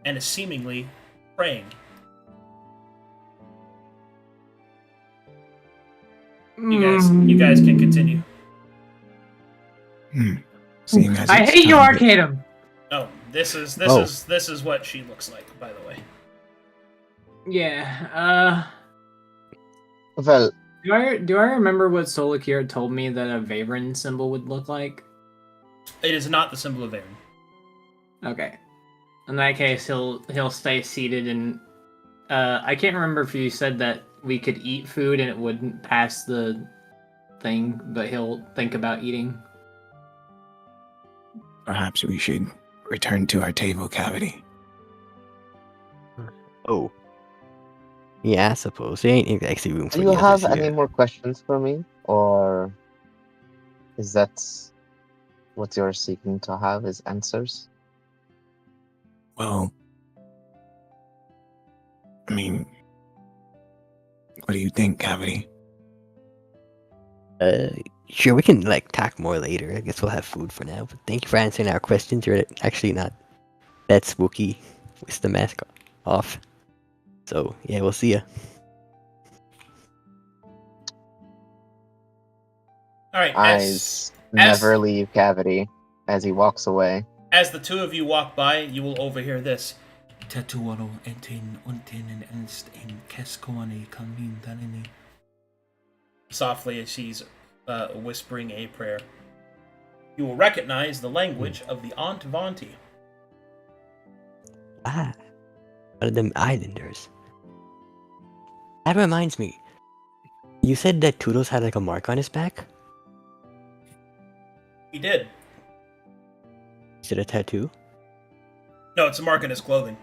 and is seemingly praying. You guys can continue. Seeing as I it's hate you, time to- Arcadum. Oh, this is what she looks like, by the way. Yeah. Well, Do I remember what Solakir told me that a Vavrin symbol would look like? It is not the symbol of Aaron. Okay. In that case, he'll stay seated, and I can't remember if you said that we could eat food and it wouldn't pass the thing, but he'll think about eating. Perhaps we should return to our table, Cavity. Oh. Yeah, I suppose. There ain't actually room for do you the others have any here. more questions for me? Or is that what you're seeking to have is answers? Well, I mean, what do you think, Cavity? Sure, we can talk more later. I guess we'll have food for now. But thank you for answering our questions. You're actually not that spooky with the mask off. So yeah, we'll see ya. All right. Eyes never leave Cavity as he walks away. As the two of you walk by, you will overhear this. Tetuaro entin untin and enst in keskoani kamin danini. Softly as she's whispering a prayer. You will recognize the language of the Aunt Vanti. Ah, one of them islanders. That reminds me. You said that Toodles had a mark on his back? He did. Is it a tattoo? No, it's a mark in his clothing.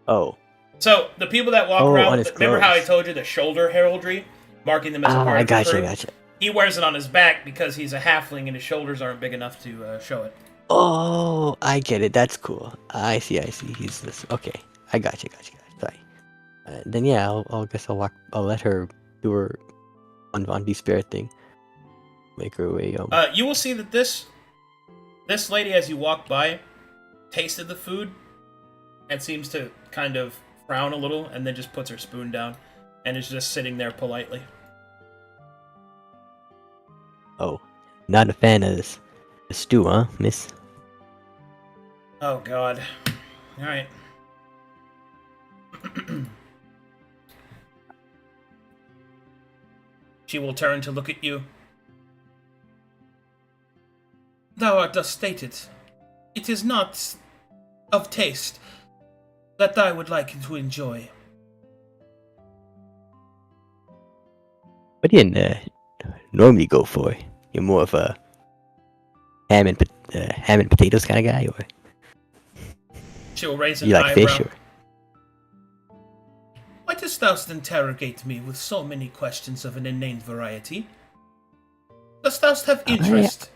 Oh. So, the people that walk Oh, around, on his remember how I clothes. told you the shoulder heraldry? Marking them as a part I of the crew? gotcha. He wears it on his back because he's a halfling and his shoulders aren't big enough to show it. Oh, I get it. That's cool. I see. He's this. Okay, I gotcha. Sorry. Then yeah, I'll guess I'll let her do her on the spirit thing. Make her way. You will see that this lady, as you walk by, tasted the food and seems to kind of frown a little, and then just puts her spoon down and is just sitting there politely. Oh, not a fan of this stew, huh, miss? Oh God! All right. She will turn to look at you. Thou art thus stated. It is not of taste that I would like to enjoy. What do you normally go for? You're more of a ham and potatoes kind of guy, or She will raise an you like eyebrow. fish? Or Why dost thou interrogate me with so many questions of an inane variety? Dost thou have interest?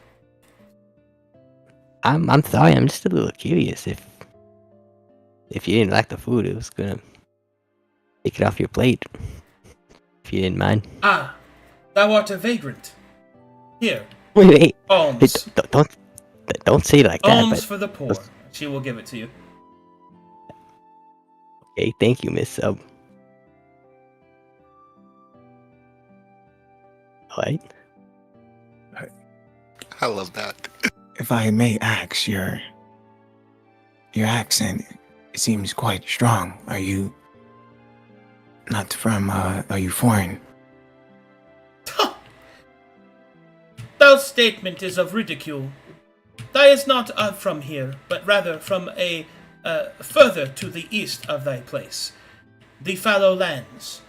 I'm sorry. I'm just a little curious. If you didn't like the food, it was gonna take it off your plate. If you didn't mind. Ah, thou art a vagrant. Here, Wait. alms. Don't say it like that. Alms But for the poor. She will give it to you. okay, thank you, Miss. Alright. I love that. If I may ask, your accent seems quite strong. Are you not from, are you foreign? Thy statement is of ridicule. Thou is not from here, but rather from a further to the east of thy place, the fallow lands.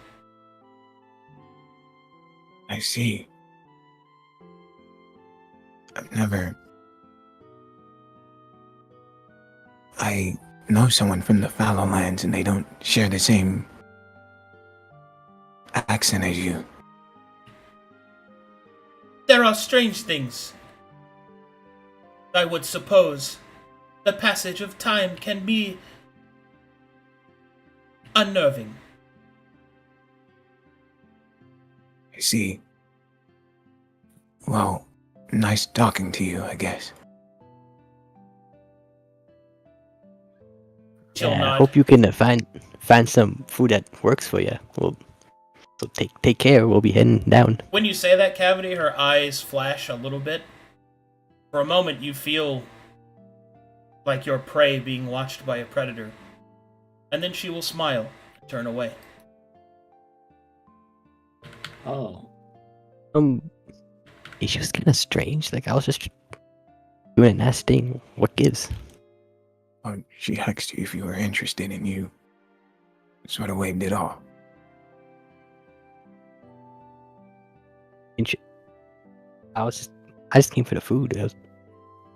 I see. I know someone from the fallow lands and they don't share the same accent as you. There are strange things. I would suppose the passage of time can be unnerving. I see. Well, nice talking to you, I guess. She'll I nod. hope you can find some food that works for you. So take care. We'll be heading down. When you say that, Cavity, her eyes flash a little bit. For a moment, you feel like your prey being watched by a predator. And then she will smile and turn away. Oh. It's just kind of strange. Like, I was just doing a nice thing. What gives? Oh, she asked you if you were interested and you sort of waved it off. I just came for the food. I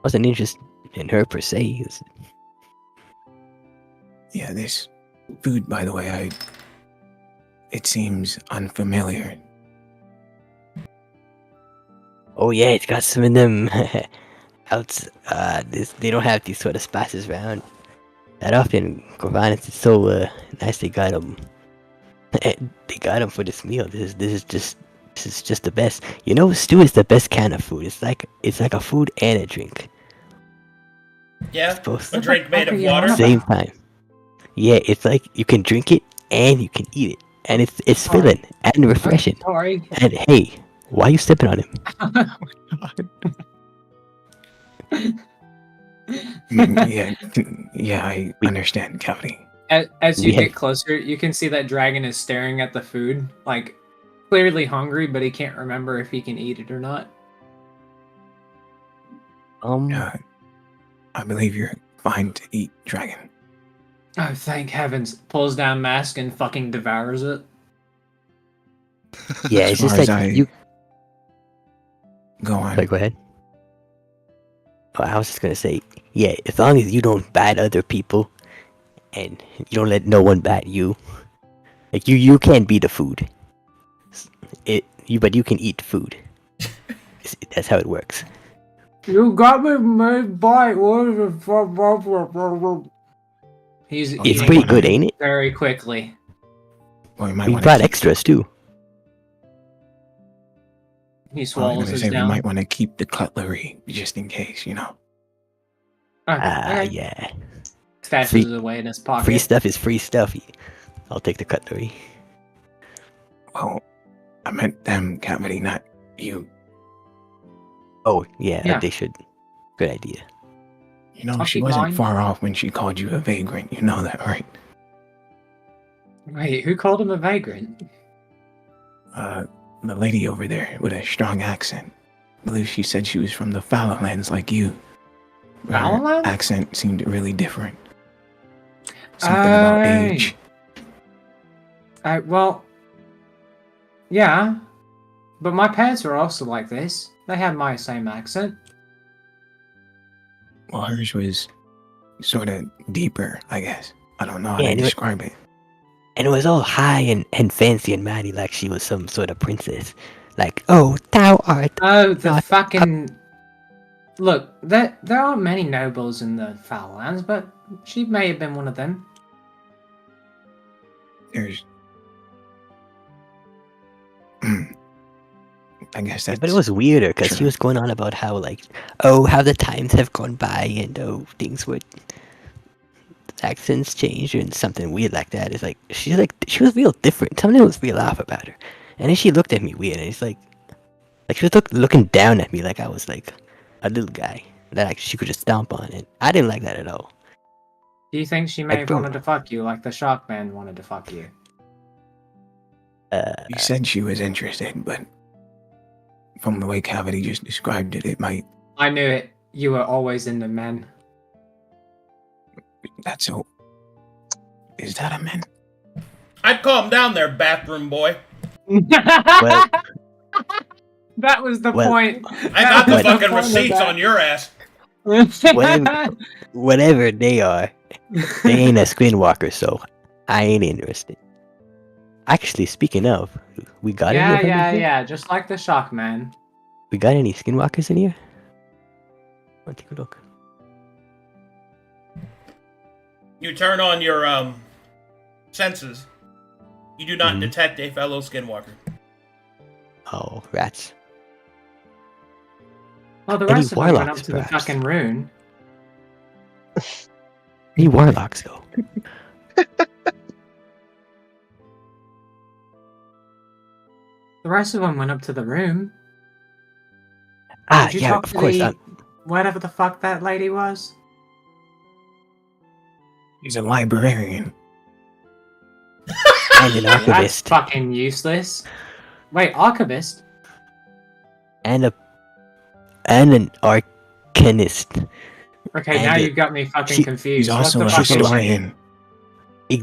wasn't interested in her per se. Yeah, this food, by the way, it seems unfamiliar. Oh yeah, it's got some of them they don't have these sort of spices around that often. Corvallis is so nice. They got them. They got them for this meal. This is just the best. You know, stew is the best kind of food. It's like a food and a drink. Yeah? Both A drink made of What the fuck are you water? on about? same time. Yeah, it's like you can drink it and you can eat it, and it's filling and refreshing. Sorry. And hey, why are you stepping on him? Yeah, I understand, Cavity. As you We have- get closer, you can see that dragon is staring at the food, like clearly hungry, but he can't remember if he can eat it or not. I believe you're fine to eat, dragon. Oh, thank heavens! Pulls down mask and fucking devours it. Yeah, As it's just far as like you. Go on. Sorry, go ahead. Oh, I was just gonna say, yeah, as long as you don't bat other people, and you don't let no one bat you, like you can't be the food. But you can eat food. That's how it works. You got me made by He's It's It's eating pretty good, ain't it? very quickly. Well, you might We want brought to extras too. He I was swallows gonna his say we down. might want to keep the cutlery just in case, you know. Okay. Yeah. Stashes Free- it away in his pocket. Free stuff is free stuff. I'll take the cutlery. Well, I meant them, Cavity, not you. Oh, yeah, Yeah. they should. Good idea. You know, I'll she keep wasn't mine. far off when she called you a vagrant. You know that, right? Wait, who called him a vagrant? The lady over there with a strong accent. I believe she said she was from the fallow lands like you. Her Fallowlands? accent seemed really different. Something about Aye. age. Well, yeah, but my parents are also like this. They have my same accent. Well, hers was sort of deeper, I guess. I don't know how Yeah, to and it- describe it. And it was all high and fancy and mighty, like she was some sort of princess. Like, oh, thou art. Oh, the Not fucking. Look, there aren't many nobles in the Foul Lands, but she may have been one of them. There's. I guess that's. But it was weirder because she true. was going on about how like, oh, how the times have gone by and oh, things would accents change and something weird like that. It's like she was real different. Something was real off about her. And then she looked at me weird and it's like she was looking down at me like I was like a little guy that she could just stomp on, and I didn't like that at all. Do you think she may Like, have bro. wanted to fuck you like the Shark Man wanted to fuck you? You said she was interested, but from the way Cavity just described it, it might. I knew it. You were always into men. That's so. Is that a man? I'd calm down there, bathroom boy. Well, That was the Well, point. I got the What? fucking receipts on your ass. whatever they are, they ain't a skinwalker, so I ain't interested. Actually, speaking of, we got any of them in here? yeah. Just like the Shark Man. We got any skinwalkers in here? Let's take a look. You turn on your senses. You do not Mhm. detect a fellow skinwalker. Oh, rats. Well, the Any rest of them went up warlocks, to the perhaps? fucking rune. Any warlocks though? The rest of them went up to the room. Ah, Did you yeah, talk of to course. the whatever the fuck that lady was? He's a librarian. And an That's archivist, fucking useless. Wait, archivist? and an arcanist. Okay, And now it- you got me fucking she- confused. He's also a what the fuck is she? historian.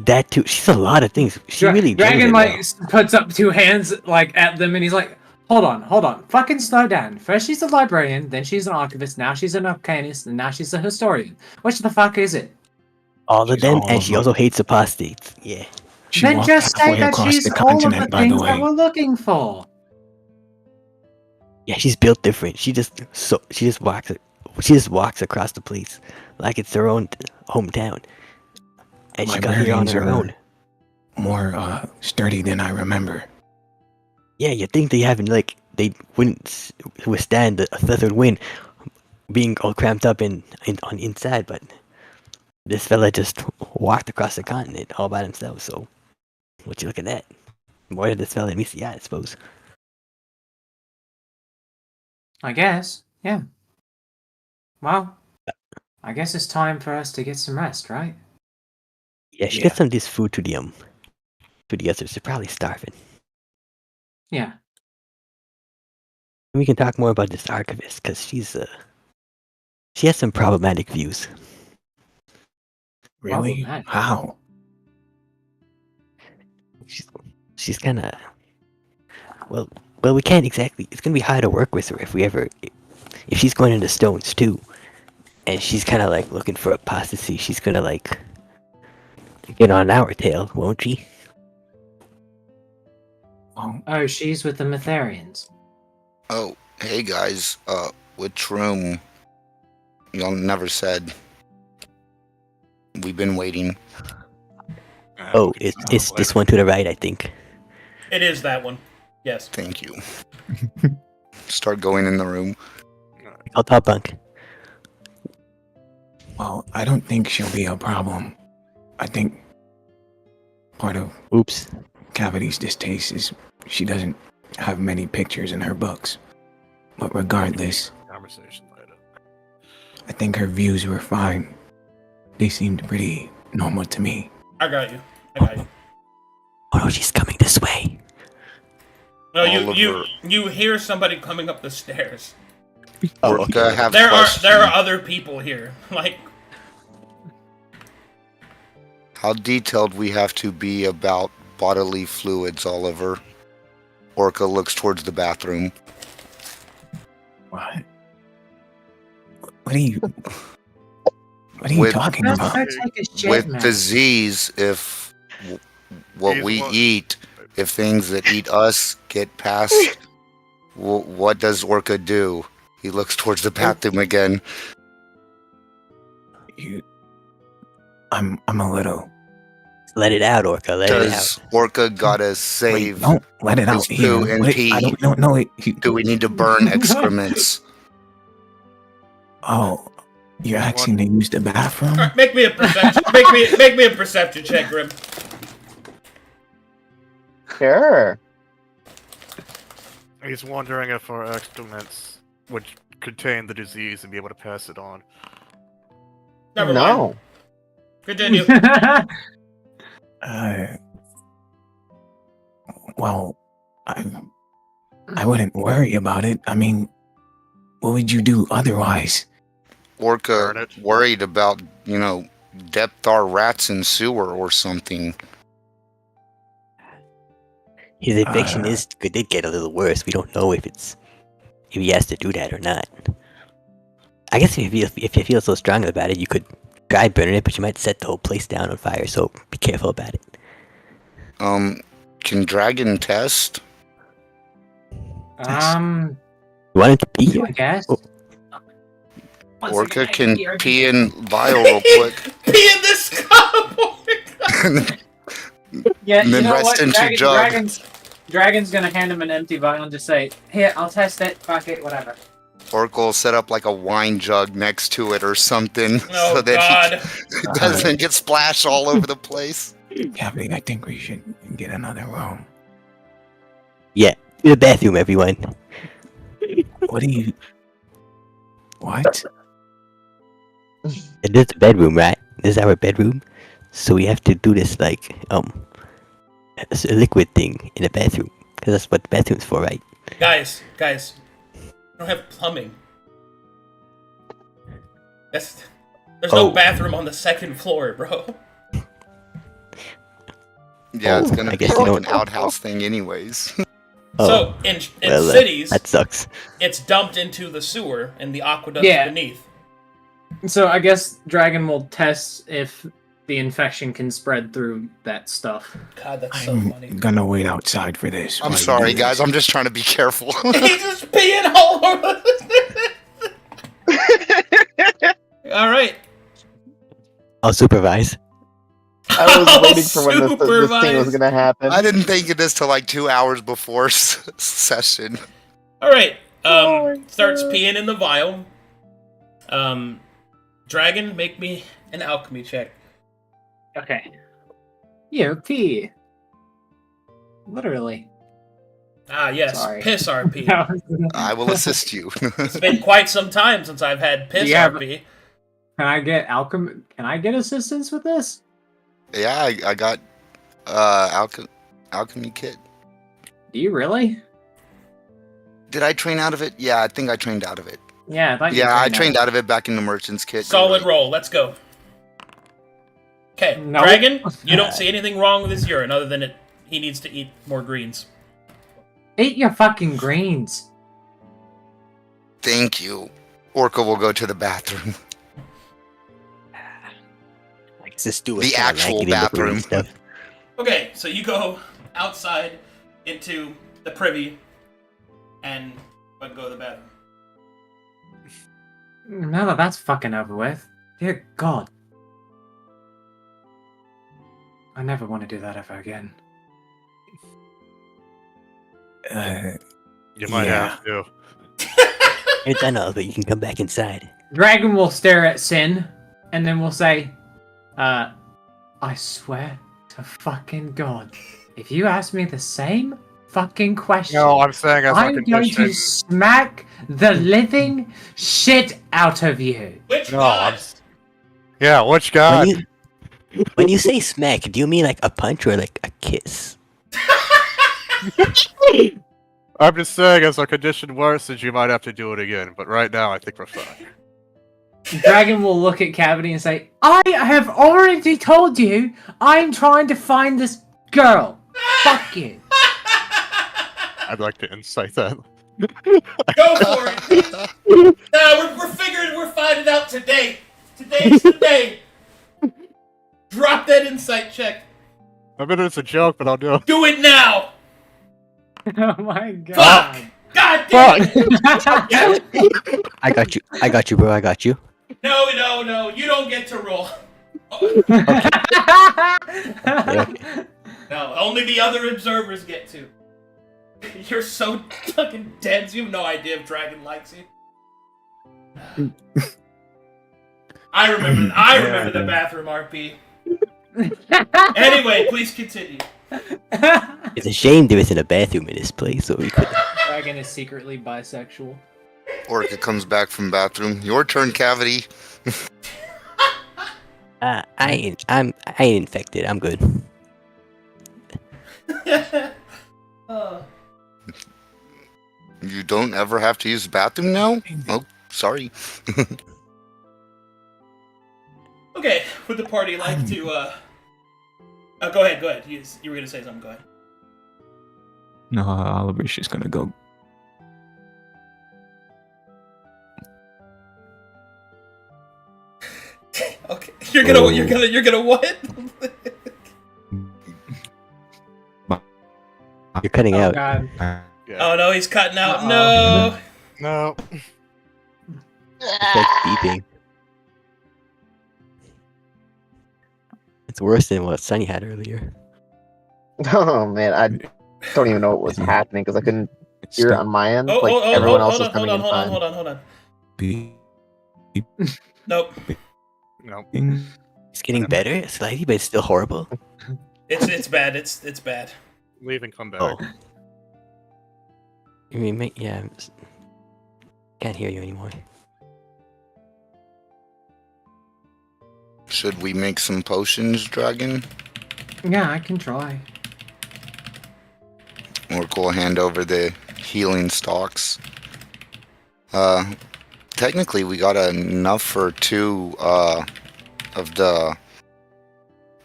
That too. She's a lot of things. She really Dragon knows it like well. puts up two hands like at them, and he's like, "Hold on, fucking slow down. First she's a librarian, then she's an archivist, now she's an arcanist, and now she's a historian. Which the fuck is it? All of She's them, all and of she them. also hates apostates. Yeah. She Then walked just say halfway that across she's the all of the continent, by the things that way. we're looking for. Yeah, she's built different. She just walks across the place like it's their own hometown, and she got here on Librarians her are own. more sturdy than I remember. Yeah, you think they haven't they wouldn't withstand a southern wind being all cramped up on inside, but this fella just walked across the continent all by himself. So, what you look at that? More than this fella meets the eye, I suppose. I guess, yeah. Well, I guess it's time for us to get some rest, right? Yeah, she Yeah. gets some of this food to the others. They're probably starving. Yeah. We can talk more about this archivist because she has some problematic views. Really? Problematic. How? She's kind of well. We can't exactly. It's gonna be hard to work with her if she's going into stones too, and she's kind of like looking for apostasy. She's gonna like get on our tail, won't she? Well, Oh, she's with the Metharians. Oh, hey guys. Which room? Y'all never said. We've been waiting. Oh, it's this one to the right, I think. It is that one. Yes. Thank you. Start going in the room. I'll top bunk. well, I don't think she'll be a problem. I think part of Oops. Cavity's distaste is she doesn't have many pictures in her books. But regardless, Conversation later. I think her views were fine. They seemed pretty normal to me. I got you. Oh no, she's coming this way. No, Oliver. you hear somebody coming up the stairs. Orca, I have There questions. are other people here. Like, How detailed we have to be about bodily fluids, Oliver? Orca looks towards the bathroom. What? What are you? What are you With- talking Let's about? go take a shit, With man. disease, if what He's we what- eat, if things that eat us get passed What does Orca do? He looks towards the bathroom again. I'm a little. Let it out, Orca. Let it out. Does Orca gotta Wait, save don't let it his out here. poo and Wait, pee? I don't know. Do we need to burn excrements? Oh, you're asking to use the bathroom? All right, make me a perception. make me a perception check, Grim. Sure. He's wondering if our excrements would contain the disease and be able to pass it on. Never No. mind. Continue. Well, I wouldn't worry about it. I mean, what would you do otherwise? Orca Burn it. worried about, depth our rats in sewer or something. His infection did get a little worse. We don't know if he has to do that or not. I guess if you feel so strong about it, you could try burning it, but you might set the whole place down on fire. So be careful about it. Can Dragon test? You wanted to pee? I guess. Oh. Orca can pee in vial real quick. Pee in this cup! Yeah, And you then know rest what? into jug. Dragon's gonna hand him an empty vial and just say, "Here, I'll test it. Fuck it, whatever." Orca will set up like a wine jug next to it or something Oh, so that God. he doesn't get splashed all over the place. Captain, I think we should get another room. Yeah, to the bathroom, everyone. What do you... What? And this is the bedroom, right? This is our bedroom. So we have to do this like it's a liquid thing in the bathroom, because that's what the bathroom's for, right? Guys, I don't have plumbing. There's no Oh. bathroom on the second floor, bro. Yeah, it's Oh, gonna I be guess like you an don't- outhouse thing anyways. So in well, cities, that sucks. it's dumped into the sewer and the aqueduct Yeah. beneath. So I guess Dragon will test if the infection can spread through that stuff. God, that's so I'm funny. gonna wait outside for this. I'm while you sorry, do guys. this. I'm just trying to be careful. He's just peeing all over. All right. I'll supervise. I was I'll waiting for when this scene supervise. was gonna happen. I didn't think of this till like 2 hours before session. All right. Starts peeing in the vial. Dragon, make me an alchemy check. Okay. You pee. Literally. Ah, yes, Sorry. piss RP. I will assist you. It's been quite some time since I've had piss Yeah, RP. Can I get Can I get assistance with this? Yeah, I got alchemy kit. Do you really? Did I train out of it? Yeah, I think I trained out of it. Yeah, I thought you Yeah, I trained trained out of it back in the merchant's kit. Solid roll. Let's go. Okay, No. Dragon, you don't see anything wrong with his urine other than he needs to eat more greens. Eat your fucking greens. Thank you. Orca will go to the bathroom. I guess this stew was The kinda actual lacking in the green bathroom. stuff. Okay, so you go outside into the privy and go to the bathroom. Now that that's fucking over with. Dear God. I never want to do that ever again. You might Yeah. have to. You're done all, but you can come back inside. Dragon will stare at Sin, and then we'll say, I swear to fucking God, if you ask me the same fucking question, No, I'm saying as a I'm going condition. to smack the living shit out of you. Which No, god? I'm. Yeah, which god? When you say smack, do you mean like a punch or like a kiss? I'm just saying, as our condition worsens, you might have to do it again. But right now, I think we're fine. Dragon will look at Cavity and say, I have already told you I'm trying to find this girl. Fuck you. I'd like to insight that. Go for it. No, we're figuring we're finding out today. Today's the day. Drop that insight check. I mean, it's a joke, but I'll do it. Do it now. Oh my God. Fuck. God damn it! I got you, bro. I got you. No, you don't get to roll. Okay. No, only the other observers get to. You're so fucking dense, you have no idea if Dragon likes you. I remember the bathroom RP. Anyway, please continue. It's a shame there isn't a bathroom in this place, so we could. Dragon is secretly bisexual. Orca comes back from bathroom. Your turn, Cavity. I ain't infected. I'm good. You don't ever have to use the bathroom now? Oh, sorry. Okay, would the party like to, go ahead. You were gonna say something, go ahead. No, Oliver's just gonna go. Okay, you're gonna what? You're cutting out. God. Yeah. Oh no, he's cutting out. Uh-oh. No. No. It's like beeping. It's worse than what Sunny had earlier. Oh man, I don't even know what was happening because I couldn't hear it on my end. Like everyone else was coming in fine. Hold on. Beep. Nope. No. It's getting better slightly, but it's still horrible. It's bad. It's bad. Leave and come back. Oh. I mean, yeah. Can't hear you anymore. Should we make some potions, Dragon? Yeah, I can try. Oracle will hand over the healing stocks. Technically, we got enough for 2 of the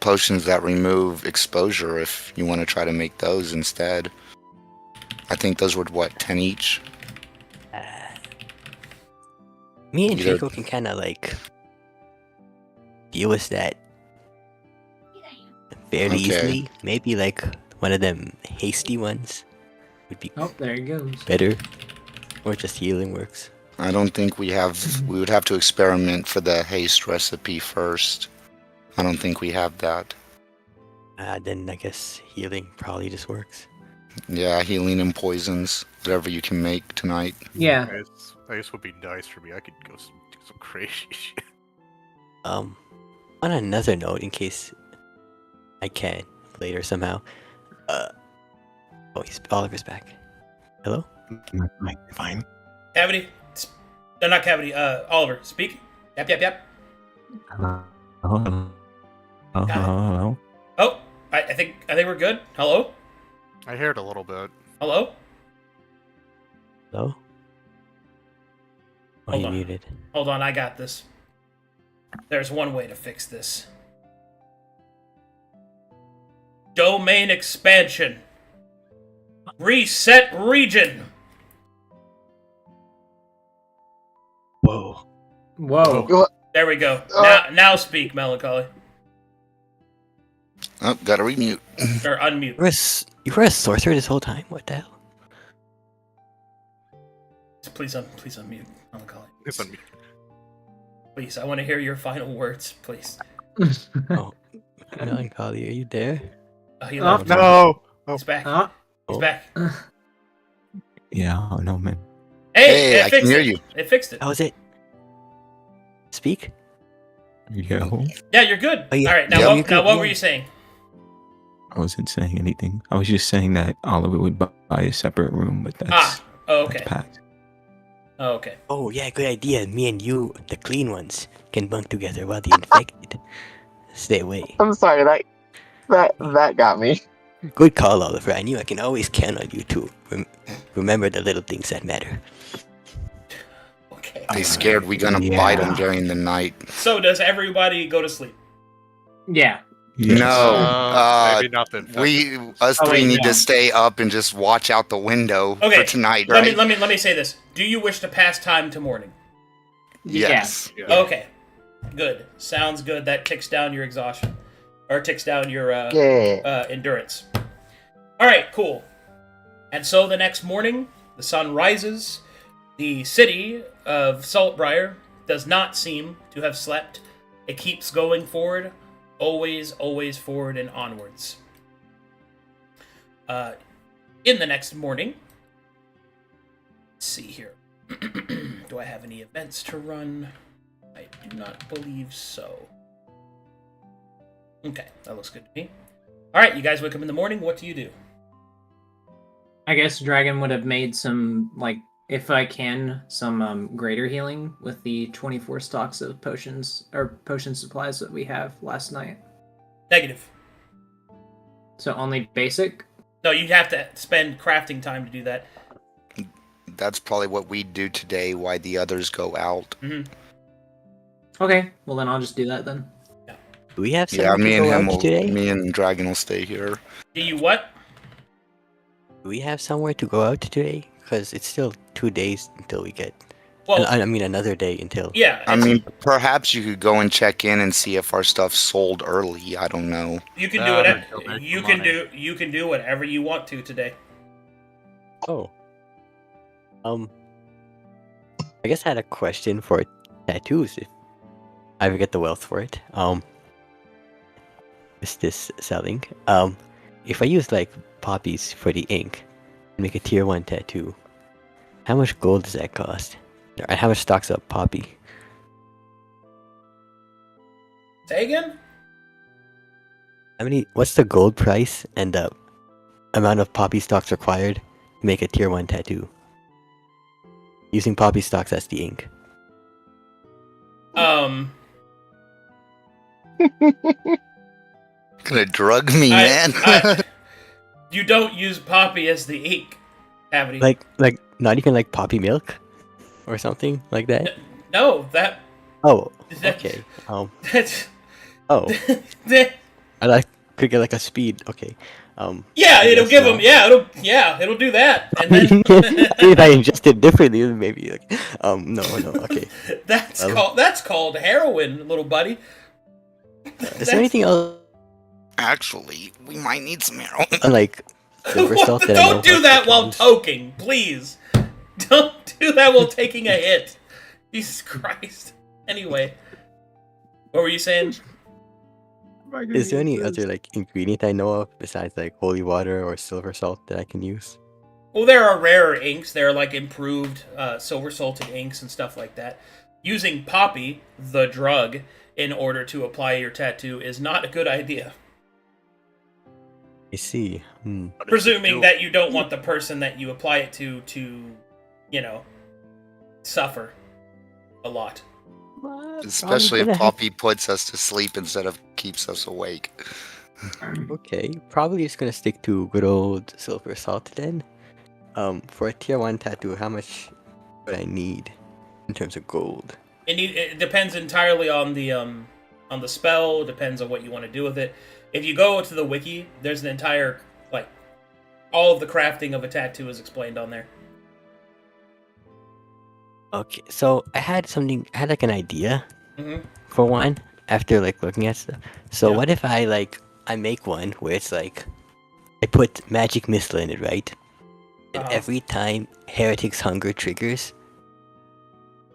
potions that remove exposure if you want to try to make those instead. I think those were, 10 each? Me and Either- Draco can kind of like deal with that fairly Okay. easily. Maybe like one of them hasty ones would be Oh, there he goes. better, or just healing works. I don't think we would have to experiment for the haste recipe first. I don't think we have that. Then I guess healing probably just works. Yeah, healing and poisons, whatever you can make tonight. Yeah. This would be nice for me. I could do some crazy shit. On another note, in case I can later somehow. Oliver's back. Hello? Fine. Cavity. Not Cavity. Oliver, speak. Yep. Hello. Oh, I think we're good. Hello. I heard a little bit. Hello. Hello? Oh, Hold you on. muted. Hold on, I got this. There's one way to fix this. Domain expansion. Reset region. Whoa. Whoa. There we go. Now speak, Melancholy. Oh, gotta remute. Or unmute. You were a sorcerer this whole time? What the hell? Please unmute, Melancholy. It's on me. Please, I want to hear your final words, please. Oh, Melancholy, are you there? He Oh, left. No. He's back. Huh? He's back. Yeah, oh no, man. Hey, I can hear you. It fixed it. How was it? Speak? Yo, Yeah, you're good. Oh, yeah. All right, Yeah, you're good, what yeah. were you saying? I wasn't saying anything. I was just saying that Oliver would buy a separate room, but that's Okay. packed. Okay. Oh, yeah, good idea. Me and you, the clean ones, can bunk together while the infected stay away. I'm sorry, that got me. Good call, Oliver. I knew I can always count on you to remember the little things that matter. Okay. They scared we gonna Yeah. bite them during the night. So does everybody go to sleep? Yeah. Yes. No, maybe not the infected. us Oh, three wait, need no. to stay up and just watch out the window Okay, for tonight, Let right? me say this. Do you wish to pass time to morning? Yes. Yeah. Okay. Good. Sounds good. That ticks down your exhaustion. Or ticks down your Yeah. endurance. Alright, cool. And so the next morning, The sun rises. The city of Saltbriar does not seem to have slept. It keeps going forward, always, always forward and onwards. In the next morning, let's see here. Do I have any events to run? I do not believe so. Okay, that looks good to me. Alright, you guys wake up in the morning. What do you do? I guess Dragon would have made some, like, if I can, some greater healing with the 24 stocks of potions, or potion supplies that we have last night. Negative. So only basic? No, you have to spend crafting time to do that. That's probably what we do today, why the others go out. Mm-hmm. Okay, well then I'll just do that then. Do we have Yeah, somewhere me to and go him out will, today? me and Dragon will stay here. Do you what? Do we have somewhere to go out today? Because it's still 2 days until we get. Well, I mean, another day until. yeah. I mean, perhaps you could go and check in and see if our stuff's sold early. I don't know. You can do it. He'll make You the can money. do. You can do whatever you want to today. Oh. I guess I had a question for tattoos. If I ever get the wealth for it. Is this selling? If I use like poppies for the ink and make a tier 1 tattoo, how much gold does that cost? And how much stocks up poppy? Say again? What's the gold price and the amount of poppy stocks required to make a tier 1 tattoo? Using poppy stocks as the ink. Gonna drug me, man. You don't use poppy as the ink, Cavity. Like not even like poppy milk? Or something like that? No, that. Oh, that- okay. That's. Oh, that- I could get like a speed. Okay. yeah, I it'll guess give so. them. Yeah, it'll do that, and I mean, then. if I ingest it differently, then maybe like, no, okay. That's called heroin, little buddy. Is there anything else Actually, we might need some heroin. like silver salt that I know Don't do about that to while use? toking, please. Don't do that while taking a hit. Jesus Christ. Anyway, what were you saying? Is there any other like ingredient I know of besides like holy water or silver salt that I can use? Well, there are rarer inks. There are like improved silver salted inks and stuff like that. Using poppy, the drug, in order to apply your tattoo is not a good idea. I see. But if Presuming you- that you don't want the person that you apply it to, suffer a lot. Especially if Poppy puts us to sleep instead of keeps us awake. Okay, probably just gonna stick to good old silver salt then. For a tier 1 tattoo, how much would I need in terms of gold? It depends entirely on the spell. Depends on what you want to do with it. If you go to the wiki, there's an entire all of the crafting of a tattoo is explained on there. Okay, so I had like an idea Mhm. for one after like looking at stuff. So Yeah. what if I make one where it's like I put magic missile in it, right? And Uh-huh. every time Heretic's Hunger triggers,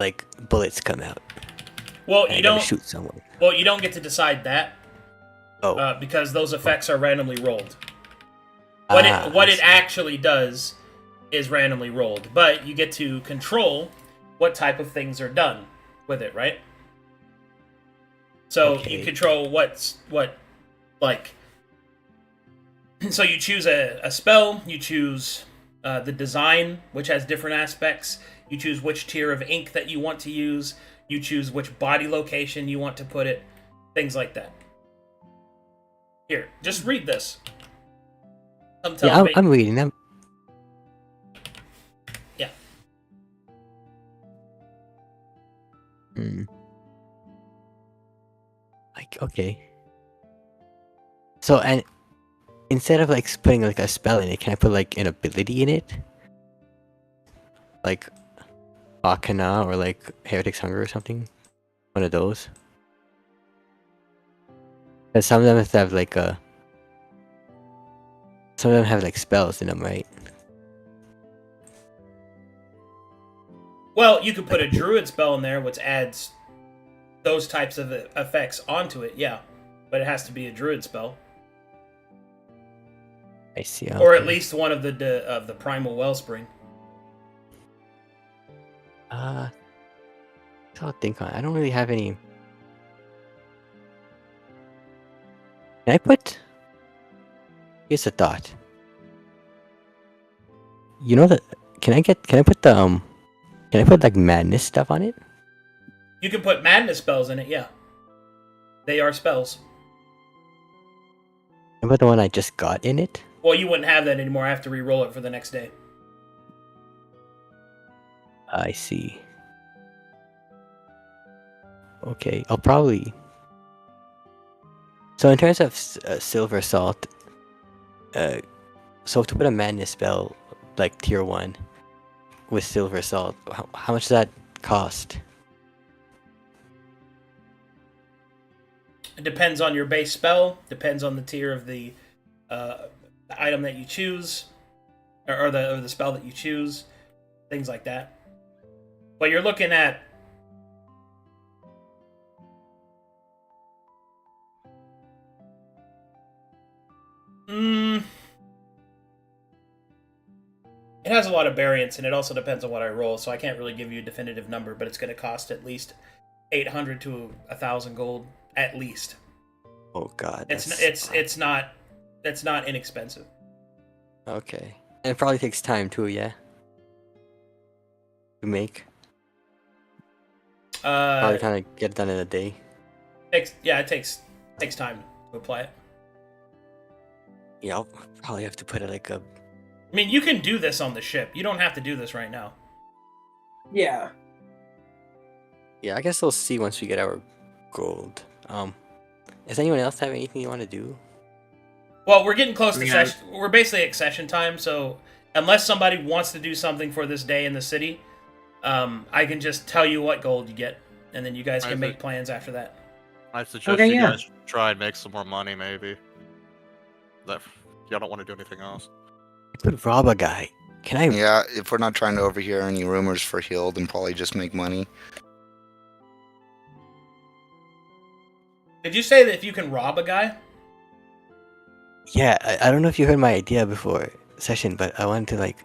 like bullets come out. Well, And you I gotta don't. shoot someone. Well, you don't get to decide that Oh, because those effects are randomly rolled. What I it see. actually does is randomly rolled, but you get to control what type of things are done with it, right? So Okay. you control what. So you choose a spell, you choose the design, which has different aspects, you choose which tier of ink that you want to use, you choose which body location you want to put it, things like that. Here, just read this. Yeah, I'm reading them. Yeah. Okay. So and instead of putting like a spell in it, can I put like an ability in it? Like Arcana or like Heretic's Hunger or something? One of those. Because some of them have some of them have like spells in them, right? Well, you could put a druid spell in there, which adds those types of effects onto it, yeah. But it has to be a druid spell. I see. Or at okay. least one of the primal wellspring. I'll think on it. I don't really have any. Can I put? Here's a thought. You know that? Can I put the Can I put like madness stuff on it? You can put madness spells in it, yeah. They are spells. Can I put the one I just got in it? Well, you wouldn't have that anymore. I have to re-roll it for the next day. I see. Okay, I'll probably. So in terms of silver salt, so to put a madness spell like tier 1 with silver salt, how much does that cost? It depends on your base spell. Depends on the tier of the item that you choose, or the spell that you choose. Things like that. But you're looking at. It has a lot of variance, and it also depends on what I roll, so I can't really give you a definitive number, but it's going to cost at least 800 to 1,000 gold, at least. Oh god. It's not inexpensive. Okay. And it probably takes time too, yeah? To make? Probably kind of get it done in a day. It takes time to apply it. Yeah, I'll probably have to put it like a... I mean, you can do this on the ship. You don't have to do this right now. Yeah. Yeah, I guess we'll see once we get our gold. Does anyone else have anything you want to do? Well, we're getting close to Yeah. session. We're basically at session time, so unless somebody wants to do something for this day in the city, I can just tell you what gold you get, and then you guys can make plans after that. I suggest Okay, you yeah. guys try and make some more money, maybe. That y'all don't want to do anything else. I could rob a guy. Can I? Yeah, if we're not trying to overhear any rumors for Hill, then probably just make money. Did you say that if you can rob a guy? Yeah, I don't know if you heard my idea before session, but I wanted to like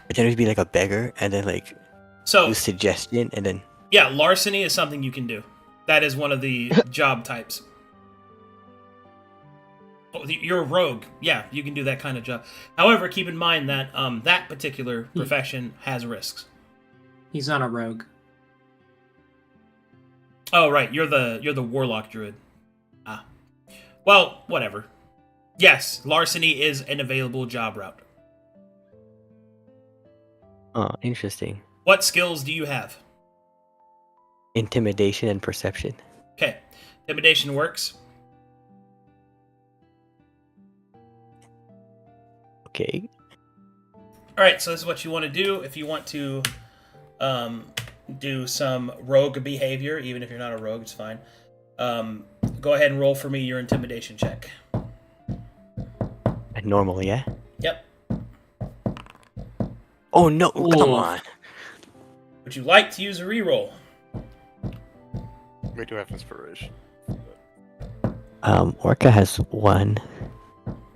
pretend to be like a beggar and then like So, do suggestion and then yeah, larceny is something you can do. That is one of the job types. You're a rogue. Yeah, you can do that kind of job. However, keep in mind that that particular profession has risks. He's not a rogue. Oh, right. You're the warlock druid. Ah. Well, whatever. Yes, larceny is an available job route. oh, interesting. What skills do you have? Intimidation and perception. Okay. Intimidation works. Okay. Alright, so this is what you want to do. If you want to do some rogue behavior, even if you're not a rogue, it's fine. Go ahead and roll for me your intimidation check. Normal, yeah. Yep. Oh no! Come Ooh. on. Would you like to use a reroll? We do have inspiration. Orca has 1.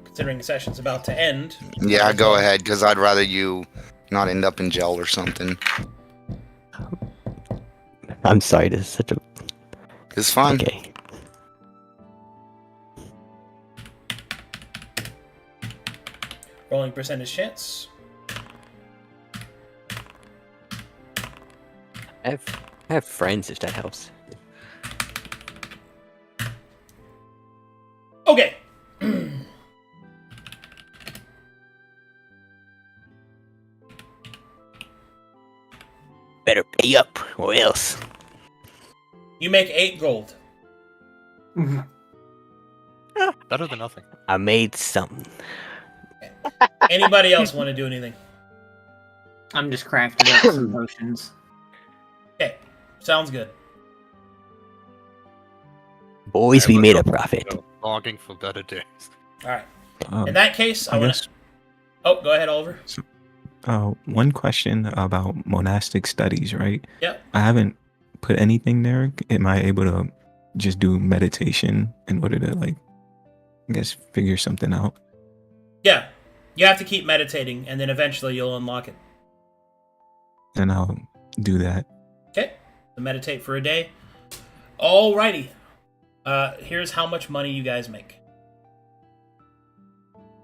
Considering the session's about to end. Yeah, go ahead, because I'd rather you not end up in jail or something. I'm sorry. This is such a. It's fine. Okay. Rolling percentage chance. I have friends if that helps. Okay. Better pay up or else. You make 8 gold. Better than nothing. I made something. Anybody else want to do anything? I'm just crafting up some potions. Okay. Sounds good. Boys, we made a profit. Longing for better days. Alright. Um, In that case, I want guess to... Oh, go ahead, Oliver. One question about monastic studies, right? Yep. I haven't put anything there. Am I able to just do meditation in order to, like, I guess, figure something out? Yeah. You have to keep meditating, and then eventually you'll unlock it. And I'll do that. Okay. So meditate for a day. Alrighty. Here's how much money you guys make.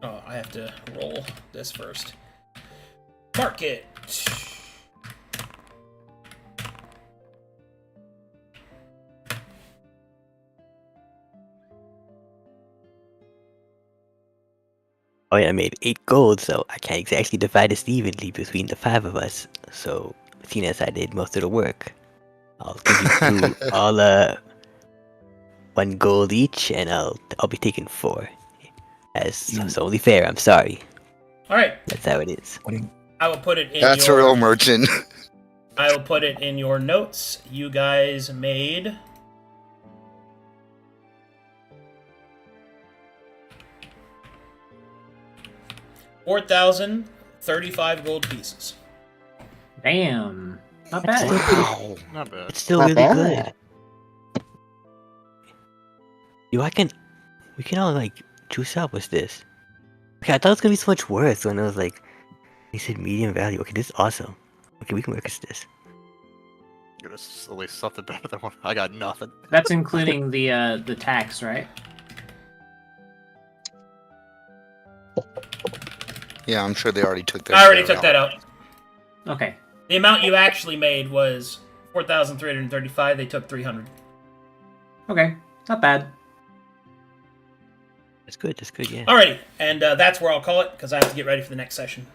Oh, I have to roll this first. Market. Oh yeah, I made 8 gold, so I can't exactly divide this evenly between the 5 of us. So, seeing as I did most of the work, I'll give you two all 1 gold each, and I'll be taking 4. It's only fair. I'm sorry. All right. That's how it is. I will put it in That's your... a real merchant. I will put it in your notes. You guys made... $4,035 gold pieces. Damn. Not That's bad. still good. Not bad. It's still Not really bad. good. Yo, we can all like juice up with this. Okay, I thought it was gonna be so much worse when I was like, they said medium value. Okay, this is awesome. Okay, we can work with this. This is at least something better than what I got. Nothing. That's including the tax, right? Yeah, I'm sure they already took their I already share took that out. Okay. The amount you actually made was 4,335. They took 300. Okay. Not bad. That's good. That's good. Yeah. Alrighty, and that's where I'll call it because I have to get ready for the next session.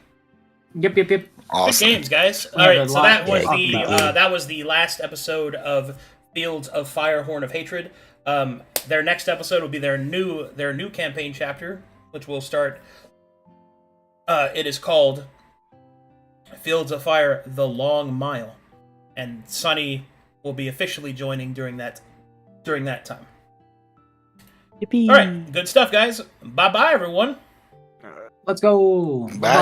Yep. Good Awesome. games, guys. Yeah, All right, the so lot- that was yeah, the good game. that was the last episode of Fields of Fire, Horn of Hatred. Their next episode will be their new campaign chapter, which will start. It is called Fields of Fire: The Long Mile, and Sunny will be officially joining during that time. Yippee! All right, good stuff, guys. Bye bye, everyone. Let's go. Bye.